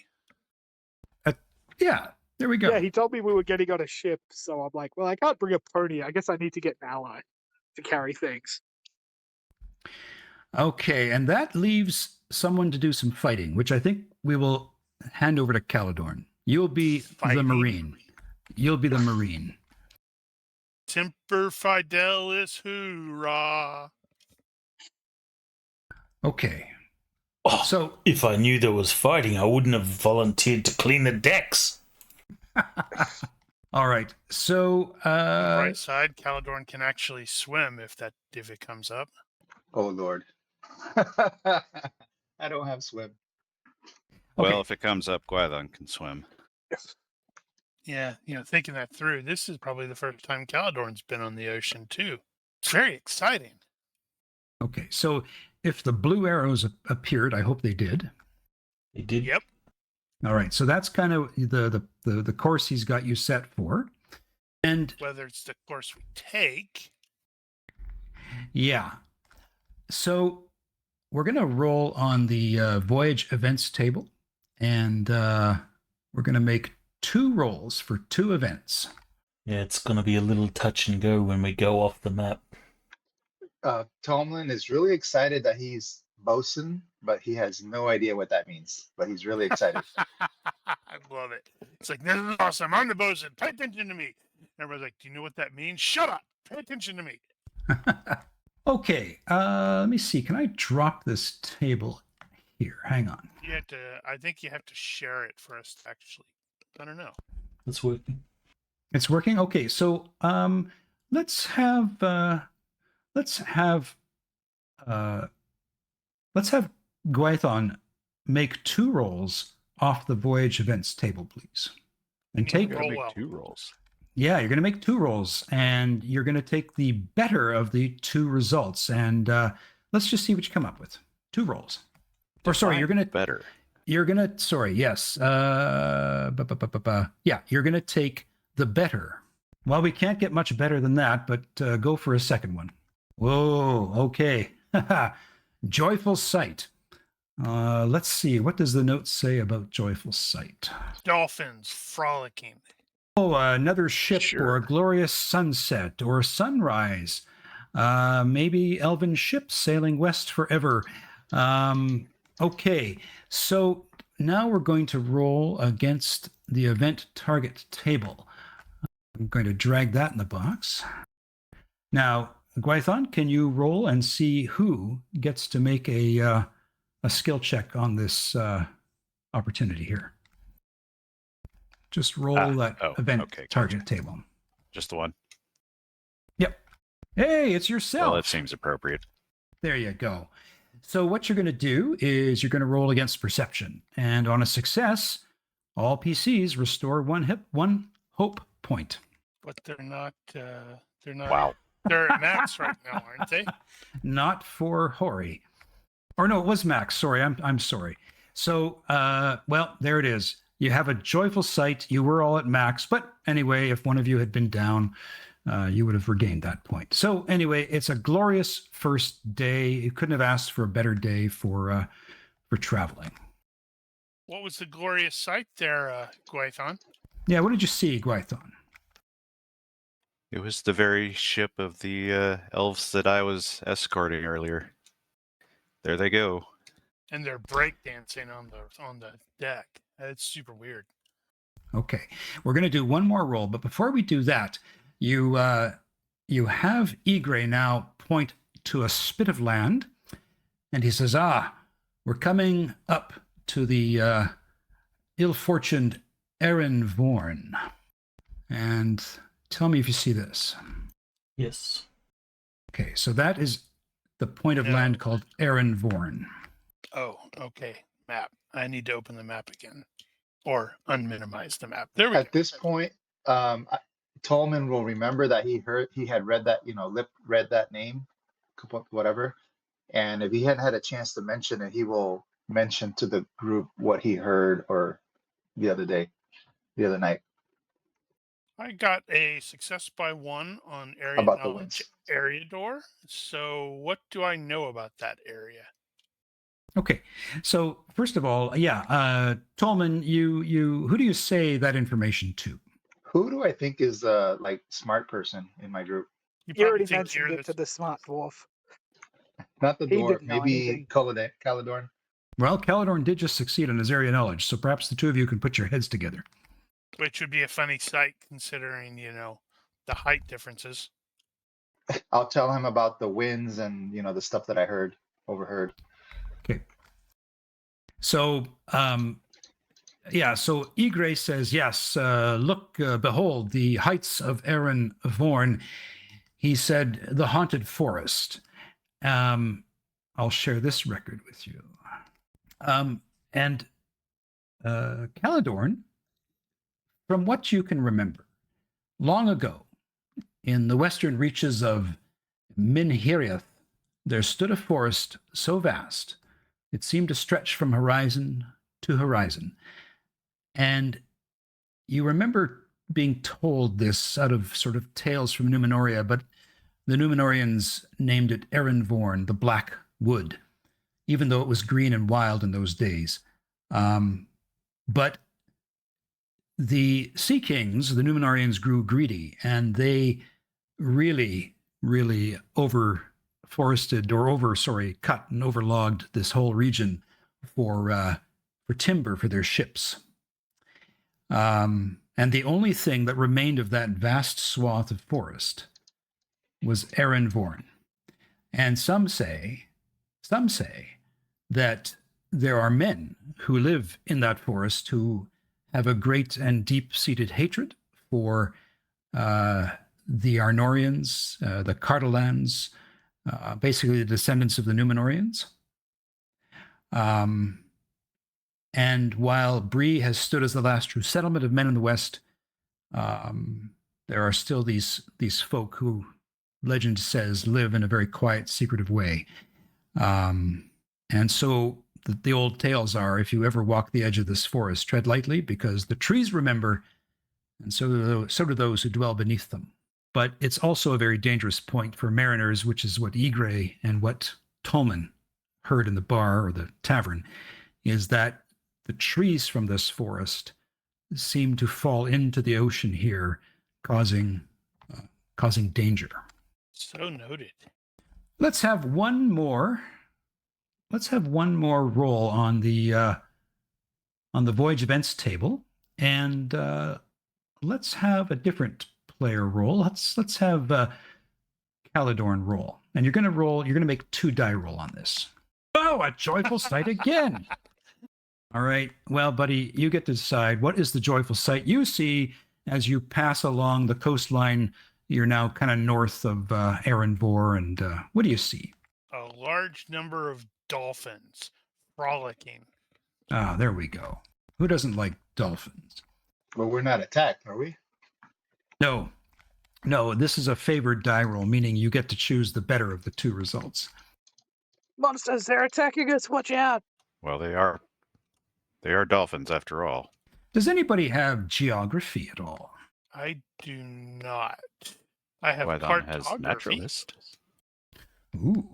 Speaker 2: Yeah, there we go.
Speaker 7: Yeah, he told me we were getting on a ship, so I'm like, well, I can't bring a pony. I guess I need to get an ally to carry things.
Speaker 2: Okay, and that leaves someone to do some fighting, which I think we will hand over to Caledorn. You'll be the
Speaker 3: Fighting?
Speaker 2: Marine. You'll be the Marine.
Speaker 3: Semper Fidelis, hoorah.
Speaker 2: Okay.
Speaker 1: Oh,
Speaker 2: So,
Speaker 1: if I knew there was fighting, I wouldn't have volunteered to clean the decks.
Speaker 2: all right. So,
Speaker 3: On the right side, Caledorn can actually swim if it comes up.
Speaker 6: Oh, Lord. I don't have swim.
Speaker 2: Okay.
Speaker 5: Well, if it comes up, Gwython can swim.
Speaker 3: Yeah, thinking that through, this is probably the first time Caledorn's been on the ocean too. It's very exciting.
Speaker 2: okay. So, if the blue arrows appeared, I hope they did.
Speaker 1: They did.
Speaker 3: Yep.
Speaker 2: All right. So that's kind of the course he's got you set for. And
Speaker 3: Whether it's the course we take.
Speaker 2: yeah. So we're going to roll on the voyage events table, and we're going to make 2 rolls for 2 events.
Speaker 1: Yeah, it's going to be a little touch and go when we go off the map.
Speaker 6: Tomlin is really excited that he's bosun, but he has no idea what that means. But he's really excited.
Speaker 3: I love it. It's like, this is awesome. I'm the bosun. Pay attention to me. Everybody's like, do you know what that means? Shut up. Pay attention to me.
Speaker 2: Okay. Let me see. Can I drop this table here? Hang on.
Speaker 3: I think you have to share it for us to actually. I don't know.
Speaker 1: That's working.
Speaker 2: It's working. Okay. So let's have Gwython make 2 rolls off the voyage events table, please. And
Speaker 3: You
Speaker 2: take
Speaker 3: can
Speaker 5: Gotta
Speaker 3: roll
Speaker 5: make
Speaker 3: well.
Speaker 5: 2 rolls.
Speaker 2: Yeah, you're going to make 2 rolls, and you're going to take the better of the 2 results, and let's just see what you come up with. 2 rolls. Or sorry,
Speaker 5: Define
Speaker 2: you're
Speaker 5: better.
Speaker 2: gonna. Sorry, yes. Yeah, you're going to take the better. Well, we can't get much better than that, but go for a second one. Whoa, okay. Joyful sight. Let's see. What does the note say about joyful sight?
Speaker 3: Dolphins frolicking.
Speaker 2: Oh, another ship or
Speaker 5: Sure.
Speaker 2: a glorious sunset or sunrise. Maybe elven ships sailing west forever. Okay, so now we're going to roll against the event target table. I'm going to drag that in the box. Now, Gwython, can you roll and see who gets to make a skill check on this opportunity here? Just roll that event
Speaker 5: okay,
Speaker 2: target
Speaker 5: gotcha.
Speaker 2: table.
Speaker 5: Just the one.
Speaker 2: Yep. Hey, it's yourself.
Speaker 5: Well, that seems appropriate.
Speaker 2: There you go. So what you're going to do is you're going to roll against perception, and on a success, all PCs restore one hope point.
Speaker 3: But they're not. They're not.
Speaker 5: Wow.
Speaker 3: They're at max right now, aren't they?
Speaker 2: Not for Hori. Or no, it was Max. Sorry, I'm sorry. So, well, there it is. You have a joyful sight. You were all at max, but anyway, if one of you had been down, you would have regained that point. So anyway, it's a glorious first day. You couldn't have asked for a better day for traveling.
Speaker 3: What was the glorious sight there, Gwython?
Speaker 2: Yeah, what did you see, Gwython?
Speaker 5: It was the very ship of the elves that I was escorting earlier. There they go.
Speaker 3: And they're breakdancing on the deck. It's super weird.
Speaker 2: Okay, we're going to do one more roll, but before we do that, you have Egray now point to a spit of land, and he says, we're coming up to the ill-fortuned Erin Vorn. And tell me if you see this.
Speaker 1: Yes.
Speaker 2: Okay, so that is the point of land called Erin Vorn.
Speaker 3: Oh, okay. Map. I need to open the map again. Or unminimize the map. There we go.
Speaker 6: At this point, Tolman will remember that he had read that, read that name, whatever. And if he hadn't had a chance to mention it, he will mention to the group what he heard or the other night.
Speaker 3: I got a success by 1 on area
Speaker 6: About the
Speaker 3: knowledge
Speaker 6: winds.
Speaker 3: area door. So what do I know about that area?
Speaker 2: Okay, so first of all, Tolman, who do you say that information to?
Speaker 6: Who do I think is like smart person in my group?
Speaker 7: You
Speaker 3: probably
Speaker 7: already
Speaker 3: think
Speaker 7: mentioned
Speaker 3: you're
Speaker 7: it to the smart dwarf.
Speaker 6: Not the
Speaker 7: He
Speaker 6: dwarf,
Speaker 7: didn't know
Speaker 6: maybe
Speaker 7: anything.
Speaker 6: Caladorn.
Speaker 2: Well, Caladorn did just succeed on his area knowledge, so perhaps the two of you can put your heads together.
Speaker 3: Which would be a funny sight considering, the height differences.
Speaker 6: I'll tell him about the winds and the stuff that I overheard.
Speaker 2: Okay. So, so Egray says, yes, look, behold, the heights of Erin Vorn. He said, the haunted forest. I'll share this record with you. Caladorn, from what you can remember, long ago, in the western reaches of Minhiriath, there stood a forest so vast it seemed to stretch from horizon to horizon. And you remember being told this out of sort of tales from Numenoria, but the Numenorians named it Erin Vorn, the Black Wood, even though it was green and wild in those days. But the Sea Kings, the Numenorians, grew greedy, and they really, really cut and overlogged this whole region for timber for their ships. And the only thing that remained of that vast swath of forest was Erin Vorn. And some say that there are men who live in that forest who have a great and deep-seated hatred for the Arnorians, the Cardelans, basically the descendants of the Numenorians. And while Bree has stood as the last true settlement of men in the West, there are still these folk who, legend says, live in a very quiet, secretive way. And so the old tales are, if you ever walk the edge of this forest, tread lightly, because the trees remember, and so do those who dwell beneath them. But it's also a very dangerous point for mariners, which is what Egray and what Tolman heard in the bar or the tavern, is that the trees from this forest seem to fall into the ocean here, causing danger.
Speaker 3: So noted.
Speaker 2: Let's have one more roll on the voyage events table, and let's have a different player roll. Let's have Caladorn roll, and you're going to make 2 die roll on this. Oh, a joyful sight again. All right. Well, buddy, you get to decide what is the joyful sight you see as you pass along the coastline. You're now kind of north of Erin Vorn, and what do you see?
Speaker 3: A large number of dolphins frolicking.
Speaker 2: Ah, there we go. Who doesn't like dolphins?
Speaker 6: Well, we're not attacked, are we?
Speaker 2: No, this is a favored die roll, meaning you get to choose the better of the 2 results.
Speaker 7: Monsters, they're attacking us. Watch out.
Speaker 5: Well, they are dolphins after all.
Speaker 2: Does anybody have geography at all?
Speaker 3: I do not. I have
Speaker 5: Guidon has
Speaker 3: cartography.
Speaker 5: naturalist.
Speaker 2: Ooh.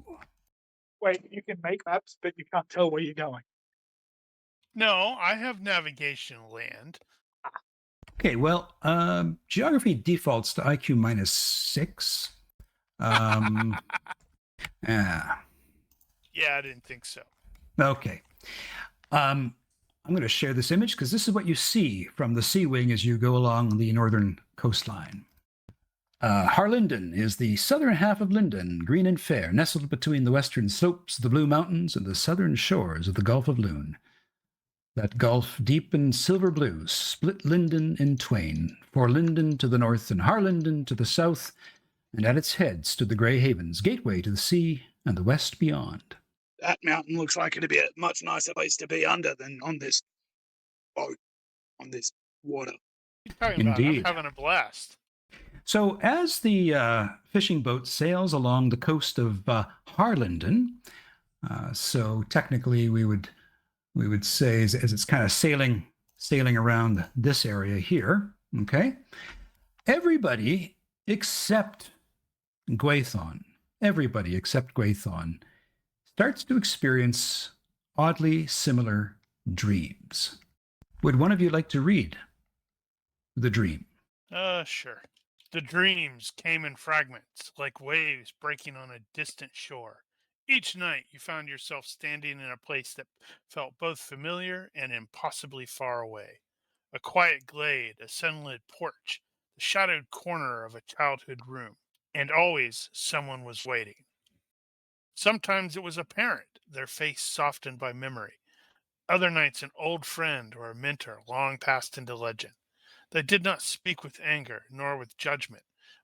Speaker 7: Wait, you can make maps, but you can't tell where you're going.
Speaker 3: No, I have navigation land.
Speaker 2: Okay, well, geography defaults to IQ -6. Yeah.
Speaker 3: Yeah, I didn't think so.
Speaker 2: Okay. I'm going to share this image because this is what you see from the sea wing as you go along the northern coastline. Harlinden is the southern half of Linden, green and fair, nestled between the western slopes of the Blue Mountains and the southern shores of the Gulf of Loon. That gulf, deep in silver blue, split Linden in twain, for Linden to the north and Harlinden to the south, and at its head stood the Grey Havens, gateway to the sea and the west beyond.
Speaker 7: That mountain looks like it'd be a much nicer place to be under than on this boat, on this water.
Speaker 3: What are you talking about?
Speaker 2: Indeed.
Speaker 3: I'm having a blast.
Speaker 2: So as the fishing boat sails along the coast of Harlinden, so technically we would say as it's kind of sailing around this area here, okay? Everybody except Gwaithon, starts to experience oddly similar dreams. Would one of you like to read the dream?
Speaker 3: Sure. The dreams came in fragments, like waves breaking on a distant shore. Each night you found yourself standing in a place that felt both familiar and impossibly far away. A quiet glade, a sunlit porch, the shadowed corner of a childhood room. And always someone was waiting. Sometimes it was a parent, their face softened by memory. Other nights an old friend or a mentor long passed into legend. They did not speak with anger nor with judgment,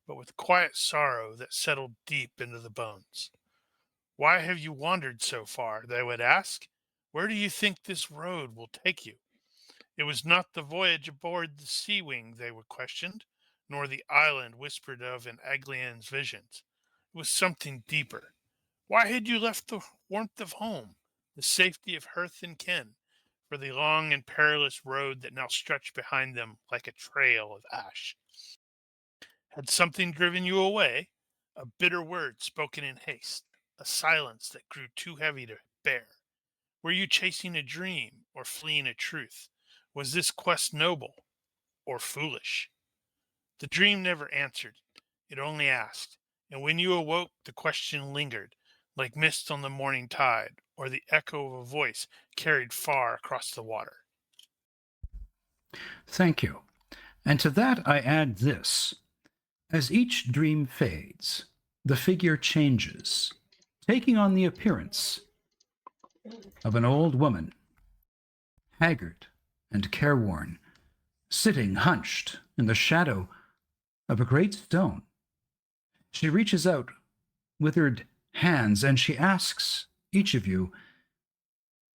Speaker 3: but with quiet sorrow that settled deep into the bones. Why have you wandered so far? They would ask. Where do you think this road will take you? It was not the voyage aboard the Sea Wing they were questioned, nor the island whispered of in Aglian's visions. It was something deeper. Why had you left the warmth of home, the safety of hearth and kin, for the long and perilous road that now stretched behind them like a trail of ash? Had something driven you away? A bitter word spoken in haste, a silence that grew too heavy to bear? Were you chasing a dream or fleeing a truth? Was this quest noble or foolish? The dream never answered, it only asked, and when you awoke, the question lingered, like mist on the morning tide, or the echo of a voice carried far across the water.
Speaker 2: Thank you. And to that I add this. As each dream fades, the figure changes, taking on the appearance of an old woman, haggard and careworn, sitting hunched in the shadow of a great stone. She reaches out withered hands and she asks each of you,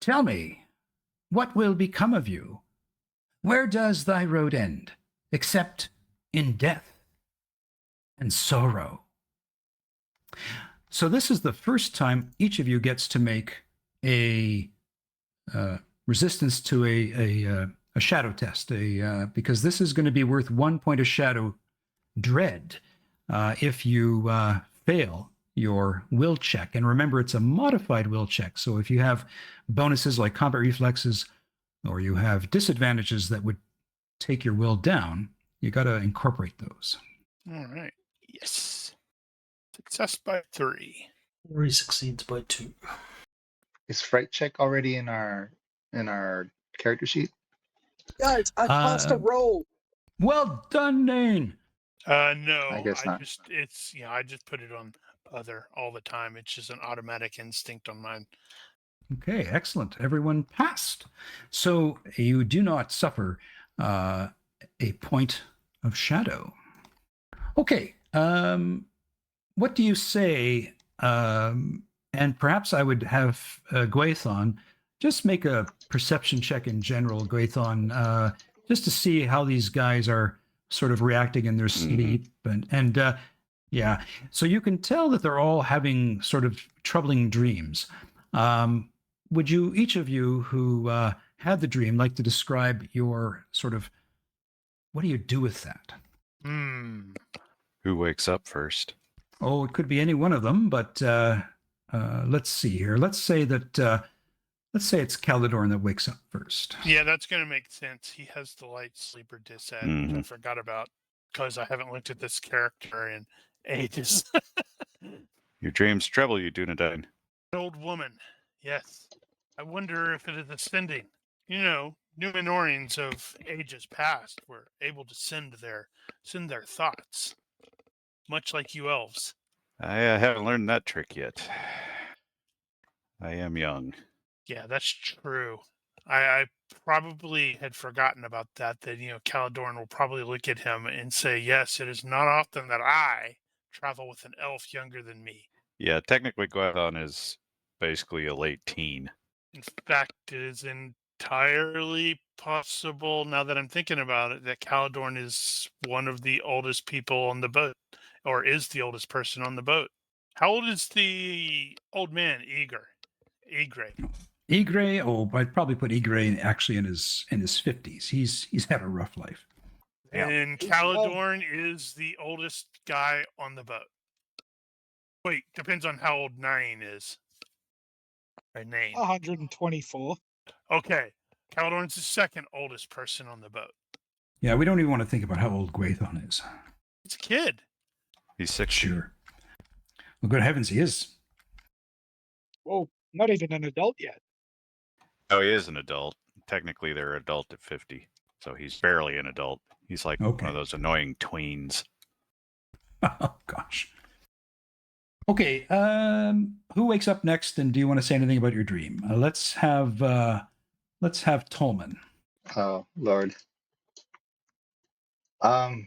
Speaker 2: "Tell me, what will become of you? Where does thy road end, except in death and sorrow?" So this is the first time each of you gets to make a resistance to a shadow test, because this is going to be worth 1 point of shadow dread if you fail your will check. And remember, it's a modified will check. So if you have bonuses like combat reflexes, or you have disadvantages that would take your will down, you got to incorporate those.
Speaker 3: All right. Yes. Success by 3.
Speaker 1: Or he succeeds by 2.
Speaker 6: Is fright check already in our character sheet?
Speaker 7: Guys, I passed a roll.
Speaker 2: Well done, Nane.
Speaker 3: No,
Speaker 6: I guess not.
Speaker 3: I just put it on other all the time. It's just an automatic instinct on mine.
Speaker 2: Okay, excellent. Everyone passed. So you do not suffer a point of shadow. Okay, what do you say? And perhaps I would have Gwaithon just make a perception check in general, Gwaithon, just to see how these guys are sort of reacting in their sleep. And yeah, so you can tell that they're all having sort of troubling dreams. Would you, each of you who had the dream, like to describe your sort of, what do you do with that?
Speaker 5: Who wakes up first?
Speaker 2: Oh, it could be any one of them, but let's see here. Let's say it's Calidorn that wakes up first.
Speaker 3: Yeah, that's going to make sense. He has the light sleeper disadvantage, which I forgot about because I haven't looked at this character in ages.
Speaker 5: Your dreams trouble you, Dunedain.
Speaker 3: An old woman. Yes. I wonder if it is ascending. You know, Numenorians of ages past were able to send their thoughts, much like you elves.
Speaker 5: I haven't learned that trick yet. I am young.
Speaker 3: Yeah, that's true. I probably had forgotten about that. That Caladorn will probably look at him and say, "Yes, it is not often that I travel with an elf younger than me."
Speaker 5: Yeah, technically Gwydion is basically a late teen.
Speaker 3: In fact, it is entirely possible, now that I'm thinking about it, that Caladorn is one of the oldest people on the boat, or is the oldest person on the boat. How old is the old man, Egre?
Speaker 2: Egre, I'd probably put Egre actually in his 50s. He's had a rough life.
Speaker 3: And Caladorn is the oldest guy on the boat. Wait, depends on how old Nine is. Or Name.
Speaker 7: 124.
Speaker 3: Okay. Caladorn's the second oldest person on the boat.
Speaker 2: Yeah, we don't even want to think about how old Gwydion is.
Speaker 3: It's a kid.
Speaker 5: He's 60.
Speaker 2: Sure. Well, good heavens, he is.
Speaker 7: Well, not even an adult yet.
Speaker 5: Oh, he is an adult. Technically, they're adult at 50. So he's barely an adult. He's like
Speaker 2: Okay.
Speaker 5: one of those annoying tweens.
Speaker 2: Oh, gosh. Okay, who wakes up next, and do you want to say anything about your dream? Let's have Tolman.
Speaker 6: Oh, Lord. I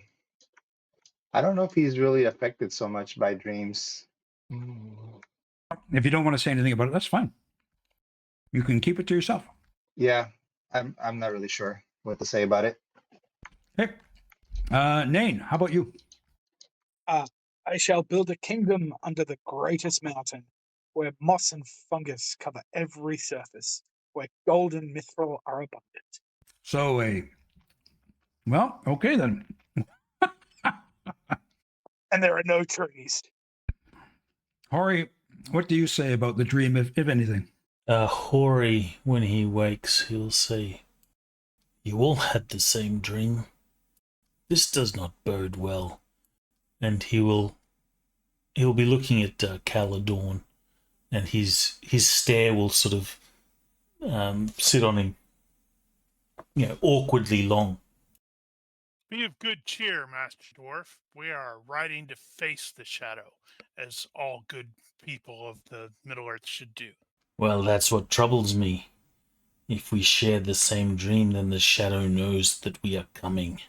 Speaker 6: don't know if he's really affected so much by dreams.
Speaker 2: If you don't want to say anything about it, that's fine. You can keep it to yourself.
Speaker 6: Yeah, I'm not really sure what to say about it.
Speaker 2: Okay. Nain, how about you?
Speaker 7: I shall build a kingdom under the greatest mountain, where moss and fungus cover every surface, where gold and mithril are abundant.
Speaker 2: So well, okay then.
Speaker 7: And there are no trees.
Speaker 2: Hori, what do you say about the dream, if anything?
Speaker 1: Hori, when he wakes, he'll say, "You all had the same dream. This does not bode well." And he'll be looking at Caladorn, and his stare will sort of sit on him, awkwardly long.
Speaker 3: Be of good cheer, Master Dwarf. We are riding to face the shadow, as all good people of the Middle-earth should do.
Speaker 1: Well, that's what troubles me. If we share the same dream, then the shadow knows that we are coming.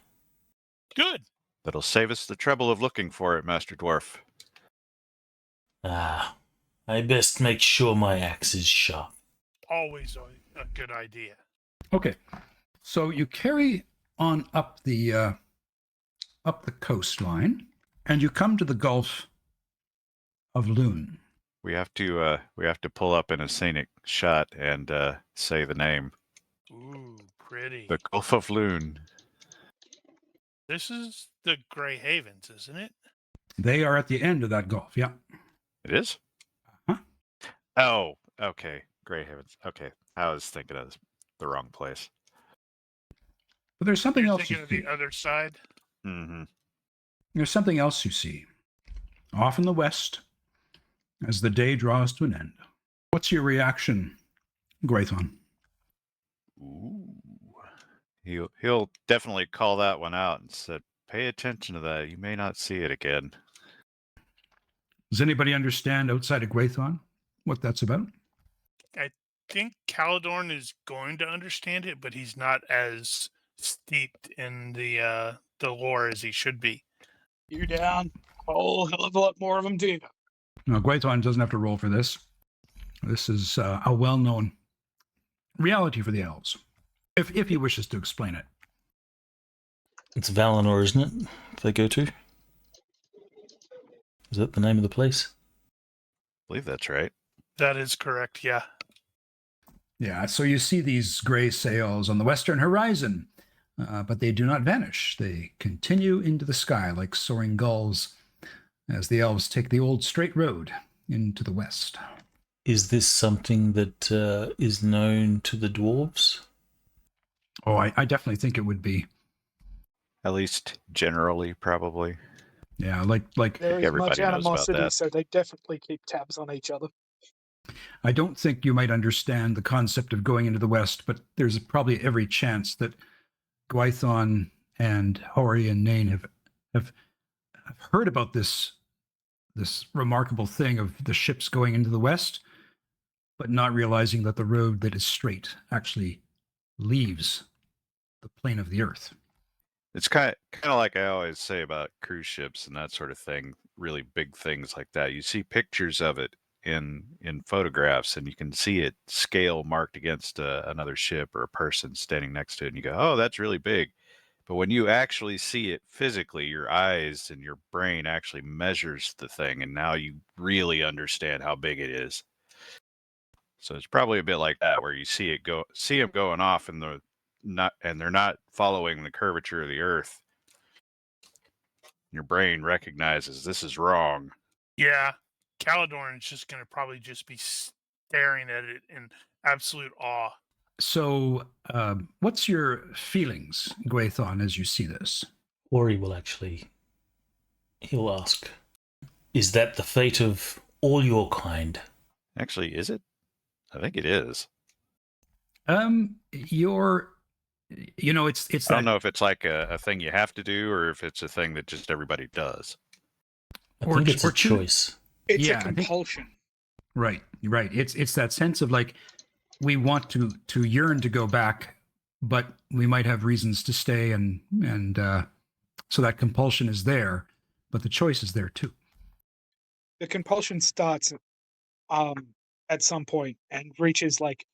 Speaker 3: Good.
Speaker 5: That'll save us the trouble of looking for it, Master Dwarf.
Speaker 1: I best make sure my axe is sharp.
Speaker 3: Always a good idea.
Speaker 2: Okay, so you carry on up the coastline, and you come to the Gulf of Loon.
Speaker 5: We have to pull up in a scenic shot and say the name.
Speaker 3: Ooh, pretty.
Speaker 5: The Gulf of Loon.
Speaker 3: This is the Grey Havens, isn't it?
Speaker 2: They are at the end of that gulf. Yeah.
Speaker 5: It is?
Speaker 2: Uh-huh.
Speaker 5: Oh, okay. Grey Havens. Okay. I was thinking of the wrong place.
Speaker 2: But there's something
Speaker 3: You're
Speaker 2: else you
Speaker 3: thinking of
Speaker 2: see.
Speaker 3: the other side?
Speaker 5: Mm-hmm.
Speaker 2: There's something else you see. Off in the west, as the day draws to an end. What's your reaction, Gwydion?
Speaker 5: Ooh. He'll definitely call that one out and said, "Pay attention to that. You may not see it again."
Speaker 2: Does anybody understand outside of Gwydion what that's about?
Speaker 3: I think Caladorn is going to understand it, but he's not as steeped in the lore as he should be.
Speaker 7: You down? A whole hell of a lot more of them do.
Speaker 2: No, Gwydion doesn't have to roll for this. This is a well-known reality for the elves, if he wishes to explain it.
Speaker 1: It's Valinor, isn't it? If they go to? Is that the name of the place?
Speaker 5: I believe that's right.
Speaker 3: That is correct, yeah.
Speaker 2: Yeah, so you see these gray sails on the western horizon, but they do not vanish. They continue into the sky like soaring gulls as the elves take the old straight road into the west.
Speaker 1: Is this something that is known to the dwarves?
Speaker 2: Oh, I definitely think it would be.
Speaker 5: At least generally, probably.
Speaker 2: Yeah, like
Speaker 7: There is
Speaker 5: everybody
Speaker 7: much
Speaker 5: knows about
Speaker 7: animosity,
Speaker 5: that.
Speaker 7: so they definitely keep tabs on each other.
Speaker 2: I don't think you might understand the concept of going into the West, but there's probably every chance that Gwython and Hori and Nain have heard about this remarkable thing of the ships going into the West, but not realizing that the road that is straight actually leaves the plane of the Earth.
Speaker 5: It's kind of like I always say about cruise ships and that sort of thing, really big things like that. You see pictures of it in photographs, and you can see it scale marked against another ship or a person standing next to it, and you go, oh, that's really big. But when you actually see it physically, your eyes and your brain actually measures the thing, and now you really understand how big it is. So it's probably a bit like that, where you see them going off, and they're not following the curvature of the Earth. Your brain recognizes this is wrong.
Speaker 3: Yeah, Caledorn is just going to probably just be staring at it in absolute awe.
Speaker 2: So, what's your feelings, Gwython, as you see this?
Speaker 1: Ori will he'll ask, is that the fate of all your kind?
Speaker 5: Actually, is it? I think it is.
Speaker 2: It's
Speaker 5: I don't know if it's like a thing you have to do, or if it's a thing that just everybody does.
Speaker 1: I think it's a choice.
Speaker 7: It's a compulsion.
Speaker 2: Right. It's that sense of like, we want to yearn to go back, but we might have reasons to stay, and so that compulsion is there, but the choice is there too.
Speaker 7: The compulsion starts at some point and reaches like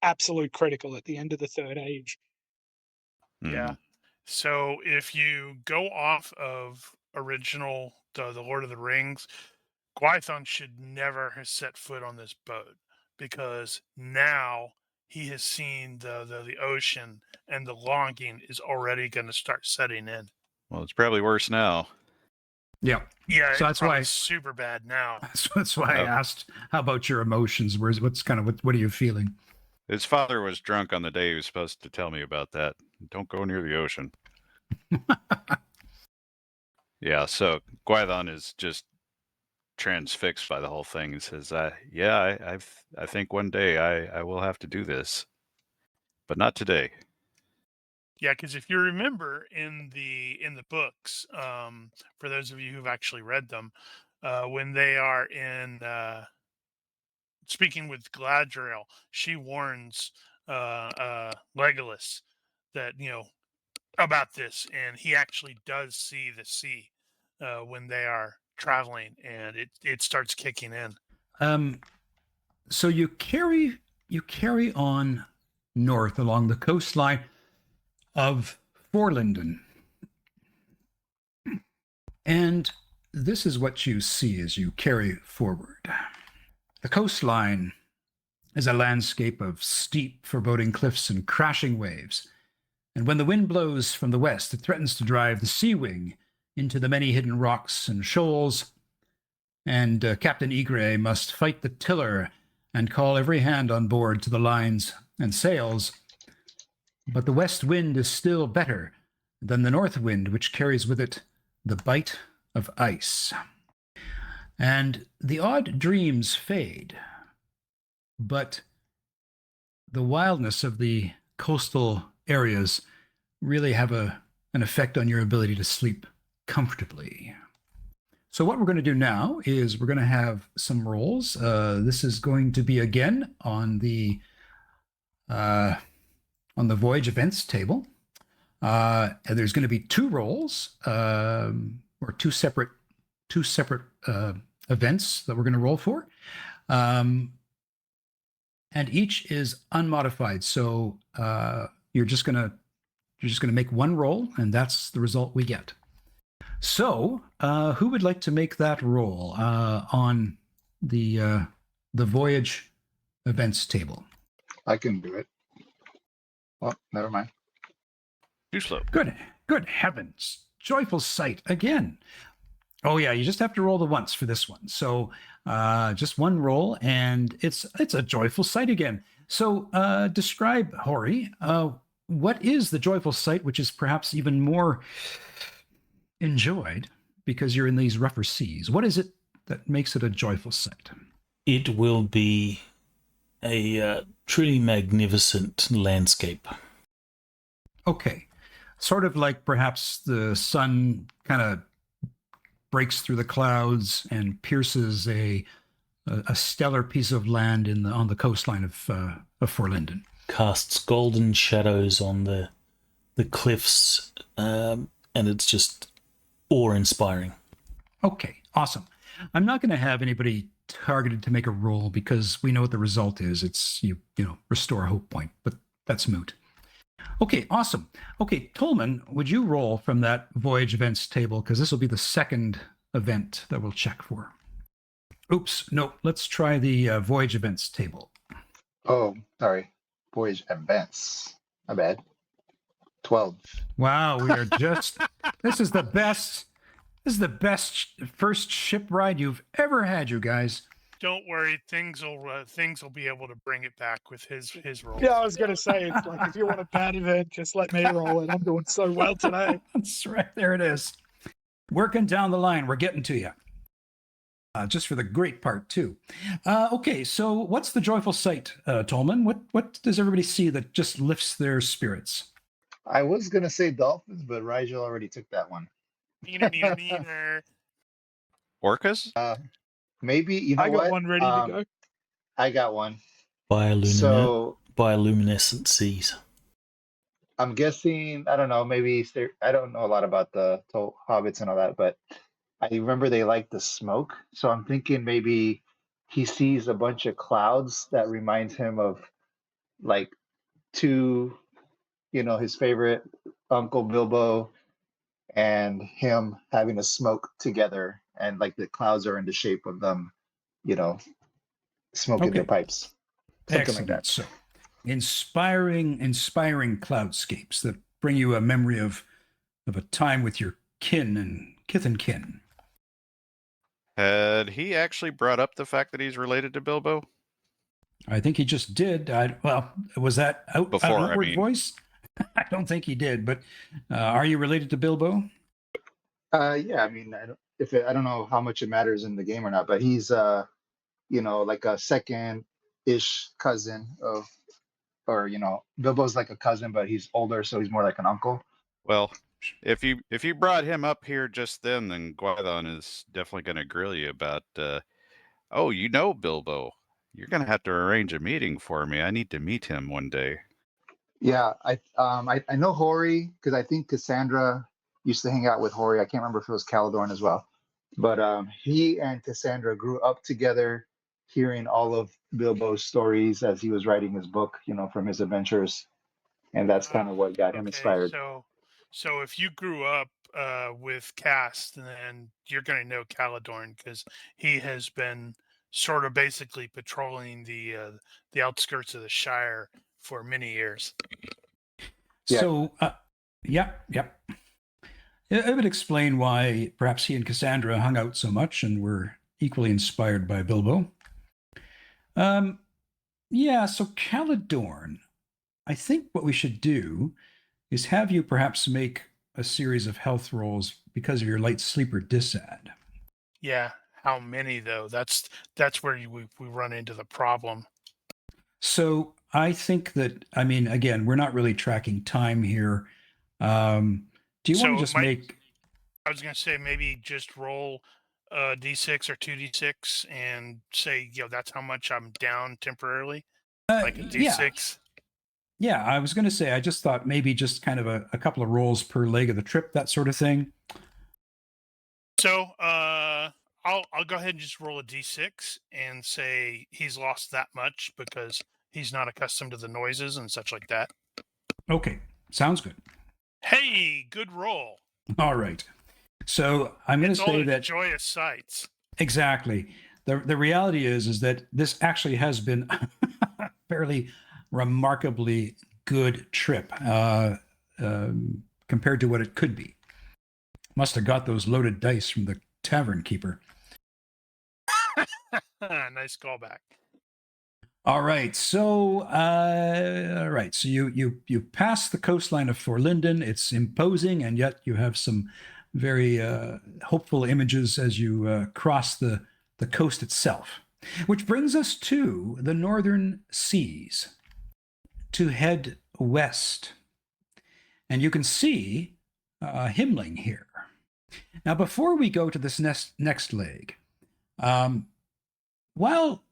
Speaker 7: absolute critical at the end of the third age.
Speaker 3: Yeah. So if you go off of original the Lord of the Rings, Gwython should never have set foot on this boat, because now he has seen the ocean, and the longing is already going to start setting in.
Speaker 5: Well, it's probably worse now.
Speaker 2: Yeah.
Speaker 3: Yeah,
Speaker 2: so that's why
Speaker 3: it's super bad now.
Speaker 2: That's why I asked, how about your emotions? What are you feeling?
Speaker 5: His father was drunk on the day he was supposed to tell me about that. Don't go near the ocean. Yeah, so Gwython is just transfixed by the whole thing. He says, I think one day I will have to do this, but not today.
Speaker 3: Yeah, because if you remember in the books, for those of you who've actually read them, when they are in speaking with Galadriel, she warns Legolas that about this, and he actually does see the sea when they are traveling, and it starts kicking in.
Speaker 2: So you carry on north along the coastline of Forlinden, and this is what you see as you carry forward. The coastline is a landscape of steep, foreboding cliffs and crashing waves, and when the wind blows from the west, it threatens to drive the sea wing into the many hidden rocks and shoals, and Captain Ygre must fight the tiller and call every hand on board to the lines and sails. But the west wind is still better than the north wind, which carries with it the bite of ice. And the odd dreams fade, but the wildness of the coastal areas really have an effect on your ability to sleep comfortably. So what we're going to do now is we're going to have some rolls. This is going to be again on the voyage events table. And there's going to be two rolls, or two separate events that we're going to roll for. And each is unmodified. So you're just going to make one roll, and that's the result we get. So who would like to make that roll on the voyage events table?
Speaker 6: I can do it. Well, never mind.
Speaker 5: Too slow.
Speaker 2: Good heavens. Joyful sight again. Oh yeah, you just have to roll the once for this one. So just one roll, and it's a joyful sight again. So describe, Hori, what is the joyful sight, which is perhaps even more enjoyed because you're in these rougher seas? What is it that makes it a joyful sight?
Speaker 1: It will be a truly magnificent landscape.
Speaker 2: Okay. Sort of like perhaps the sun kind of breaks through the clouds and pierces a stellar piece of land on the coastline of Forlinden.
Speaker 1: Casts golden shadows on the cliffs, and it's just awe-inspiring.
Speaker 2: Okay, awesome. I'm not going to have anybody targeted to make a roll because we know what the result is. It's you know, restore a hope point, but that's moot. Okay, awesome. Okay, Tolman, would you roll from that voyage events table, because this will be the second event that we'll check for. Oops, no, let's try the voyage events table.
Speaker 6: Oh, sorry. Voyage events. My bad. 12.
Speaker 2: Wow, we are just, this is the best first ship ride you've ever had, you guys.
Speaker 3: Don't worry, things will be able to bring it back with his roll.
Speaker 7: Yeah, I was gonna say, it's like, if you want a bad event, just let me roll it. I'm doing so well today.
Speaker 2: That's right, there it is. Working down the line, we're getting to you. Just for the great part, too. Okay, so what's the joyful sight, Tolman? What does everybody see that just lifts their spirits?
Speaker 6: I was going to say dolphins, but Rigel already took that one.
Speaker 3: Neener.
Speaker 5: Orcas?
Speaker 6: Maybe, you know
Speaker 7: I got
Speaker 6: what?
Speaker 7: one ready to go.
Speaker 6: I got one.
Speaker 1: Bioluminescent seas.
Speaker 6: I'm guessing, I don't know, maybe I don't know a lot about the hobbits and all that, but I remember they like the smoke. So I'm thinking maybe he sees a bunch of clouds that reminds him of like two, his favorite Uncle Bilbo and him having a smoke together, and like the clouds are in the shape of them, smoking their pipes. Something
Speaker 2: Excellent.
Speaker 6: like that.
Speaker 2: So inspiring cloudscapes that bring you a memory of a time with your kith and kin.
Speaker 5: Had he actually brought up the fact that he's related to Bilbo?
Speaker 2: I think he just did. Was that outward voice? I don't think he did, but are you related to Bilbo?
Speaker 6: Yeah, I mean, I don't know how much it matters in the game or not, but he's like a second-ish cousin of, or Bilbo's like a cousin, but he's older, so he's more like an uncle.
Speaker 5: Well, if you brought him up here just then Gwython is definitely going to grill you about, Bilbo. You're going to have to arrange a meeting for me. I need to meet him one day.
Speaker 6: Yeah, I know Hori because I think Cassandra used to hang out with Hori. I can't remember if it was Caledorn as well, but he and Cassandra grew up together, hearing all of Bilbo's stories as he was writing his book, from his adventures, and that's kind of what got him inspired.
Speaker 3: So if you grew up with Cast, then you're going to know Caledorn because he has been sort of basically patrolling the outskirts of the Shire for many years.
Speaker 2: Yeah. So, yep. It would explain why perhaps he and Cassandra hung out so much and were equally inspired by Bilbo. So Caledorn, I think what we should do is have you perhaps make a series of health rolls because of your light sleeper disad.
Speaker 3: Yeah, how many though? That's where we run into the problem.
Speaker 2: So I think that, again, we're not really tracking time here. Do you want to just make...
Speaker 3: I was going to say maybe just roll a D6 or 2D6 and say, that's how much I'm down temporarily. Like a D6.
Speaker 2: Yeah, I was going to say, I just thought maybe just kind of a couple of rolls per leg of the trip, that sort of thing.
Speaker 3: So I'll go ahead and just roll a D6 and say he's lost that much because he's not accustomed to the noises and such like that.
Speaker 2: Okay, sounds good.
Speaker 3: Hey, good roll.
Speaker 2: All right. So I'm going to say that
Speaker 3: joyous sights.
Speaker 2: Exactly. The reality is that this actually has been a fairly remarkably good trip compared to what it could be. Must have got those loaded dice from the tavern keeper.
Speaker 3: Nice callback.
Speaker 2: All right. So you pass the coastline of Forlinden. It's imposing, and yet you have some very hopeful images as you cross the coast itself. Which brings us to the northern seas, to head west. And you can see Himling here. Now, before we go to this next leg, while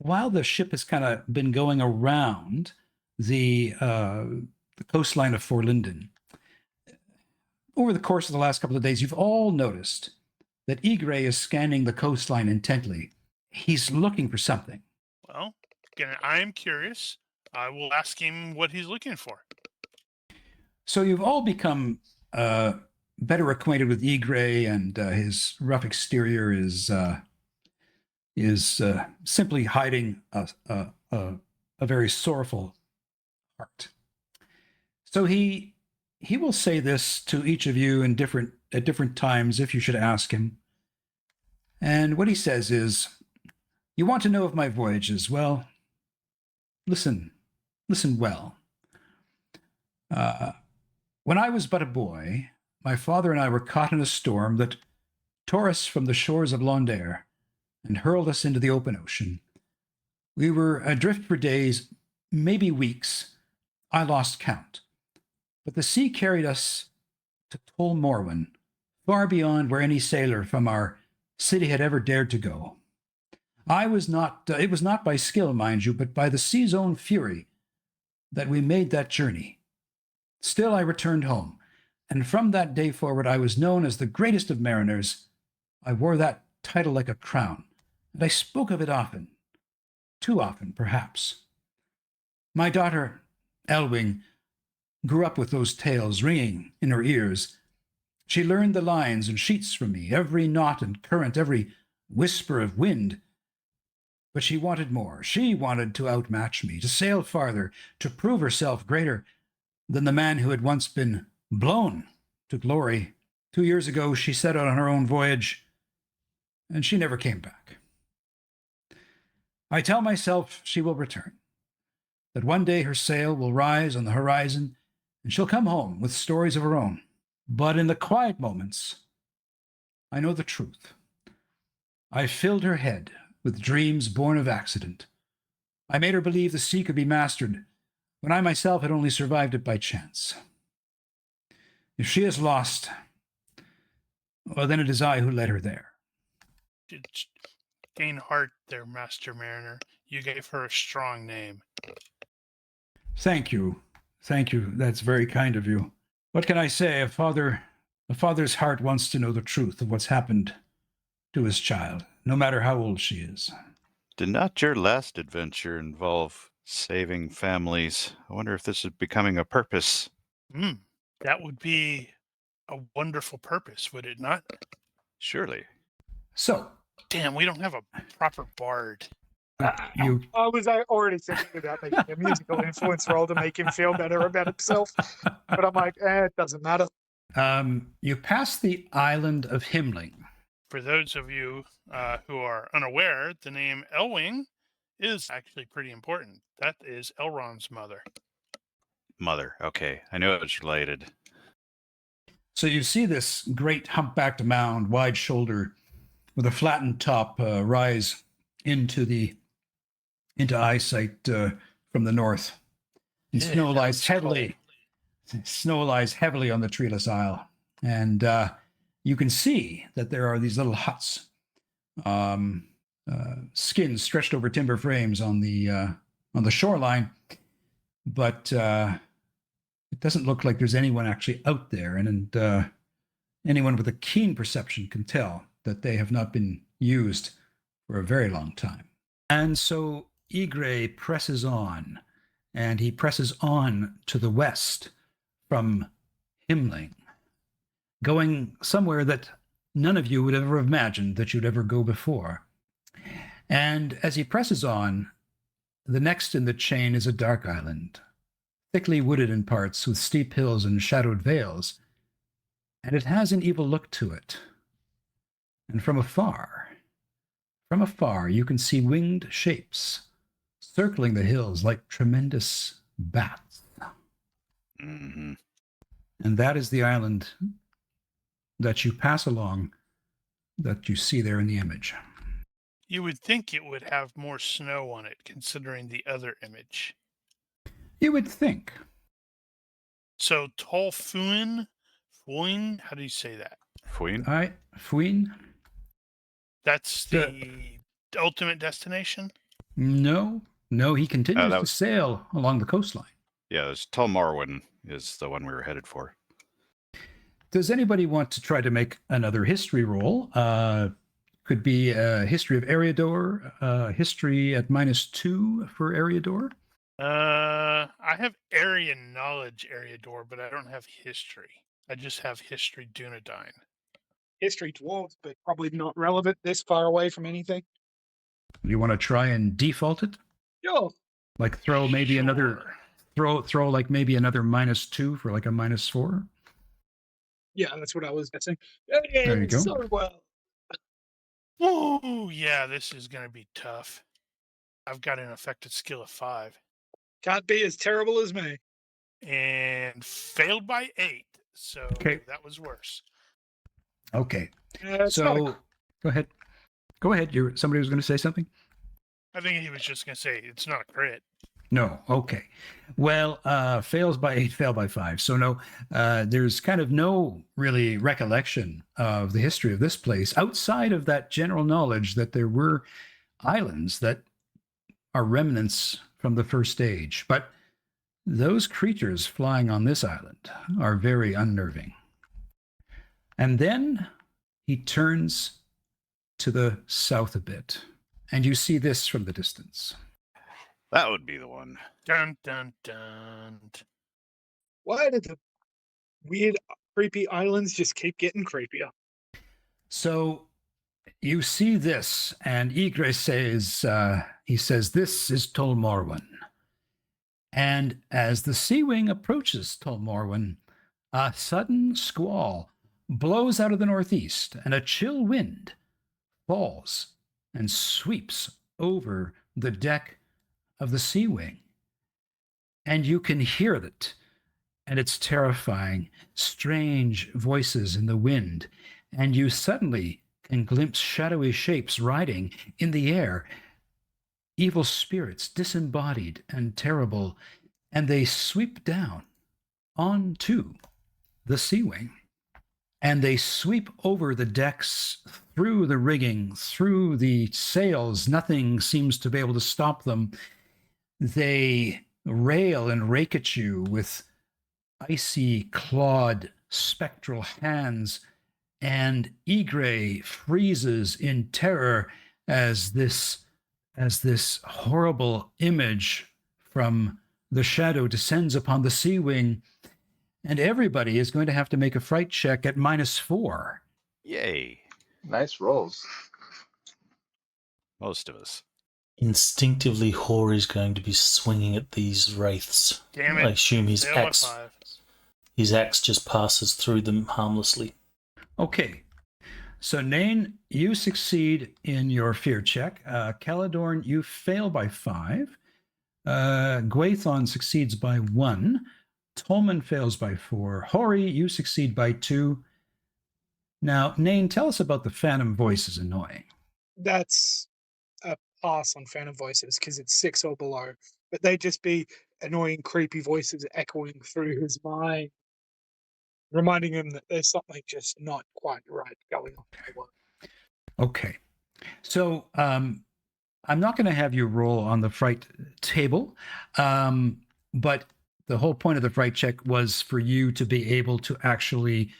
Speaker 2: the ship has kind of been going around the coastline of Forlinden, over the course of the last couple of days, you've all noticed that Ygre is scanning the coastline intently. He's looking for something.
Speaker 3: Well, again, I'm curious. I will ask him what he's looking for.
Speaker 2: So you've all become better acquainted with Ygre, and his rough exterior is simply hiding a very sorrowful heart. So he will say this to each of you at different times if you should ask him. And what he says is, "You want to know of my voyages? Well, listen well. When I was but a boy, my father and I were caught in a storm that tore us from the shores of Londair and hurled us into the open ocean. We were adrift for days, maybe weeks. I lost count. But the sea carried us to Tol Morwen, far beyond where any sailor from our city had ever dared to go. It was not by skill, mind you, but by the sea's own fury that we made that journey. Still, I returned home, and from that day forward, I was known as the greatest of mariners. I wore that title like a crown, and I spoke of it often, too often, perhaps. My daughter, Elwing, grew up with those tales ringing in her ears. She learned the lines and sheets from me, every knot and current, every whisper of wind. But she wanted more. She wanted to outmatch me, to sail farther, to prove herself greater than the man who had once been blown to glory. 2 years ago, she set out on her own voyage, and she never came back. I tell myself she will return, that one day her sail will rise on the horizon, and she'll come home with stories of her own. But in the quiet moments, I know the truth. I filled her head with dreams born of accident. I made her believe the sea could be mastered, when I myself had only survived it by chance. If she is lost, well, then it is I who led her there."
Speaker 3: Gain heart there, Master Mariner. You gave her a strong name.
Speaker 2: Thank you. Thank you. That's very kind of you. What can I say? A father's heart wants to know the truth of what's happened to his child, no matter how old she is.
Speaker 5: Did not your last adventure involve saving families? I wonder if this is becoming a purpose.
Speaker 3: That would be a wonderful purpose, would it not?
Speaker 5: Surely.
Speaker 2: So,
Speaker 3: Damn, we don't have a proper bard.
Speaker 2: you
Speaker 7: I was already thinking about making a musical influence role to make him feel better about himself. But I'm like, it doesn't matter.
Speaker 2: you pass the island of Himling.
Speaker 3: For those of you who are unaware, the name Elwing is actually pretty important. That is Elrond's mother.
Speaker 5: Mother. Okay. I knew it was related.
Speaker 2: So you see this great humpbacked mound, wide shoulder, with a flattened top, rise into eyesight from the north. And snow lies heavily on the treeless isle. And you can see that there are these little huts, skins stretched over timber frames on the shoreline, but it doesn't look like there's anyone actually out there, and anyone with a keen perception can tell that they have not been used for a very long time. And so Ygre presses on, and he presses on to the west from Himling, going somewhere that none of you would ever have imagined that you'd ever go before. And as he presses on, the next in the chain is a dark island, thickly wooded in parts, with steep hills and shadowed vales, and it has an evil look to it. And from afar, you can see winged shapes circling the hills like tremendous bats.
Speaker 5: Mm-hmm.
Speaker 2: And that is the island that you pass along, that you see there in the image.
Speaker 3: You would think it would have more snow on it, considering the other image.
Speaker 2: You would think.
Speaker 3: So Tolfuin, Fuin, how do you say that?
Speaker 5: Fuin?
Speaker 2: Fuin?
Speaker 3: That's
Speaker 2: The-
Speaker 3: the ultimate destination?
Speaker 2: No, he continues
Speaker 5: that
Speaker 2: to
Speaker 5: was-
Speaker 2: sail along the coastline.
Speaker 5: Yeah, it's Tulmarwin is the one we were headed for.
Speaker 2: Does anybody want to try to make another history roll? Could be a history of Eriador, history at -2 for Eriador.
Speaker 3: I have area knowledge Eriador, but I don't have history. I just have history Dunedain.
Speaker 7: History dwarves, but probably not relevant this far away from anything.
Speaker 2: You want to try and default it?
Speaker 7: Sure.
Speaker 2: Like throw maybe another throw like maybe another -2 for like a -4.
Speaker 7: Yeah, that's what I was guessing.
Speaker 2: There you go.
Speaker 7: So well.
Speaker 3: Whoa, yeah, this is going to be tough. I've got an affected skill of 5
Speaker 7: Can't be as terrible as me.
Speaker 3: and failed by 8. So
Speaker 2: Okay.
Speaker 3: that was worse.
Speaker 2: Okay.
Speaker 7: It's not a
Speaker 2: So go ahead. Go ahead. Somebody was going to say something?
Speaker 3: I think he was just going to say it's not a crit.
Speaker 2: No. Okay. Well, fails by 8, fail by 5. So no, there's kind of no really recollection of the history of this place outside of that general knowledge that there were islands that are remnants from the first age. But those creatures flying on this island are very unnerving. And then he turns to the south a bit, and you see this from the distance.
Speaker 5: That would be the one.
Speaker 3: Dun, dun, dun.
Speaker 7: Why did the weird, creepy islands just keep getting creepier?
Speaker 2: So you see this, and Ygre says, this is Tol Morwen. And as the Sea Wing approaches Tol Morwen, a sudden squall blows out of the northeast, and a chill wind falls and sweeps over the deck of the Sea Wing. And you can hear it, and it's terrifying. Strange voices in the wind, and you suddenly can glimpse shadowy shapes riding in the air, evil spirits, disembodied and terrible, and they sweep down onto the Sea Wing. And they sweep over the decks, through the rigging, through the sails. Nothing seems to be able to stop them. They rail and rake at you with icy clawed spectral hands, and Ygre freezes in terror as this horrible image from the shadow descends upon the Sea Wing, and everybody is going to have to make a fright check at -4.
Speaker 5: Yay.
Speaker 6: Nice rolls.
Speaker 5: Most of us.
Speaker 1: Instinctively, Hori's going to be swinging at these wraiths.
Speaker 3: Damn
Speaker 1: I
Speaker 3: it.
Speaker 1: assume his
Speaker 3: Failed by
Speaker 1: axe,
Speaker 3: 5.
Speaker 1: his axe just passes through them harmlessly.
Speaker 2: Okay. So, Nain, you succeed in your fear check. Caladorn, you fail by 5. Gwaithon succeeds by 1. Tolman fails by 4. Hori, you succeed by 2. Now, Nain, tell us about the phantom voices annoying.
Speaker 7: That's a pass on Phantom Voices because it's 6 or below. But they just be annoying, creepy voices echoing through his mind, reminding him that there's something just not quite right going on.
Speaker 2: Okay. So, I'm not going to have you roll on the fright table, but the whole point of the fright check was for you to be able to actually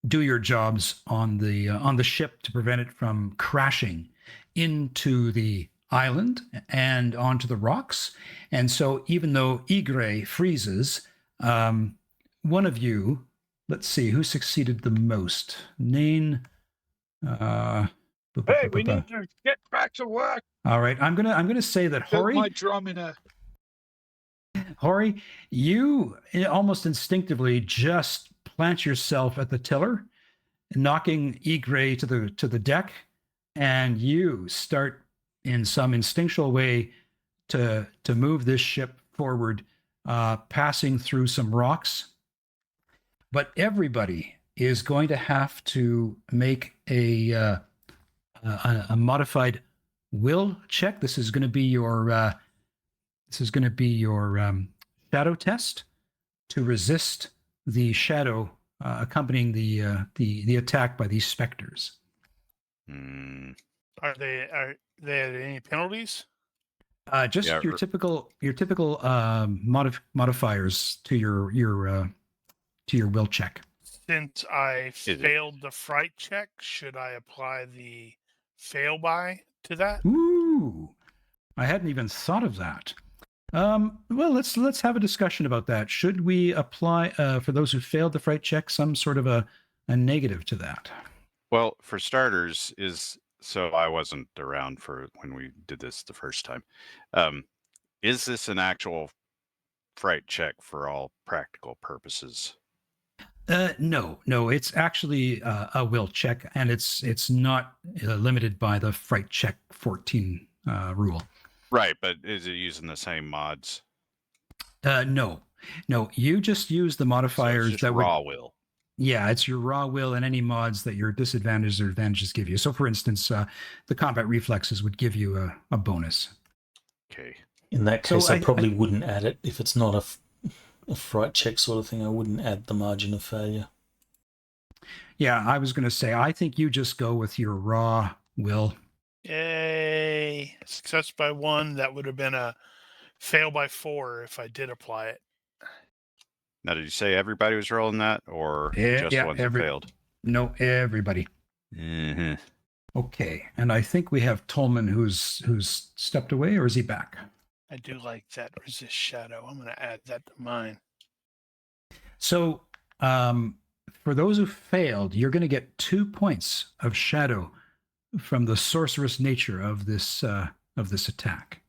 Speaker 2: do your jobs on the ship to prevent it from crashing into the island and onto the rocks. And so even though Ygre freezes, one of you, let's see, who succeeded the most? Nain.
Speaker 7: Hey, we need to get back to work.
Speaker 2: All right, I'm gonna say that
Speaker 7: Put
Speaker 2: Hori.
Speaker 7: my drum in a.
Speaker 2: Hori, you almost instinctively just plant yourself at the tiller, knocking Ygre to the deck, and you start in some instinctual way to move this ship forward, passing through some rocks. But everybody is going to have to make a modified will check. This is going to be your shadow test to resist the shadow accompanying the attack by these specters.
Speaker 3: Are they any penalties?
Speaker 2: Just
Speaker 5: Yeah,
Speaker 2: your typical modifiers to your will check.
Speaker 3: Since I
Speaker 5: it-
Speaker 3: failed the fright check, should I apply the fail by to that?
Speaker 2: Ooh, I hadn't even thought of that. Well, let's have a discussion about that. Should we apply for those who failed the fright check some sort of a negative to that?
Speaker 5: Well, for starters, so I wasn't around for when we did this the first time. Is this an actual fright check for all practical purposes?
Speaker 2: No, it's actually a will check, and it's not limited by the fright check 14 rule.
Speaker 5: Right, but is it using the same mods?
Speaker 2: No, you just use the
Speaker 5: So
Speaker 2: modifiers
Speaker 5: it's just raw will.
Speaker 2: Yeah, it's your raw will and any mods that your disadvantages or advantages give you. So, for instance, the combat reflexes would give you a bonus.
Speaker 5: Okay.
Speaker 1: In that case,
Speaker 2: So
Speaker 1: I probably wouldn't add it. If it's not a fright check sort of thing, I wouldn't add the margin of failure.
Speaker 2: Yeah, I was going to say, I think you just go with your raw will.
Speaker 3: Yay! Success by 1. That would have been a fail by 4 if I did apply it.
Speaker 5: Now, did you say everybody was rolling that, or just the ones that failed?
Speaker 2: No, everybody.
Speaker 5: Mm-hmm.
Speaker 2: Okay, and I think we have Tolman who's stepped away, or is he back?
Speaker 3: I do like that resist shadow. I'm going to add that to mine.
Speaker 2: So, for those who failed, you're going to get 2 points of shadow from the sorcerous nature of this attack.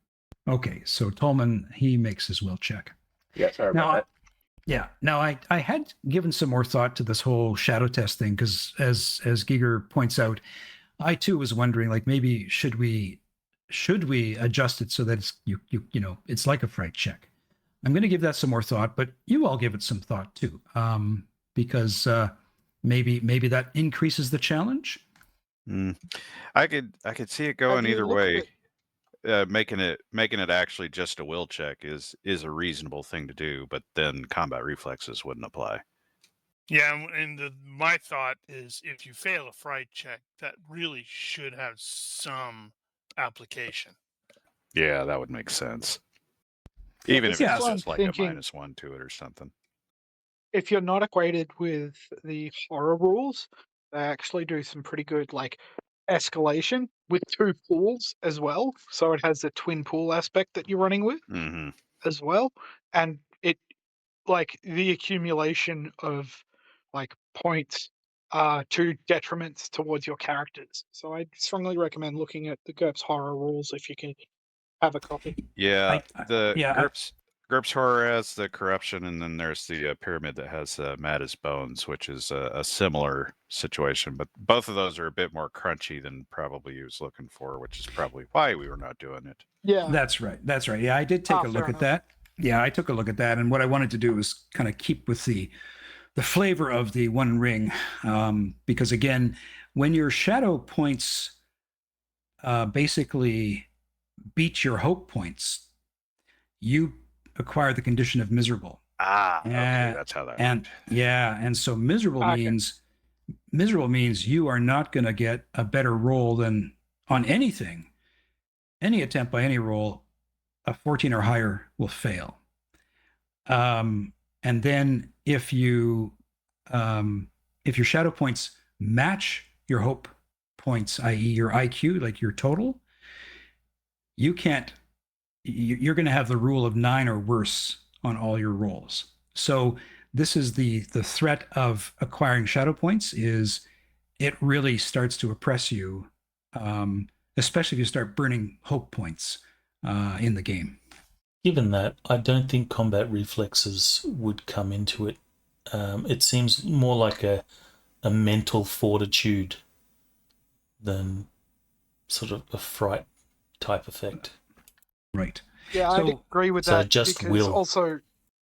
Speaker 2: Okay, so Tolman, he makes his will check.
Speaker 6: Yeah, sorry about that.
Speaker 2: Yeah. Now, I had given some more thought to this whole shadow test thing because, as Giger points out, I too was wondering, like, maybe should we adjust it so that it's you know it's like a fright check. I'm going to give that some more thought, but you all give it some thought too, because maybe that increases the challenge.
Speaker 5: I could see it going
Speaker 7: Have you
Speaker 5: either
Speaker 7: looked
Speaker 5: way.
Speaker 7: at-
Speaker 5: Making it actually just a will check is a reasonable thing to do, but then combat reflexes wouldn't apply.
Speaker 3: Yeah, and my thought is if you fail a fright check, that really should have some application.
Speaker 5: Yeah, that would make sense. Even if
Speaker 7: this
Speaker 5: it's
Speaker 7: is why
Speaker 5: just
Speaker 7: I'm
Speaker 5: like
Speaker 7: thinking-
Speaker 5: a -1 to it or something.
Speaker 7: If you're not acquainted with the horror rules, they actually do some pretty good like escalation with 2 pools as well. So it has the twin pool aspect that you're running with
Speaker 5: Mm-hmm.
Speaker 7: as well. And it like the accumulation of like points to detriments towards your characters. So I strongly recommend looking at the GURPS horror rules if you can have a copy.
Speaker 5: Yeah, the
Speaker 2: yeah,
Speaker 5: GURPS horror has the corruption, and then there's the pyramid that has mad as bones, which is a similar situation. But both of those are a bit more crunchy than probably he was looking for, which is probably why we were not doing it.
Speaker 7: Yeah.
Speaker 2: That's right. Yeah, I did take a look
Speaker 7: fair
Speaker 2: at that. Yeah, I took a look at that, and what I wanted to do was kind of keep with the flavor of the One Ring, because again, when your shadow points basically beat your hope points, you acquire the condition of miserable.
Speaker 5: Okay,
Speaker 2: Yeah,
Speaker 5: that's how that.
Speaker 2: and so miserable
Speaker 7: Okay.
Speaker 2: means you are not going to get a better roll than on anything. Any attempt by any roll, a 14 or higher will fail. And then if your shadow points match your hope points, i.e. your IQ, like your total, you're going to have the rule of 9 or worse on all your rolls. So this is the threat of acquiring shadow points is it really starts to oppress you, especially if you start burning hope points in the game.
Speaker 1: Given that, I don't think combat reflexes would come into it. It seems more like a mental fortitude than sort of a fright type effect.
Speaker 2: Right.
Speaker 7: Yeah, I'd
Speaker 2: So-
Speaker 7: agree with
Speaker 1: so
Speaker 7: that.
Speaker 1: just
Speaker 7: because
Speaker 1: will.
Speaker 7: also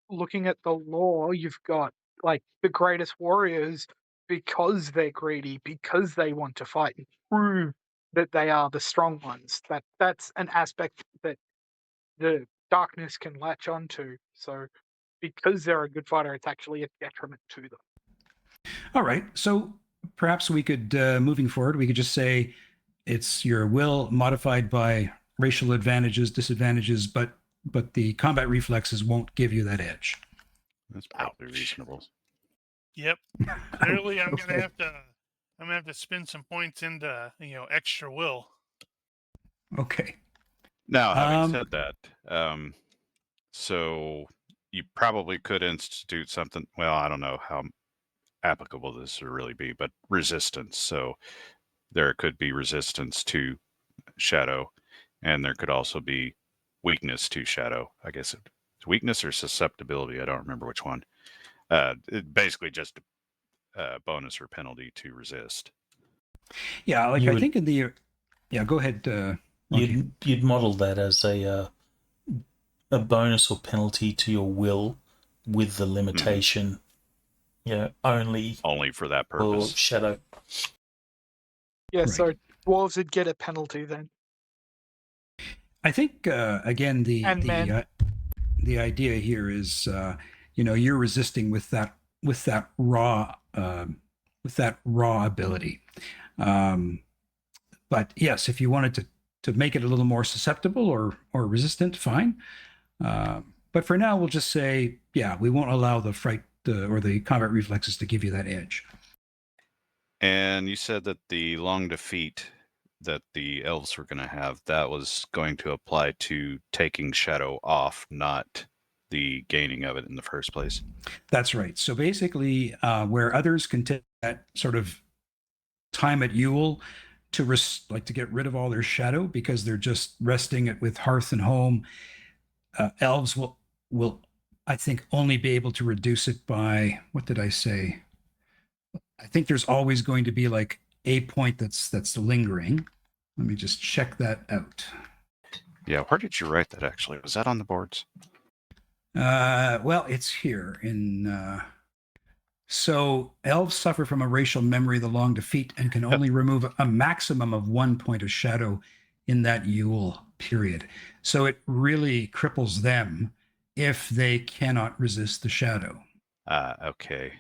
Speaker 7: looking at the lore, you've got like the greatest warriors because they're greedy, because they want to fight and prove that they are the strong ones. That's an aspect that the darkness can latch onto. So because they're a good fighter, it's actually a detriment to them.
Speaker 2: All right. So perhaps we could, moving forward, we could just say it's your will modified by racial advantages, disadvantages, but the combat reflexes won't give you that edge.
Speaker 5: That's probably
Speaker 3: Ouch.
Speaker 5: reasonable.
Speaker 3: Yep. Clearly, I'm
Speaker 2: Okay.
Speaker 3: gonna have to spend some points into extra will.
Speaker 2: Okay.
Speaker 5: Now, having
Speaker 2: Um,
Speaker 5: said that, so you probably could institute something. Well, I don't know how applicable this would really be, but resistance. So there could be resistance to shadow, and there could also be weakness to shadow. I guess it's weakness or susceptibility. I don't remember which one. It basically just a bonus or penalty to resist.
Speaker 2: Yeah, like
Speaker 1: You
Speaker 2: I
Speaker 1: would-
Speaker 2: think in the yeah, go ahead. Monkey.
Speaker 1: You'd model that as a bonus or penalty to your will, with the limitation, only
Speaker 5: Only for that
Speaker 1: for
Speaker 5: purpose.
Speaker 1: shadow.
Speaker 7: Yeah,
Speaker 2: Right.
Speaker 7: so dwarves would get a penalty then.
Speaker 2: I think again
Speaker 7: And men.
Speaker 2: the idea here is you're resisting with that raw ability. But yes, if you wanted to make it a little more susceptible or resistant, fine. But for now, we'll just say, yeah, we won't allow the fright or the combat reflexes to give you that edge.
Speaker 5: And you said that the long defeat that the elves were going to have, that was going to apply to taking shadow off, not the gaining of it in the first place.
Speaker 2: That's right. So basically, where others can take that sort of time at Yule to to get rid of all their shadow because they're just resting it with hearth and home, elves will I think only be able to reduce it by, what did I say? I think there's always going to be like a point that's lingering. Let me just check that out.
Speaker 5: Yeah, where did you write that actually? Was that on the boards?
Speaker 2: Well, it's here in. So elves suffer from a racial memory of the long defeat and can only remove a maximum of 1 point of shadow in that Yule period. So it really cripples them if they cannot resist the shadow.
Speaker 5: Okay.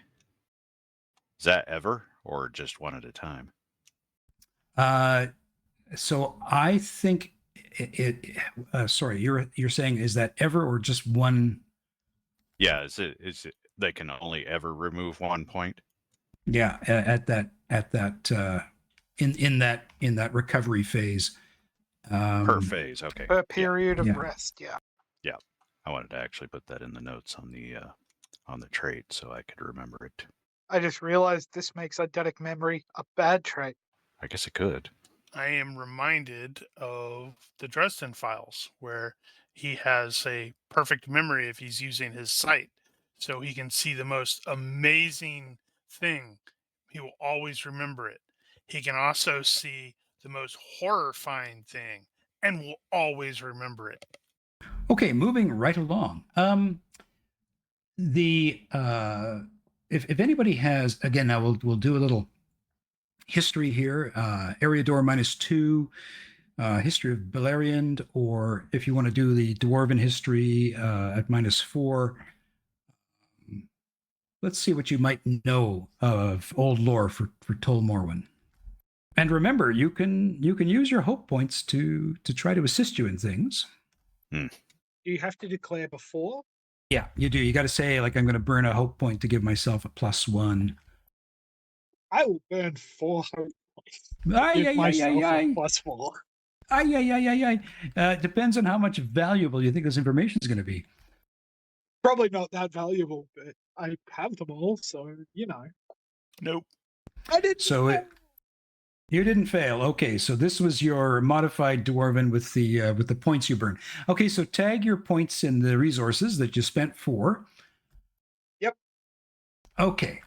Speaker 5: Is that ever or just one at a time?
Speaker 2: So I think sorry, you're saying, is that ever or just one?
Speaker 5: Yeah, is it they can only ever remove 1 point?
Speaker 2: Yeah, at that in that recovery phase.
Speaker 5: Per phase, okay.
Speaker 7: Per period of
Speaker 2: Yeah.
Speaker 7: rest, yeah.
Speaker 5: Yeah. I wanted to actually put that in the notes on the trait so I could remember it.
Speaker 7: I just realized this makes eidetic memory a bad trait.
Speaker 5: I guess it could.
Speaker 3: I am reminded of the Dresden Files, where he has a perfect memory if he's using his sight. So he can see the most amazing thing. He will always remember it. He can also see the most horrifying thing and will always remember it.
Speaker 2: Okay, moving right along. If anybody has, again, now we'll do a little history here. Eriador -2, history of Beleriand, or if you want to do the dwarven history at -4. Let's see what you might know of old lore for Tol Morwen. And remember, you can use your hope points to try to assist you in things.
Speaker 7: Do you have to declare before?
Speaker 2: Yeah, you do. You got to say, like, I'm going to burn a hope point to give myself a +1.
Speaker 7: I will burn 4 hope points.
Speaker 2: Ay,
Speaker 7: Give
Speaker 2: ay, ay,
Speaker 7: myself
Speaker 2: ay,
Speaker 7: a
Speaker 2: ay.
Speaker 7: +4.
Speaker 2: Ay, ay, ay, ay, ay. Depends on how much valuable you think this information is going to be.
Speaker 7: Probably not that valuable, but I have them all, so
Speaker 3: Nope.
Speaker 7: I didn't.
Speaker 2: So you didn't fail. Okay, so this was your modified dwarven with the points you burn. Okay, so tag your points in the resources that you spent for.
Speaker 7: Yep.
Speaker 2: Okay,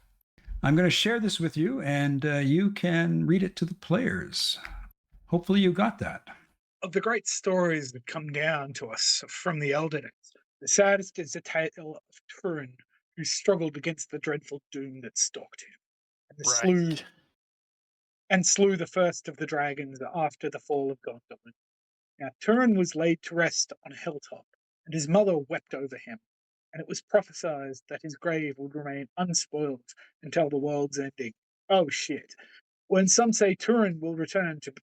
Speaker 2: I'm going to share this with you, and you can read it to the players. Hopefully, you got that.
Speaker 7: Of the great stories that come down to us from the Elders, the saddest is the tale of Turin, who struggled against the dreadful doom that stalked him, and
Speaker 3: Right.
Speaker 7: slew and slew the first of the dragons after the fall of Gondolin. Now Turin was laid to rest on a hilltop, and his mother wept over him, and it was prophesied that his grave would remain unspoiled until the world's ending. Oh shit. When some say Turin will return to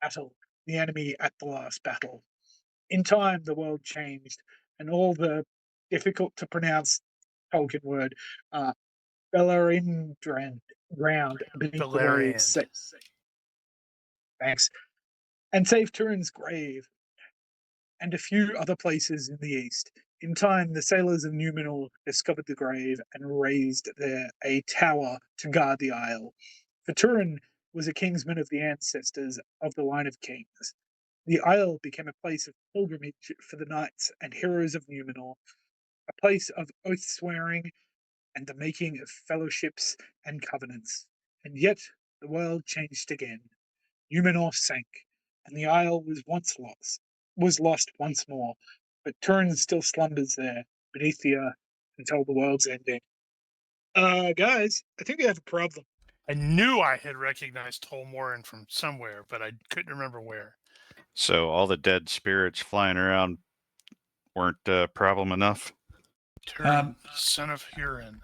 Speaker 7: battle the enemy at the last battle. In time, the world changed, and all the difficult to pronounce Tolkien word, Beleriand ground beneath the waves.
Speaker 3: Beleriand.
Speaker 7: Thanks. And saved Turin's grave and a few other places in the east. In time, the sailors of Numenor discovered the grave and raised there a tower to guard the isle. For Turin was a kingsman of the ancestors of the line of kings. The isle became a place of pilgrimage for the knights and heroes of Numenor, a place of oath swearing and the making of fellowships and covenants. And yet the world changed again. Numenor sank, and the isle was lost once more. But Turin still slumbers there, beneath the earth, until the world's ending. Guys, I think we have a problem.
Speaker 3: I knew I had recognized Tolmorin from somewhere, but I couldn't remember where.
Speaker 5: So all the dead spirits flying around weren't a problem enough?
Speaker 3: Turin, son of Hurin.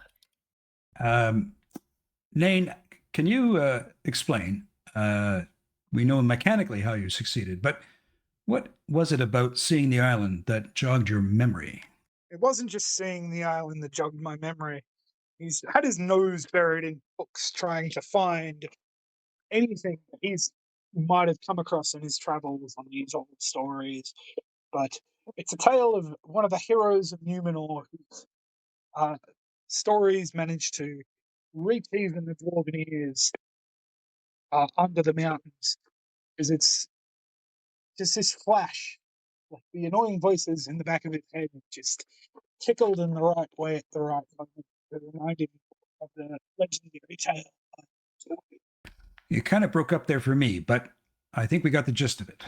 Speaker 2: Nain, can you explain? We know mechanically how you succeeded, but what was it about seeing the island that jogged your memory?
Speaker 7: It wasn't just seeing the island that jogged my memory. He's had his nose buried in books trying to find anything that he's might have come across in his travels on these old stories. But it's a tale of one of the heroes of Numenor whose stories managed to reach even the dwarven ears under the mountains. Because it's just this flash, like the annoying voices in the back of his head just tickled in the right way at the right moment to remind him of the legendary tale.
Speaker 2: You kind of broke up there for me, but I think we got the gist of it.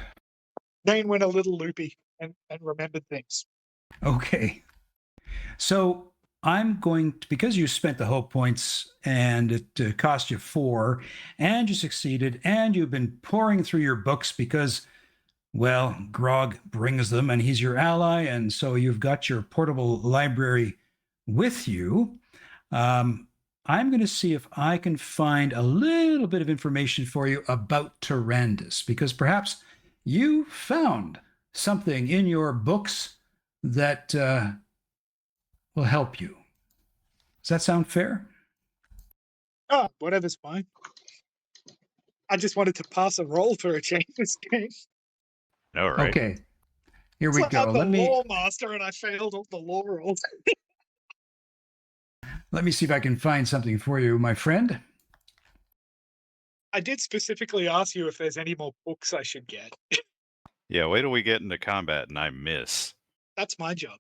Speaker 7: Nain went a little loopy and remembered things.
Speaker 2: Okay. So I'm going to, because you spent the hope points and it cost you 4, and you succeeded, and you've been pouring through your books because, well, Grog brings them and he's your ally, and so you've got your portable library with you. I'm going to see if I can find a little bit of information for you about Tyrannus, because perhaps you found something in your books that will help you. Does that sound fair?
Speaker 7: Oh, whatever's fine. I just wanted to pass a roll for a change this game.
Speaker 5: All right.
Speaker 2: Okay. Here we
Speaker 7: So
Speaker 2: go.
Speaker 7: I'm the law master and I failed all the law rolls.
Speaker 2: Let me see if I can find something for you, my friend.
Speaker 7: I did specifically ask you if there's any more books I should get.
Speaker 5: Yeah, wait till we get into combat and I miss.
Speaker 7: That's my job.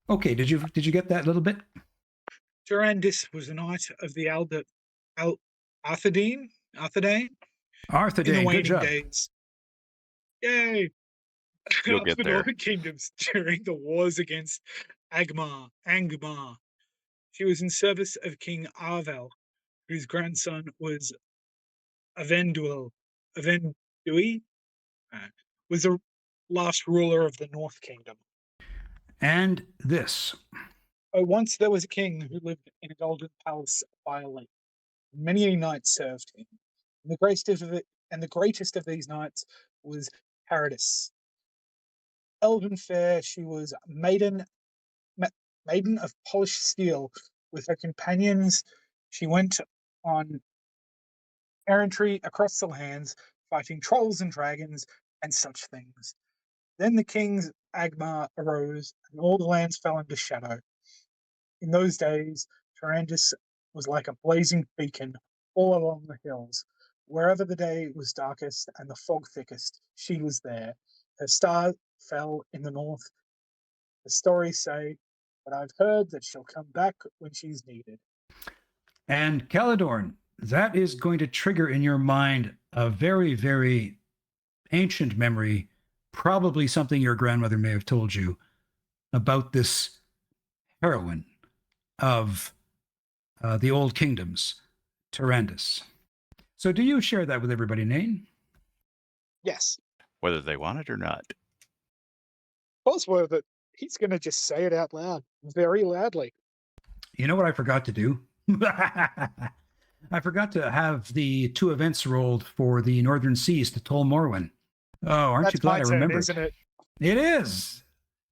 Speaker 2: Okay, did you get that little bit?
Speaker 7: Durandus was a knight of the Arthedain? In the
Speaker 2: Arthedain, good
Speaker 7: waning
Speaker 2: job.
Speaker 7: days. Yay!
Speaker 5: You'll
Speaker 7: Of
Speaker 5: get
Speaker 7: the
Speaker 5: there.
Speaker 7: Northern Kingdoms during the wars against Angmar. She was in service of King Arvel, whose grandson was Avendui, was the last ruler of the North Kingdom.
Speaker 2: And this.
Speaker 7: Once there was a king who lived in a golden palace by a lake. Many knights served him. And the greatest of these knights was Paradis. Elven fair, she was maiden of polished steel. With her companions, she went on errantry across the lands, fighting trolls and dragons and such things. Then the king's Agmar arose, and all the lands fell into shadow. In those days, Tyrannus was like a blazing beacon all along the hills. Wherever the day was darkest and the fog thickest, she was there. Her star fell in the north. The stories say, but I've heard that she'll come back when she's needed.
Speaker 2: And Caledorn, that is going to trigger in your mind a very, very ancient memory, probably something your grandmother may have told you about this heroine of the old kingdoms, Tyrannus. So do you share that with everybody, Nain?
Speaker 7: Yes.
Speaker 5: Whether they want it or not.
Speaker 7: Bosworth, he's going to just say it out loud, very loudly.
Speaker 2: You know what I forgot to do? I forgot to have the 2 events rolled for the Northern Seas to Tol Morwen. Oh, aren't
Speaker 7: That's
Speaker 2: you glad
Speaker 7: my
Speaker 2: I
Speaker 7: turn,
Speaker 2: remembered?
Speaker 7: isn't it?
Speaker 2: It is.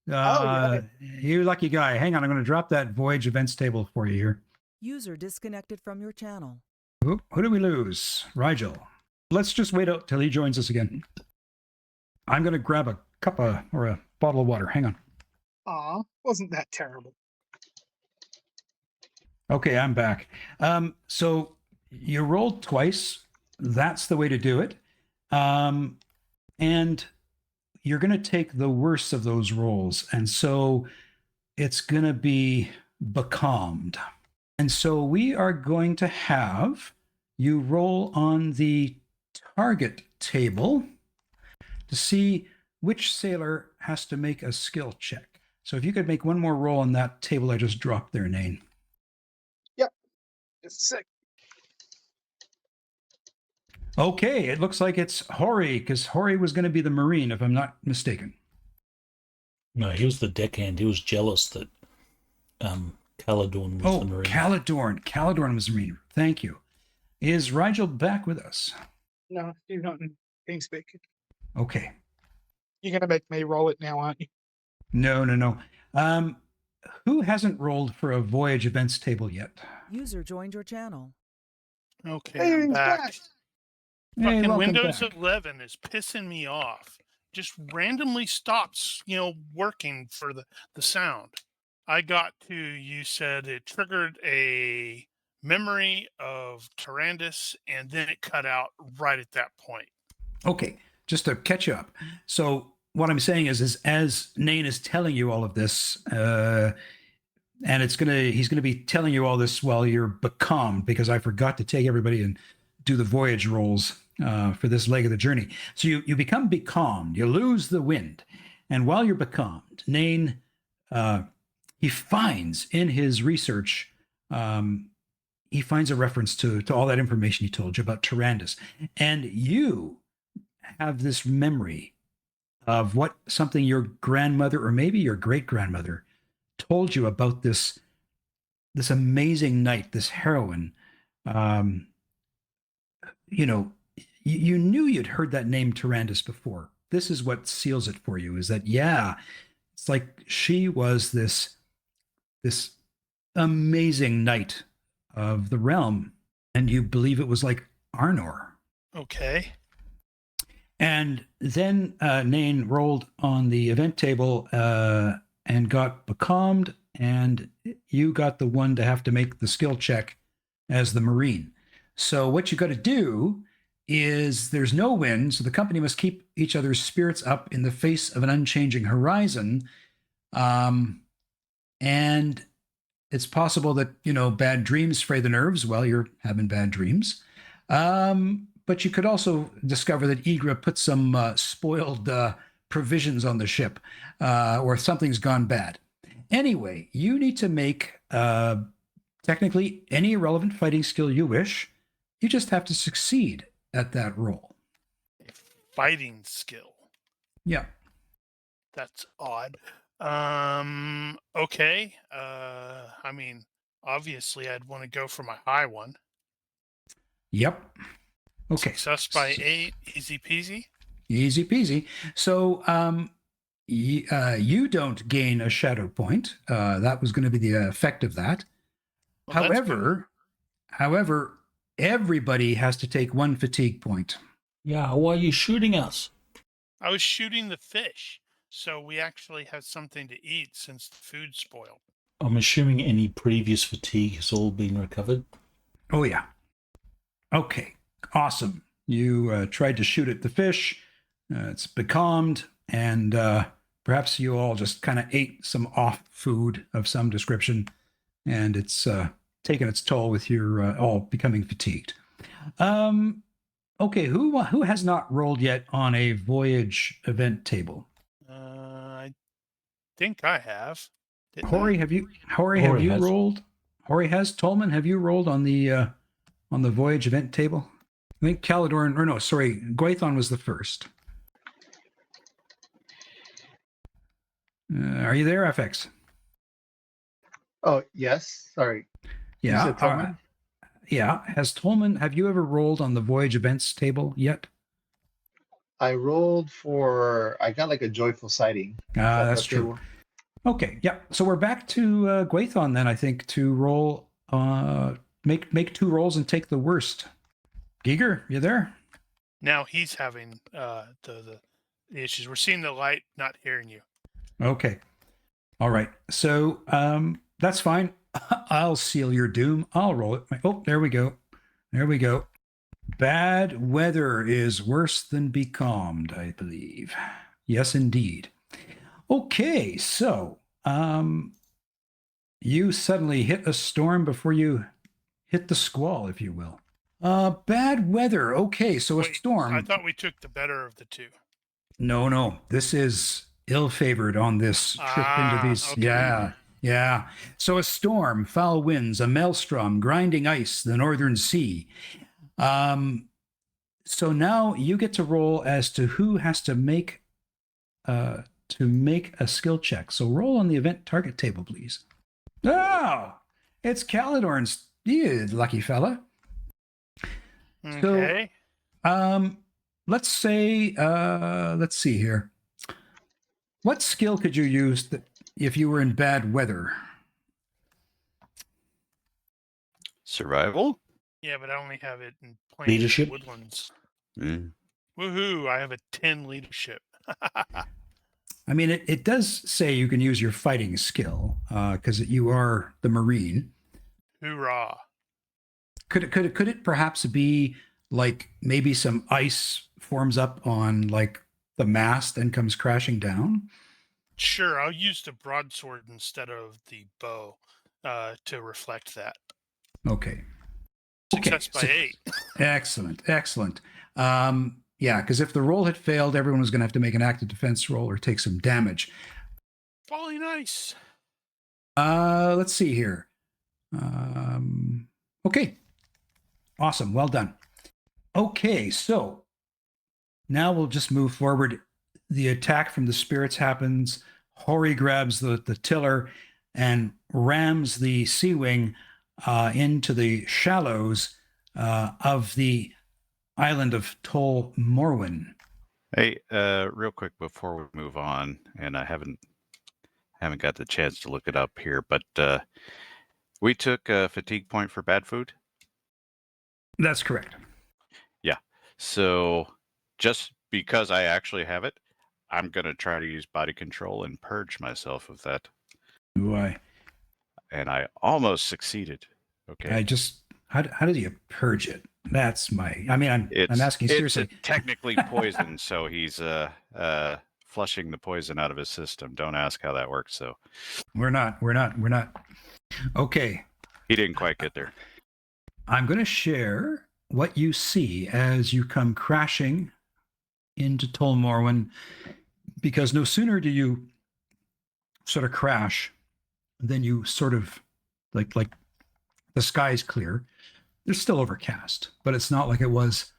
Speaker 7: yeah.
Speaker 2: You lucky guy. Hang on, I'm going to drop that voyage events table for you here.
Speaker 8: User disconnected from your channel.
Speaker 2: Who do we lose? Rigel. Let's just wait out till he joins us again. I'm going to grab a cup of, or a bottle of water. Hang on.
Speaker 7: Aw, wasn't that terrible?
Speaker 2: Okay, I'm back. So you rolled twice. That's the way to do it. And you're going to take the worst of those rolls. And so it's going to be becalmed. And so we are going to have you roll on the target table to see which sailor has to make a skill check. So if you could make one more roll on that table I just dropped there, Nain.
Speaker 7: It's sick.
Speaker 2: Okay, it looks like it's Hori, because Hori was going to be the Marine, if I'm not mistaken.
Speaker 1: No, he was the deckhand. He was jealous that Caledorn was the Marine.
Speaker 2: Caledorn. Caledorn was the Marine. Thank you. Is Rigel back with us?
Speaker 7: No, you're not in TeamSpeak.
Speaker 2: Okay.
Speaker 7: You're going to make me roll it now, aren't you?
Speaker 2: No. Who hasn't rolled for a voyage events table yet?
Speaker 8: User joined your channel.
Speaker 3: Okay,
Speaker 7: Hey,
Speaker 3: I'm
Speaker 7: he's
Speaker 3: back.
Speaker 7: back.
Speaker 3: Fucking
Speaker 2: welcome
Speaker 3: Windows
Speaker 2: back.
Speaker 3: 11 is pissing me off. Just randomly stops, working for the sound. I got to, you said it triggered a memory of Tyrannus, and then it cut out right at that point.
Speaker 2: Okay, just to catch you up. So what I'm saying is as Nain is telling you all of this, and he's gonna be telling you all this while you're becalmed, because I forgot to take everybody and do the voyage rolls for this leg of the journey. So you become becalmed, you lose the wind, and while you're becalmed, Nain he finds in his research he finds a reference to all that information he told you about Tyrannus, and you have this memory of what something your grandmother or maybe your great grandmother told you about this amazing knight, this heroine. You knew you'd heard that name Tyrannus before. This is what seals it for you, is that, it's like she was this amazing knight of the realm, and you believe it was like Arnor.
Speaker 3: Okay.
Speaker 2: And then Nain rolled on the event table and got becalmed, and you got the one to have to make the skill check as the Marine. So what you got to do is, there's no wind, so the company must keep each other's spirits up in the face of an unchanging horizon. And it's possible that, bad dreams fray the nerves while you're having bad dreams. But you could also discover that Igra put some spoiled provisions on the ship, or something's gone bad. Anyway, you need to make technically any relevant fighting skill you wish. You just have to succeed at that roll.
Speaker 3: Fighting skill.
Speaker 2: Yeah.
Speaker 3: That's odd. Okay. Obviously I'd want to go for my high one.
Speaker 2: Yep. Okay.
Speaker 3: Success by 8, easy peasy.
Speaker 2: Easy peasy. So you don't gain a shadow point. That was going to be the effect of that.
Speaker 3: Well,
Speaker 2: However, everybody has to take 1 fatigue point.
Speaker 1: Yeah, why are you shooting us?
Speaker 3: I was shooting the fish, so we actually have something to eat since the food spoiled.
Speaker 1: I'm assuming any previous fatigue has all been recovered.
Speaker 2: Oh, yeah. Okay, awesome. You tried to shoot at the fish. It's becalmed, and perhaps you all just kind of ate some off food of some description, and it's taken its toll with your all becoming fatigued. Okay, who has not rolled yet on a voyage event table?
Speaker 3: I think I have.
Speaker 2: Hori, have you
Speaker 1: has.
Speaker 2: rolled? Hori has. Tolman, have you rolled on the voyage event table? I think Caledorn, or no, sorry, Gwaithon was the first. Are you there, FX?
Speaker 6: Oh, yes. Sorry. You
Speaker 2: Yeah.
Speaker 6: said Tolman?
Speaker 2: Yeah. Have you ever rolled on the voyage events table yet?
Speaker 6: I rolled for, I got like a joyful sighting.
Speaker 2: That's true. Okay. Yeah. So we're back to Gwaithon then, I think, to roll, make 2 rolls and take the worst. Giger, you there?
Speaker 3: Now he's having the issues. We're seeing the light, not hearing you.
Speaker 2: Okay. All right. So that's fine. I'll seal your doom. I'll roll it. Oh, there we go. There we go. Bad weather is worse than becalmed, I believe. Yes, indeed. Okay, so you suddenly hit a storm before you hit the squall, if you will. Bad weather. Okay, so
Speaker 3: Wait,
Speaker 2: a storm.
Speaker 3: I thought we took the better of the two.
Speaker 2: No. This is ill-favored on this trip into these.
Speaker 3: Okay.
Speaker 2: Yeah. So a storm, foul winds, a maelstrom, grinding ice, the northern sea. So now you get to roll as to who has to make a skill check. So roll on the event target table, please. Oh, it's Caledorn's. You lucky fella.
Speaker 3: Okay.
Speaker 2: So, let's say, let's see here. What skill could you use if you were in bad weather?
Speaker 5: Survival?
Speaker 3: Yeah, but I only have it in plains
Speaker 1: Leadership?
Speaker 3: and woodlands.
Speaker 5: Mm.
Speaker 3: Woohoo! I have a 10 leadership.
Speaker 2: I mean, it does say you can use your fighting skill because you are the Marine.
Speaker 3: Hoorah!
Speaker 2: Could it perhaps be like maybe some ice forms up on like the mast and comes crashing down?
Speaker 3: Sure, I'll use the broadsword instead of the bow to reflect that.
Speaker 2: Okay.
Speaker 3: Success by 8.
Speaker 2: Excellent. Yeah, because if the roll had failed, everyone was going to have to make an active defense roll or take some damage.
Speaker 3: Falling ice.
Speaker 2: Let's see here. Okay. Awesome. Well done. Okay, so now we'll just move forward. The attack from the spirits happens. Hori grabs the tiller and rams the Sea Wing into the shallows of the island of Tol Morwen.
Speaker 5: Hey, real quick before we move on, and I haven't got the chance to look it up here, but we took a fatigue point for bad food.
Speaker 2: That's correct.
Speaker 5: Yeah. So just because I actually have it, I'm gonna try to use body control and purge myself of that.
Speaker 2: Why?
Speaker 5: And I almost succeeded. Okay.
Speaker 2: How do you purge it? That's I'm asking seriously.
Speaker 5: It's technically poison, so he's flushing the poison out of his system. Don't ask how that works. So
Speaker 2: We're not. Okay.
Speaker 5: he didn't quite get there.
Speaker 2: I'm going to share what you see as you come crashing into Tol Morwen, because no sooner do you sort of crash than you sort of like the sky's clear. It's still overcast, but it's not like it was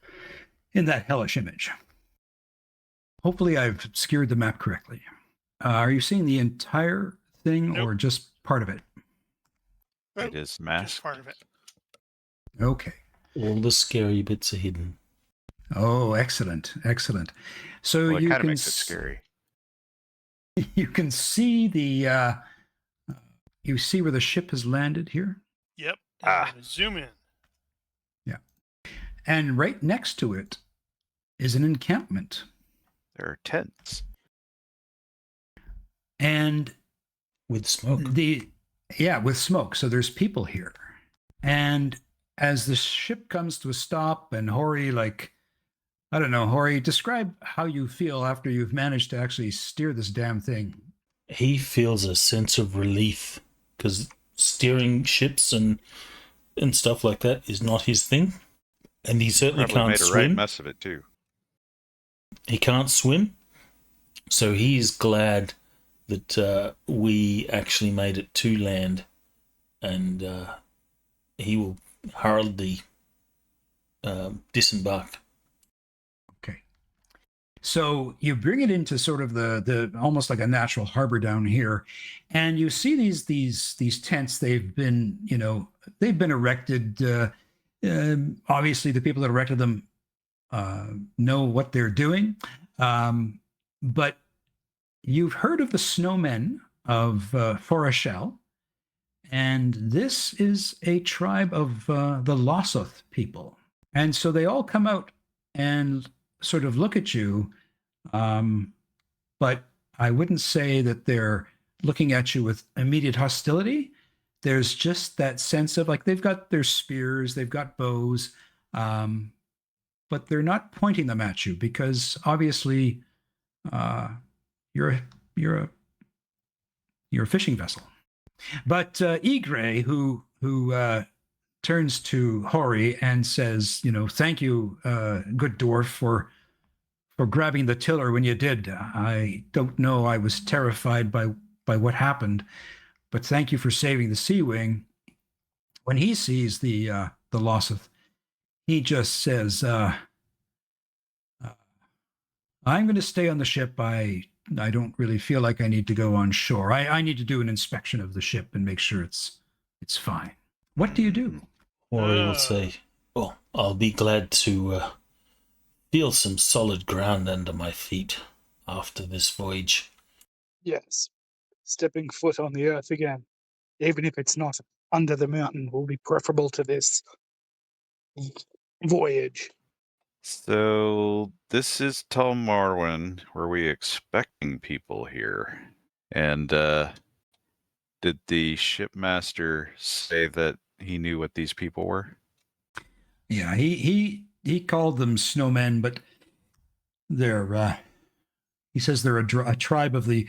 Speaker 2: in that hellish image. Hopefully I've obscured the map correctly. Are you seeing the entire thing
Speaker 3: Nope.
Speaker 2: or just part of it?
Speaker 5: It is
Speaker 3: Just
Speaker 5: masked.
Speaker 3: part of it.
Speaker 2: Okay.
Speaker 1: All the scary bits are hidden.
Speaker 2: Oh, excellent. So
Speaker 5: Well, it
Speaker 2: you
Speaker 5: kind of
Speaker 2: can
Speaker 5: makes it scary.
Speaker 2: you can see the you see where the ship has landed here,
Speaker 3: Yep.
Speaker 5: Ah.
Speaker 3: Zoom in.
Speaker 2: and right next to it is an encampment.
Speaker 5: There are tents.
Speaker 2: And
Speaker 1: With smoke.
Speaker 2: with smoke. So there's people here. And as the ship comes to a stop and Hori, Hori, describe how you feel after you've managed to actually steer this damn thing.
Speaker 1: He feels a sense of relief because steering ships and stuff like that is not his thing. And he certainly
Speaker 5: Probably
Speaker 1: can't
Speaker 5: made a
Speaker 1: swim.
Speaker 5: right mess of it too.
Speaker 1: He can't swim. So he's glad that we actually made it to land. And he will hurriedly disembark.
Speaker 2: Okay. So you bring it into sort of the almost like a natural harbor down here, and you see these tents. They've been erected. Obviously, the people that erected them know what they're doing, but you've heard of the snowmen of Foreshell, and this is a tribe of the Lossoth people, and so they all come out and sort of look at you, but I wouldn't say that they're looking at you with immediate hostility. There's just that sense of like they've got their spears, they've got bows, but they're not pointing them at you because obviously you're a fishing vessel. But Igre, who turns to Hori and says, thank you, good dwarf, for grabbing the tiller when you did. I don't know, I was terrified by what happened, but thank you for saving the Sea Wing. When he sees the Lossoth, he just says, I'm going to stay on the ship. I don't really feel like I need to go on shore. I need to do an inspection of the ship and make sure it's fine. What do you do?
Speaker 1: Or I will say, well, I'll be glad to feel some solid ground under my feet after this voyage.
Speaker 7: Yes. Stepping foot on the earth again, even if it's not under the mountain, will be preferable to this voyage.
Speaker 5: So this is Tall Marwin. Were we expecting people here? And did the shipmaster say that he knew what these people were?
Speaker 2: Yeah, he called them snowmen, but they're he says they're a tribe of the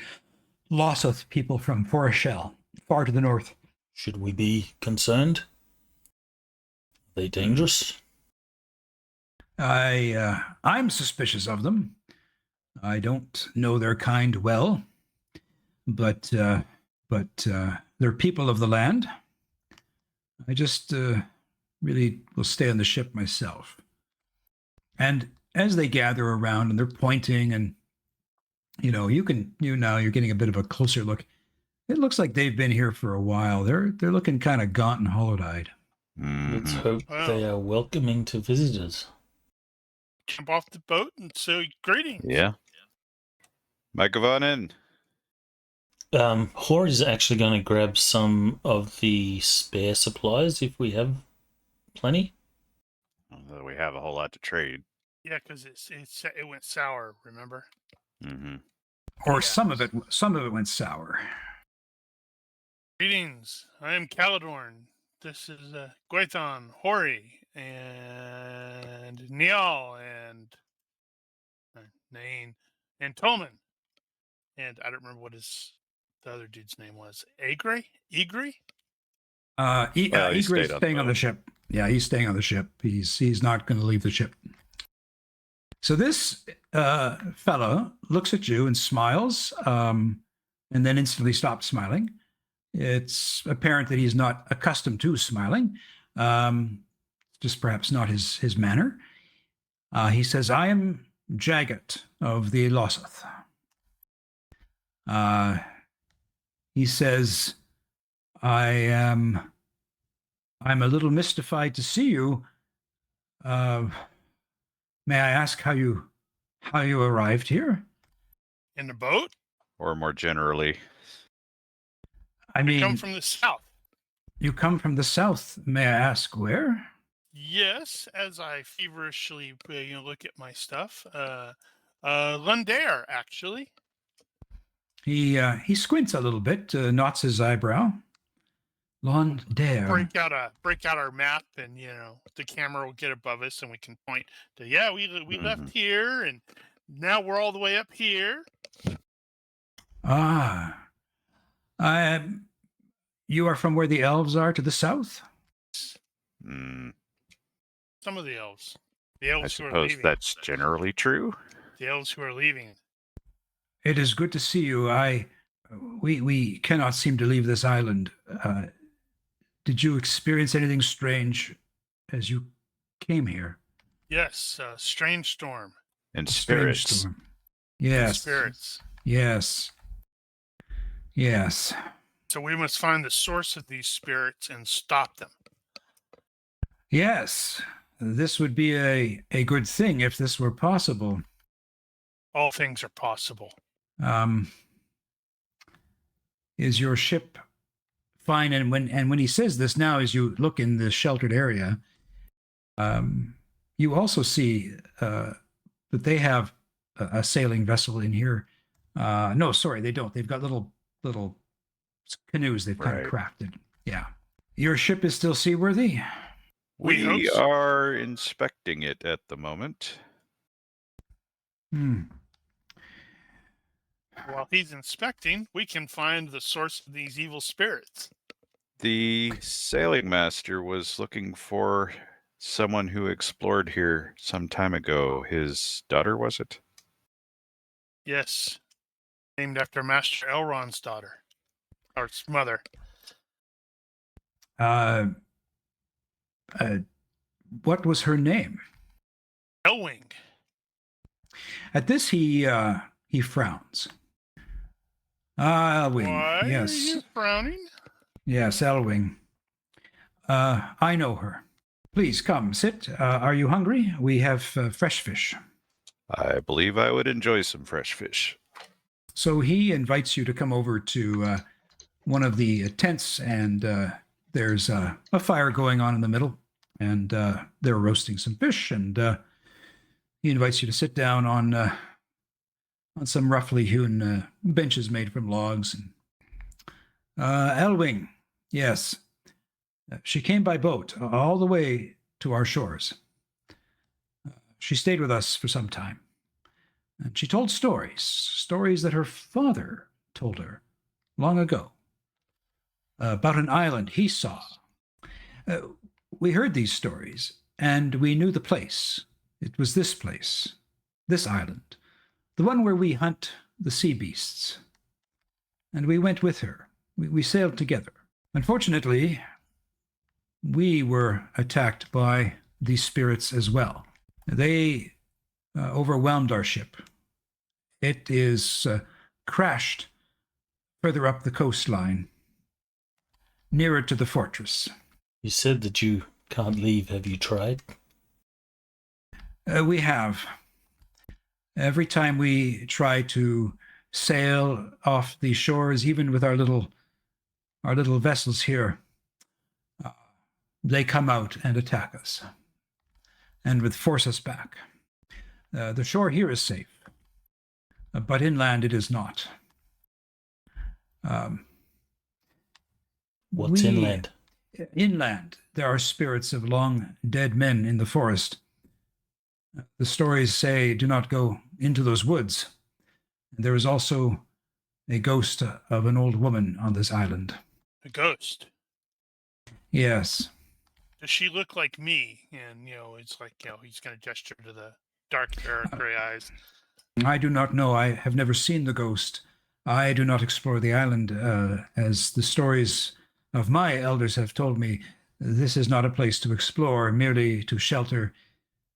Speaker 2: Lossoth people from Foreshell, far to the north.
Speaker 1: Should we be concerned? Are they dangerous?
Speaker 2: I'm suspicious of them. I don't know their kind well, but they're people of the land. I just really will stay on the ship myself. And as they gather around and they're pointing, and you're getting a bit of a closer look. It looks like they've been here for a while. They're looking kind of gaunt and hollow-eyed.
Speaker 1: Let's hope they are welcoming to visitors.
Speaker 3: Jump off the boat and say greetings.
Speaker 5: Yeah. Might go on in.
Speaker 1: Hor is actually going to grab some of the spare supplies if we have plenty.
Speaker 5: Although we have a whole lot to trade.
Speaker 3: Yeah, because it went sour. Remember?
Speaker 5: Mm-hmm.
Speaker 2: Or
Speaker 3: Yeah.
Speaker 2: some of it went sour.
Speaker 3: Greetings. I am Caladorn. This is Gwaithon, Hori, and Niall, and Nain, and Tolman. And I don't remember what the other dude's name was. Igre?
Speaker 5: Well, he
Speaker 2: Igre's
Speaker 5: stayed on
Speaker 2: staying on the
Speaker 5: boat.
Speaker 2: ship. Yeah, he's staying on the ship. He's not going to leave the ship. So this fellow looks at you and smiles, and then instantly stops smiling. It's apparent that he's not accustomed to smiling, just perhaps not his manner. He says, "I am Jagat of the Lossoth." He says, I'm a little mystified to see you. May I ask how you arrived here?
Speaker 3: In the boat?
Speaker 5: Or more generally.
Speaker 2: I
Speaker 3: We come
Speaker 2: mean,
Speaker 3: from the south.
Speaker 2: you come from the south. May I ask where?
Speaker 3: Yes, as I feverishly look at my stuff. Lundair, actually.
Speaker 2: He squints a little bit, knots his eyebrow. Londair.
Speaker 3: Break out our map, and the camera will get above us, and we can point to we left here, and now we're all the way up here.
Speaker 2: You are from where the elves are to the south?
Speaker 5: Mm,
Speaker 3: Some of the elves. The
Speaker 5: I
Speaker 3: elves who are
Speaker 5: suppose
Speaker 3: leaving.
Speaker 5: that's generally true.
Speaker 3: The elves who are leaving.
Speaker 2: It is good to see you. We cannot seem to leave this island. Did you experience anything strange as you came here?
Speaker 3: Yes, strange storm
Speaker 5: And
Speaker 2: Strange
Speaker 5: spirits.
Speaker 2: storm.
Speaker 3: and
Speaker 2: Yes.
Speaker 3: spirits.
Speaker 2: Yes. Yes.
Speaker 3: So we must find the source of these spirits and stop them.
Speaker 2: Yes. This would be a good thing if this were possible.
Speaker 3: All things are possible.
Speaker 2: Is your ship fine? And when he says this now, as you look in the sheltered area, you also see that they have a sailing vessel in here. No, sorry, they don't. They've got little canoes they've kind of crafted. Yeah. Your ship is still seaworthy?
Speaker 3: We hope
Speaker 5: We
Speaker 3: so.
Speaker 5: are inspecting it at the moment.
Speaker 3: While he's inspecting, we can find the source of these evil spirits.
Speaker 5: The sailing master was looking for someone who explored here some time ago. His daughter, was it?
Speaker 3: Yes, named after Master Elrond's daughter, or its mother.
Speaker 2: What was her name?
Speaker 3: Elwing.
Speaker 2: At this, he frowns. Elwing.
Speaker 3: Why
Speaker 2: Yes.
Speaker 3: are you frowning?
Speaker 2: Yes, Elwing. I know her. Please come, sit. Are you hungry? We have fresh fish.
Speaker 5: I believe I would enjoy some fresh fish.
Speaker 2: So he invites you to come over to one of the tents, and there's a fire going on in the middle, and they're roasting some fish, and he invites you to sit down on some roughly hewn benches made from logs. And Elwing, yes, she came by boat all the way to our shores. She stayed with us for some time, and she told stories that her father told her long ago about an island he saw. We heard these stories, and we knew the place. It was this place, this island, the one where we hunt the sea beasts. And we went with her. We sailed together. Unfortunately, we were attacked by these spirits as well. They overwhelmed our ship. It is crashed further up the coastline, nearer to the fortress.
Speaker 1: You said that you can't leave. Have you tried?
Speaker 2: We have. Every time we try to sail off these shores, even with our little vessels here, they come out and attack us and would force us back. The shore here is safe, but inland it is not.
Speaker 1: What's inland?
Speaker 2: Inland, there are spirits of long dead men in the forest. The stories say, do not go into those woods. There is also a ghost of an old woman on this island.
Speaker 3: A ghost.
Speaker 2: Yes.
Speaker 3: Does she look like me? And, it's like, he's going to gesture to the dark hair and gray eyes.
Speaker 2: I do not know. I have never seen the ghost. I do not explore the island. As the stories of my elders have told me, this is not a place to explore, merely to shelter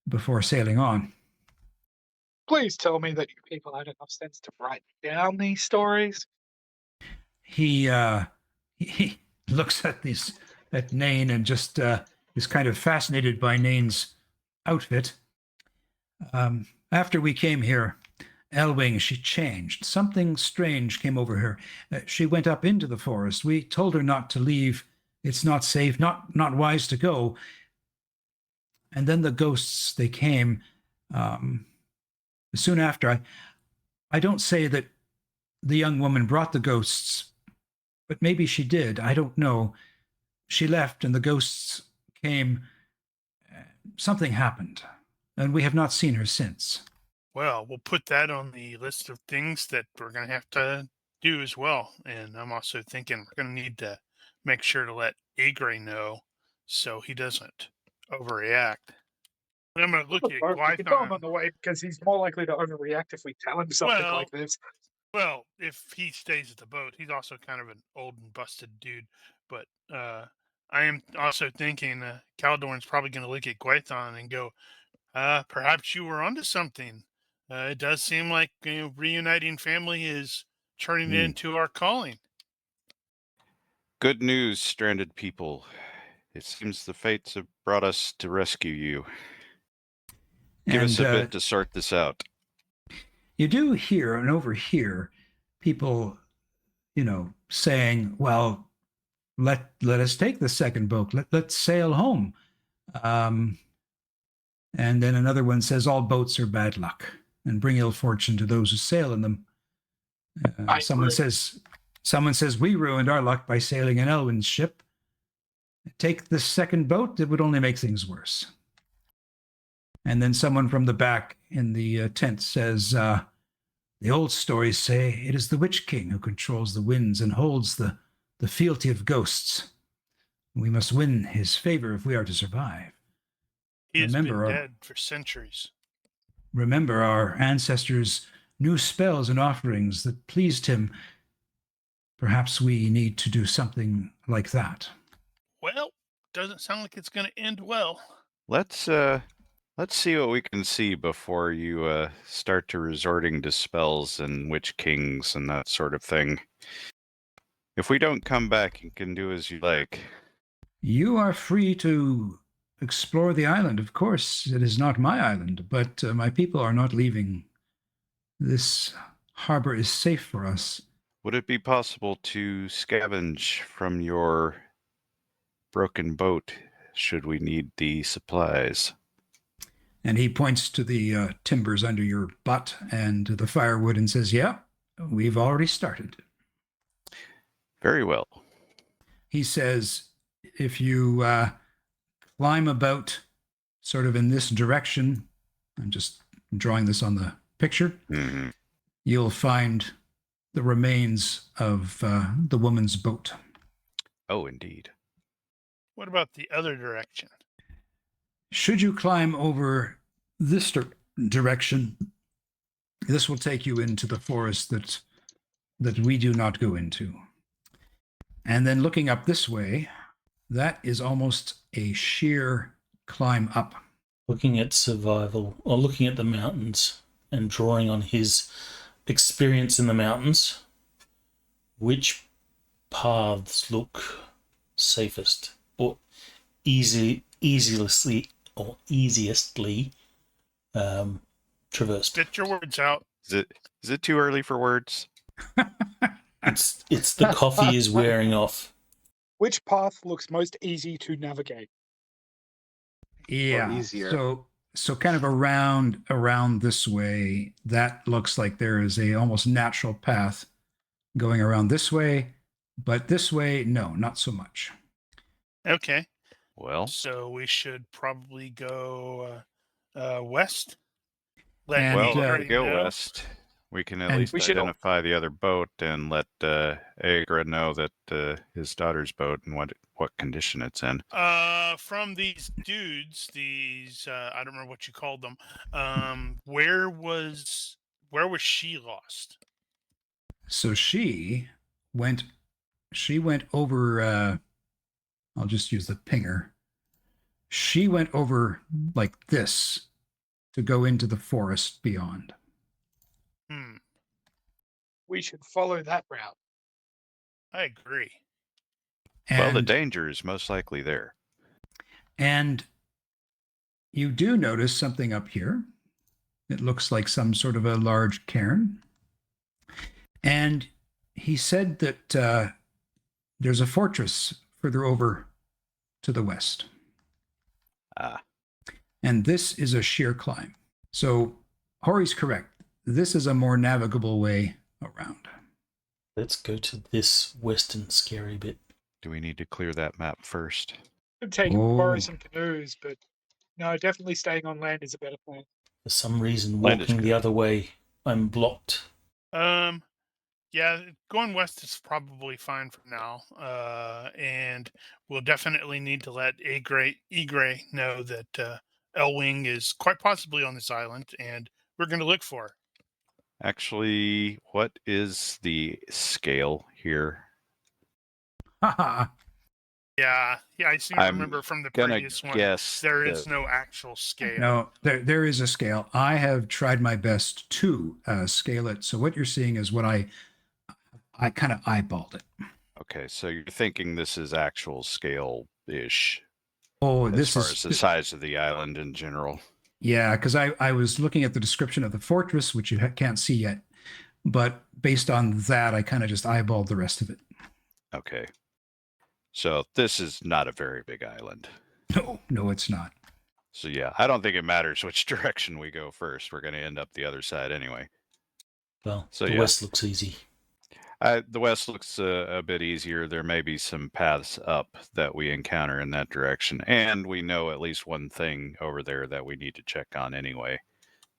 Speaker 2: before sailing on.
Speaker 7: Please tell me that you people had enough sense to write down these stories.
Speaker 2: He looks at Nain and just is kind of fascinated by Nain's outfit. After we came here, Elwing, she changed. Something strange came over her. She went up into the forest. We told her not to leave. It's not safe, not wise to go. And then the ghosts, they came soon after. I don't say that the young woman brought the ghosts, but maybe she did. I don't know. She left and the ghosts came. Something happened, and we have not seen her since.
Speaker 3: Well, we'll put that on the list of things that we're going to have to do as well. And I'm also thinking we're going to need to make sure to let Egre know so he doesn't overreact. And I'm going to look at
Speaker 7: We can tell him on
Speaker 3: Gwython.
Speaker 7: the way because he's more likely to overreact if we tell him something like this.
Speaker 3: Well, if he stays at the boat, he's also kind of an old and busted dude. But I am also thinking Caledorn's probably going to look at Gwython and go, Perhaps you were onto something. It does seem like reuniting family is turning
Speaker 5: Hmm.
Speaker 3: into our calling.
Speaker 5: Good news, stranded people. It seems the fates have brought us to rescue you. Give us a bit to sort this out.
Speaker 2: You do hear and overhear people, saying, "Well, let us take the second boat. Let's sail home." Um, and then another one says, "All boats are bad luck, and bring ill fortune to those who sail in them." Someone says, "We ruined our luck by sailing an Elwyn's ship. Take the second boat; it would only make things worse." And then someone from the back in the tent says, "The old stories say it is the Witch King who controls the winds and holds the fealty of ghosts. We must win his favor if we are to survive.
Speaker 3: He has been dead for centuries.
Speaker 2: Remember, our ancestors knew spells and offerings that pleased him. Perhaps we need to do something like that."
Speaker 3: Well, doesn't sound like it's going to end well.
Speaker 5: Let's see what we can see before you start to resorting to spells and witch kings and that sort of thing. If we don't come back, you can do as you like.
Speaker 2: You are free to explore the island. Of course, it is not my island, but my people are not leaving. This harbor is safe for us.
Speaker 5: Would it be possible to scavenge from your broken boat should we need the supplies?
Speaker 2: And he points to the timbers under your butt and to the firewood and says, "Yeah, we've already started."
Speaker 5: Very well.
Speaker 2: He says, "If you climb about sort of in this direction," I'm just drawing this on the picture, you'll find the remains of the woman's boat.
Speaker 5: Oh, indeed.
Speaker 3: What about the other direction?
Speaker 2: Should you climb over this direction, this will take you into the forest that we do not go into. And then looking up this way, that is almost a sheer climb up.
Speaker 1: Looking at survival, or looking at the mountains and drawing on his experience in the mountains, which paths look safest or easiestly traversed?
Speaker 3: Spit your words out.
Speaker 5: Is it too early for words?
Speaker 1: It's the coffee is wearing off.
Speaker 7: Which path looks most easy to navigate?
Speaker 2: Yeah.
Speaker 6: Easier.
Speaker 2: So kind of around this way, that looks like there is a almost natural path going around this way, but this way, no, not so much.
Speaker 3: Okay.
Speaker 5: Well,
Speaker 3: So we should probably go west.
Speaker 5: go west. We can at least identify the other boat and let Agra know that his daughter's boat and what condition it's in.
Speaker 3: From these dudes, I don't remember what you called them. Where was she lost?
Speaker 2: So she went over. I'll just use the pinger. She went over like this to go into the forest beyond.
Speaker 7: We should follow that route.
Speaker 3: I agree.
Speaker 5: Well, the danger is most likely there.
Speaker 2: And you do notice something up here. It looks like some sort of a large cairn. And he said that there's a fortress further over to the west. And this is a sheer climb. So Hori's correct. This is a more navigable way around.
Speaker 1: Let's go to this western scary bit.
Speaker 5: Do we need to clear that map first?
Speaker 7: Could take borrow some canoes, but no, definitely staying on land is a better plan.
Speaker 1: For some reason, walking the other way, I'm blocked.
Speaker 3: Yeah, going west is probably fine for now. And we'll definitely need to let Egre know that Elwing is quite possibly on this island, and we're going to look for her.
Speaker 5: Actually, what is the scale here?
Speaker 3: Yeah, Yeah, I seem to
Speaker 5: I'm
Speaker 3: remember from the
Speaker 5: gonna
Speaker 3: previous one,
Speaker 5: guess
Speaker 3: there is
Speaker 5: that-
Speaker 3: no actual scale.
Speaker 2: No, there is a scale. I have tried my best to scale it. So what you're seeing is what I kind of eyeballed it.
Speaker 5: Okay, so you're thinking this is actual scale-ish
Speaker 2: Oh,
Speaker 5: as
Speaker 2: this
Speaker 5: far
Speaker 2: is
Speaker 5: as the size of the island in general.
Speaker 2: yeah, because I was looking at the description of the fortress, which you can't see yet, but based on that, I kind of just eyeballed the rest of it.
Speaker 5: Okay. So this is not a very big island.
Speaker 2: No, it's not.
Speaker 5: So yeah, I don't think it matters which direction we go first. We're going to end up the other side anyway.
Speaker 1: Well,
Speaker 5: So,
Speaker 1: the
Speaker 5: yeah.
Speaker 1: west looks easy.
Speaker 5: The west looks a bit easier. There may be some paths up that we encounter in that direction. And we know at least one thing over there that we need to check on anyway.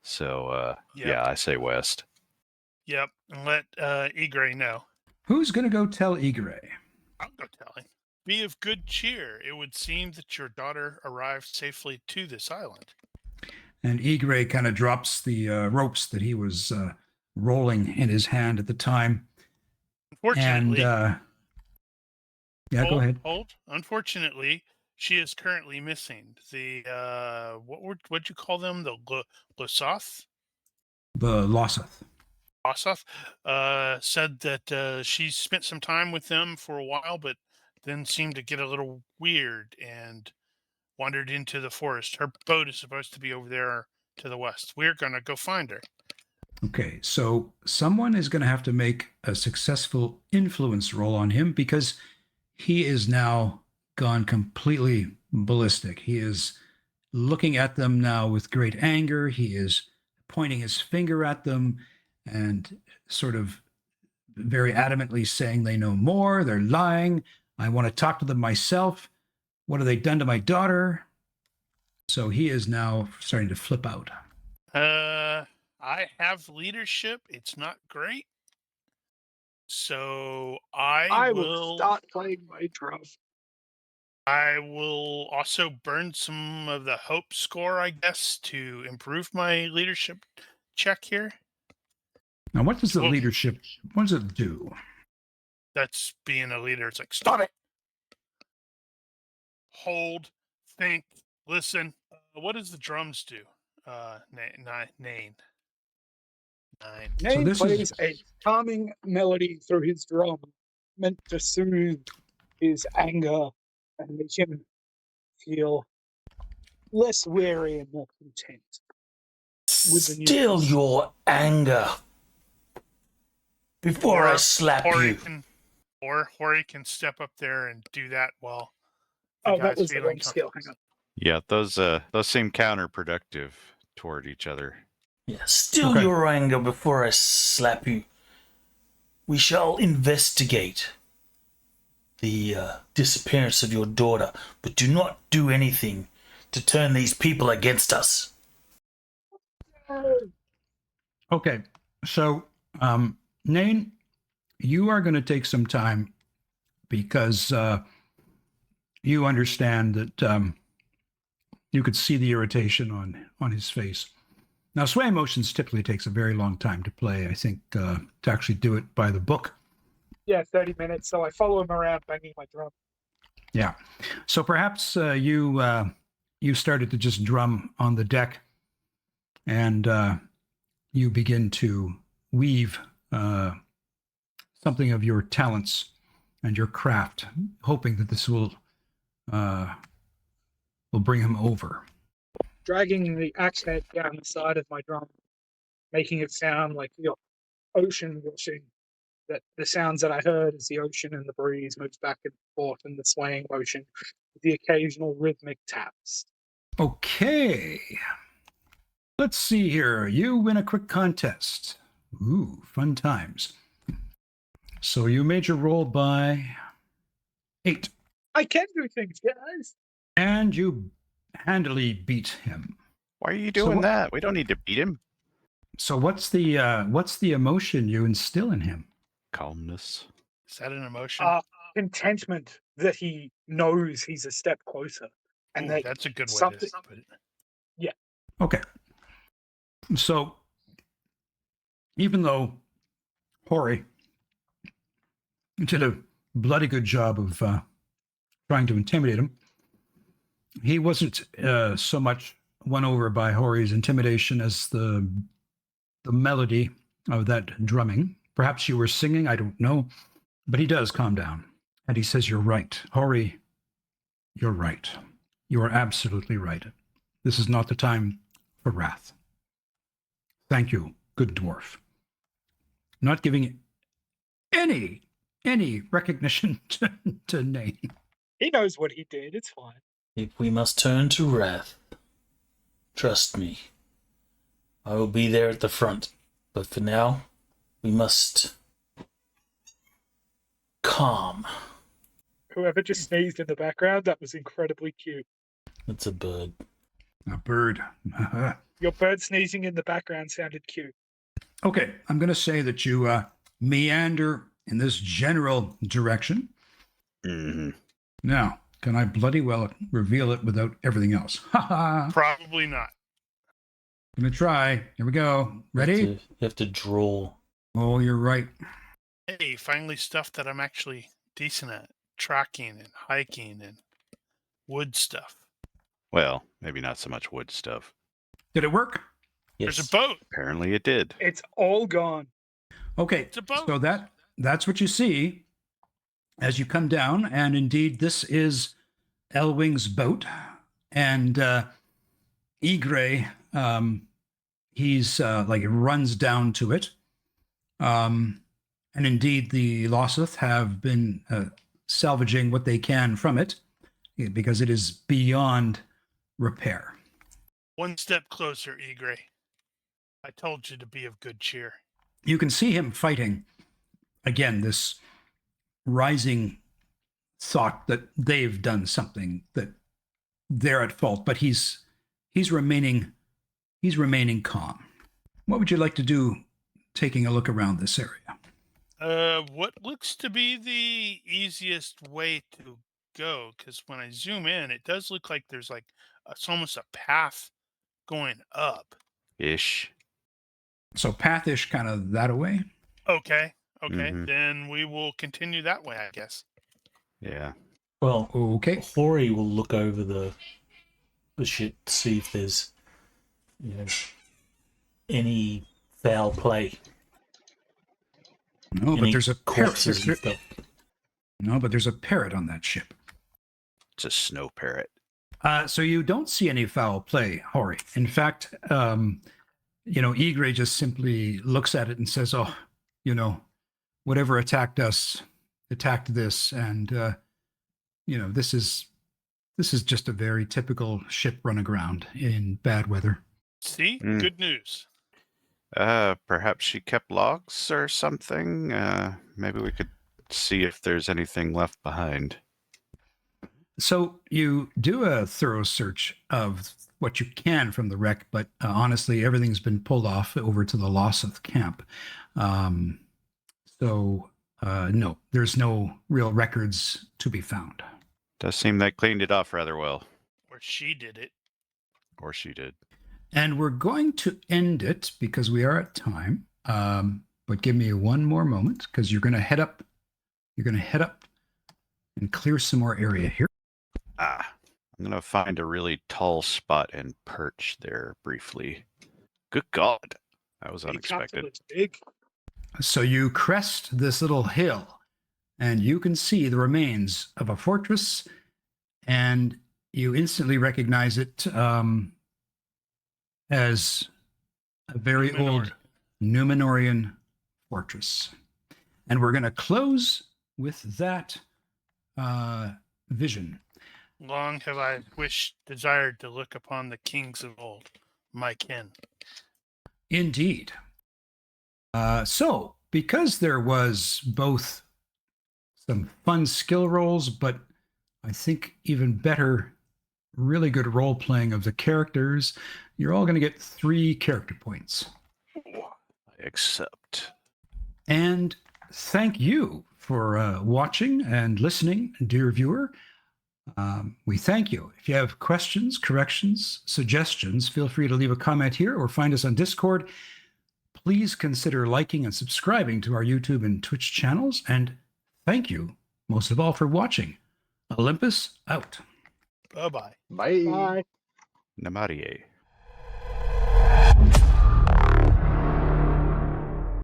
Speaker 5: So,
Speaker 3: Yep.
Speaker 5: yeah, I say west.
Speaker 3: Yep, and let Egray know.
Speaker 2: Who's going to go tell Igre?
Speaker 3: I'll go tell him. Be of good cheer. It would seem that your daughter arrived safely to this island.
Speaker 2: And Igre kind of drops the ropes that he was rolling in his hand at the time.
Speaker 3: Unfortunately,
Speaker 2: And yeah, go ahead.
Speaker 3: Hold. Unfortunately, she is currently missing. The what'd you call them? The Losoth?
Speaker 2: The Lossoth.
Speaker 3: Losoth said that she spent some time with them for a while, but then seemed to get a little weird and wandered into the forest. Her boat is supposed to be over there to the west. We're gonna go find her.
Speaker 2: Okay, so someone is going to have to make a successful influence roll on him because he is now gone completely ballistic. He is looking at them now with great anger. He is pointing his finger at them and sort of very adamantly saying they know more, they're lying. I want to talk to them myself. What have they done to my daughter? So he is now starting to flip out.
Speaker 3: I have leadership. It's not great. So I will
Speaker 7: start playing my drum.
Speaker 3: I will also burn some of the hope score, I guess, to improve my leadership check here.
Speaker 2: Now, what does the
Speaker 3: Well-
Speaker 2: leadership, what does it do?
Speaker 3: That's being a leader. It's like, stop it. Hold, think, listen. What does the drums do? Nine.
Speaker 7: Name
Speaker 2: this
Speaker 7: plays
Speaker 2: is-
Speaker 7: a calming melody through his drum, meant to soothe his anger and make him feel less weary and more content. With the
Speaker 1: Still
Speaker 7: news.
Speaker 1: your anger before I slap you.
Speaker 3: Hori can step up there and do that while the
Speaker 7: Oh, that
Speaker 3: guy's
Speaker 7: was the
Speaker 3: feeling
Speaker 7: wrong skill.
Speaker 3: comfortable.
Speaker 7: Hang on.
Speaker 5: Yeah, those seem counterproductive toward each other.
Speaker 1: Yeah, still
Speaker 2: Okay.
Speaker 1: your anger before I slap you. We shall investigate the disappearance of your daughter, but do not do anything to turn these people against us.
Speaker 2: Okay, so Nain, you are going to take some time because you understand that you could see the irritation on his face. Now, sway emotions typically takes a very long time to play. I think to actually do it by the book.
Speaker 7: Yeah, 30 minutes. So I follow him around banging my drum.
Speaker 2: Yeah. So perhaps you started to just drum on the deck, and you begin to weave something of your talents and your craft, hoping that this will bring him over.
Speaker 7: Dragging the axe head down the side of my drum, making it sound like the ocean washing. That the sounds that I heard as the ocean and the breeze moves back and forth in the swaying motion, with the occasional rhythmic taps.
Speaker 2: Okay. Let's see here. You win a quick contest. Ooh, fun times. So you made your roll by 8.
Speaker 7: I can do things, guys.
Speaker 2: And you handily beat him.
Speaker 5: Why are you
Speaker 2: So
Speaker 5: doing
Speaker 2: what-
Speaker 5: that? We don't need to beat him.
Speaker 2: So what's the emotion you instill in him?
Speaker 5: Calmness.
Speaker 3: Is that an emotion?
Speaker 7: Contentment that he knows he's a step closer, and
Speaker 3: Ooh,
Speaker 7: that
Speaker 3: that's a good way
Speaker 7: something-
Speaker 3: to put it.
Speaker 2: Okay. So even though Hori did a bloody good job of trying to intimidate him. He wasn't so much won over by Hori's intimidation as the melody of that drumming. Perhaps you were singing, I don't know. But he does calm down. And he says, "You're right. Hori, you're right. You are absolutely right. This is not the time for wrath. Thank you, good dwarf." Not giving any recognition to Nate.
Speaker 7: He knows what he did. It's fine.
Speaker 1: If we must turn to wrath, trust me, I will be there at the front. But for now, we must calm.
Speaker 7: Whoever just sneezed in the background, that was incredibly cute.
Speaker 1: It's a bird.
Speaker 2: A bird.
Speaker 7: Your bird sneezing in the background sounded cute.
Speaker 2: Okay, I'm going to say that you meander in this general direction.
Speaker 5: Mm-hmm.
Speaker 2: Now, can I bloody well reveal it without everything else? Ha ha!
Speaker 3: Probably not.
Speaker 2: I'm going to try. Here we go. Ready?
Speaker 1: You have to draw.
Speaker 2: Oh, you're right.
Speaker 3: Hey, finally stuff that I'm actually decent at. Tracking and hiking and wood stuff.
Speaker 5: Well, maybe not so much wood stuff.
Speaker 2: Did it work?
Speaker 1: Yes.
Speaker 3: There's a boat.
Speaker 5: Apparently it did.
Speaker 7: It's all gone.
Speaker 2: Okay,
Speaker 3: It's a boat.
Speaker 2: so that's what you see as you come down, and indeed this is Elwing's boat, and Ygre, he's like runs down to it, and indeed the Loseth have been salvaging what they can from it because it is beyond repair.
Speaker 3: One step closer, Ygre. I told you to be of good cheer.
Speaker 2: You can see him fighting again this rising thought that they've done something, that they're at fault, but he's remaining calm. What would you like to do taking a look around this area?
Speaker 3: What looks to be the easiest way to go, because when I zoom in, it does look like there's like it's almost a path going up.
Speaker 5: Ish.
Speaker 2: So pathish kind of that away.
Speaker 3: Okay,
Speaker 5: Mhm.
Speaker 3: then we will continue that way, I guess.
Speaker 5: Yeah.
Speaker 1: Well,
Speaker 2: Okay.
Speaker 1: Hori will look over the ship to see if there's any foul play.
Speaker 2: No, but
Speaker 1: Any
Speaker 2: there's a parrot.
Speaker 1: corpses and stuff.
Speaker 2: No, but there's a parrot on that ship.
Speaker 5: It's a snow parrot.
Speaker 2: So you don't see any foul play, Hori. In fact, Ygre just simply looks at it and says, "Oh, whatever attacked us, attacked this, and this is just a very typical ship run aground in bad weather."
Speaker 3: See,
Speaker 5: Mm.
Speaker 3: good news.
Speaker 5: Perhaps she kept logs or something. Maybe we could see if there's anything left behind.
Speaker 2: So you do a thorough search of what you can from the wreck, but honestly, everything's been pulled off over to the Loseth camp. No, there's no real records to be found.
Speaker 5: Does seem they cleaned it off rather well.
Speaker 3: Or she did it.
Speaker 5: Or she did.
Speaker 2: And we're going to end it because we are at time. But give me one more moment because you're going to head up. You're going to head up and clear some more area here.
Speaker 5: I'm going to find a really tall spot and perch there briefly. Good God. That was
Speaker 7: He
Speaker 5: unexpected.
Speaker 7: looks big.
Speaker 2: So you crest this little hill and you can see the remains of a fortress, and you instantly recognize it as a very old Numenorian fortress. And we're going to close with that vision.
Speaker 3: Long have I desired to look upon the kings of old, my kin.
Speaker 2: Indeed. So, because there was both some fun skill rolls, but I think even better, really good role playing of the characters, you're all going to get 3 character points.
Speaker 5: I accept.
Speaker 2: And thank you for watching and listening, dear viewer. We thank you. If you have questions, corrections, suggestions, feel free to leave a comment here or find us on Discord. Please consider liking and subscribing to our YouTube and Twitch channels. And thank you, most of all, for watching. Olympus out.
Speaker 3: Bye bye.
Speaker 6: Bye.
Speaker 4: Bye.
Speaker 5: Namarie.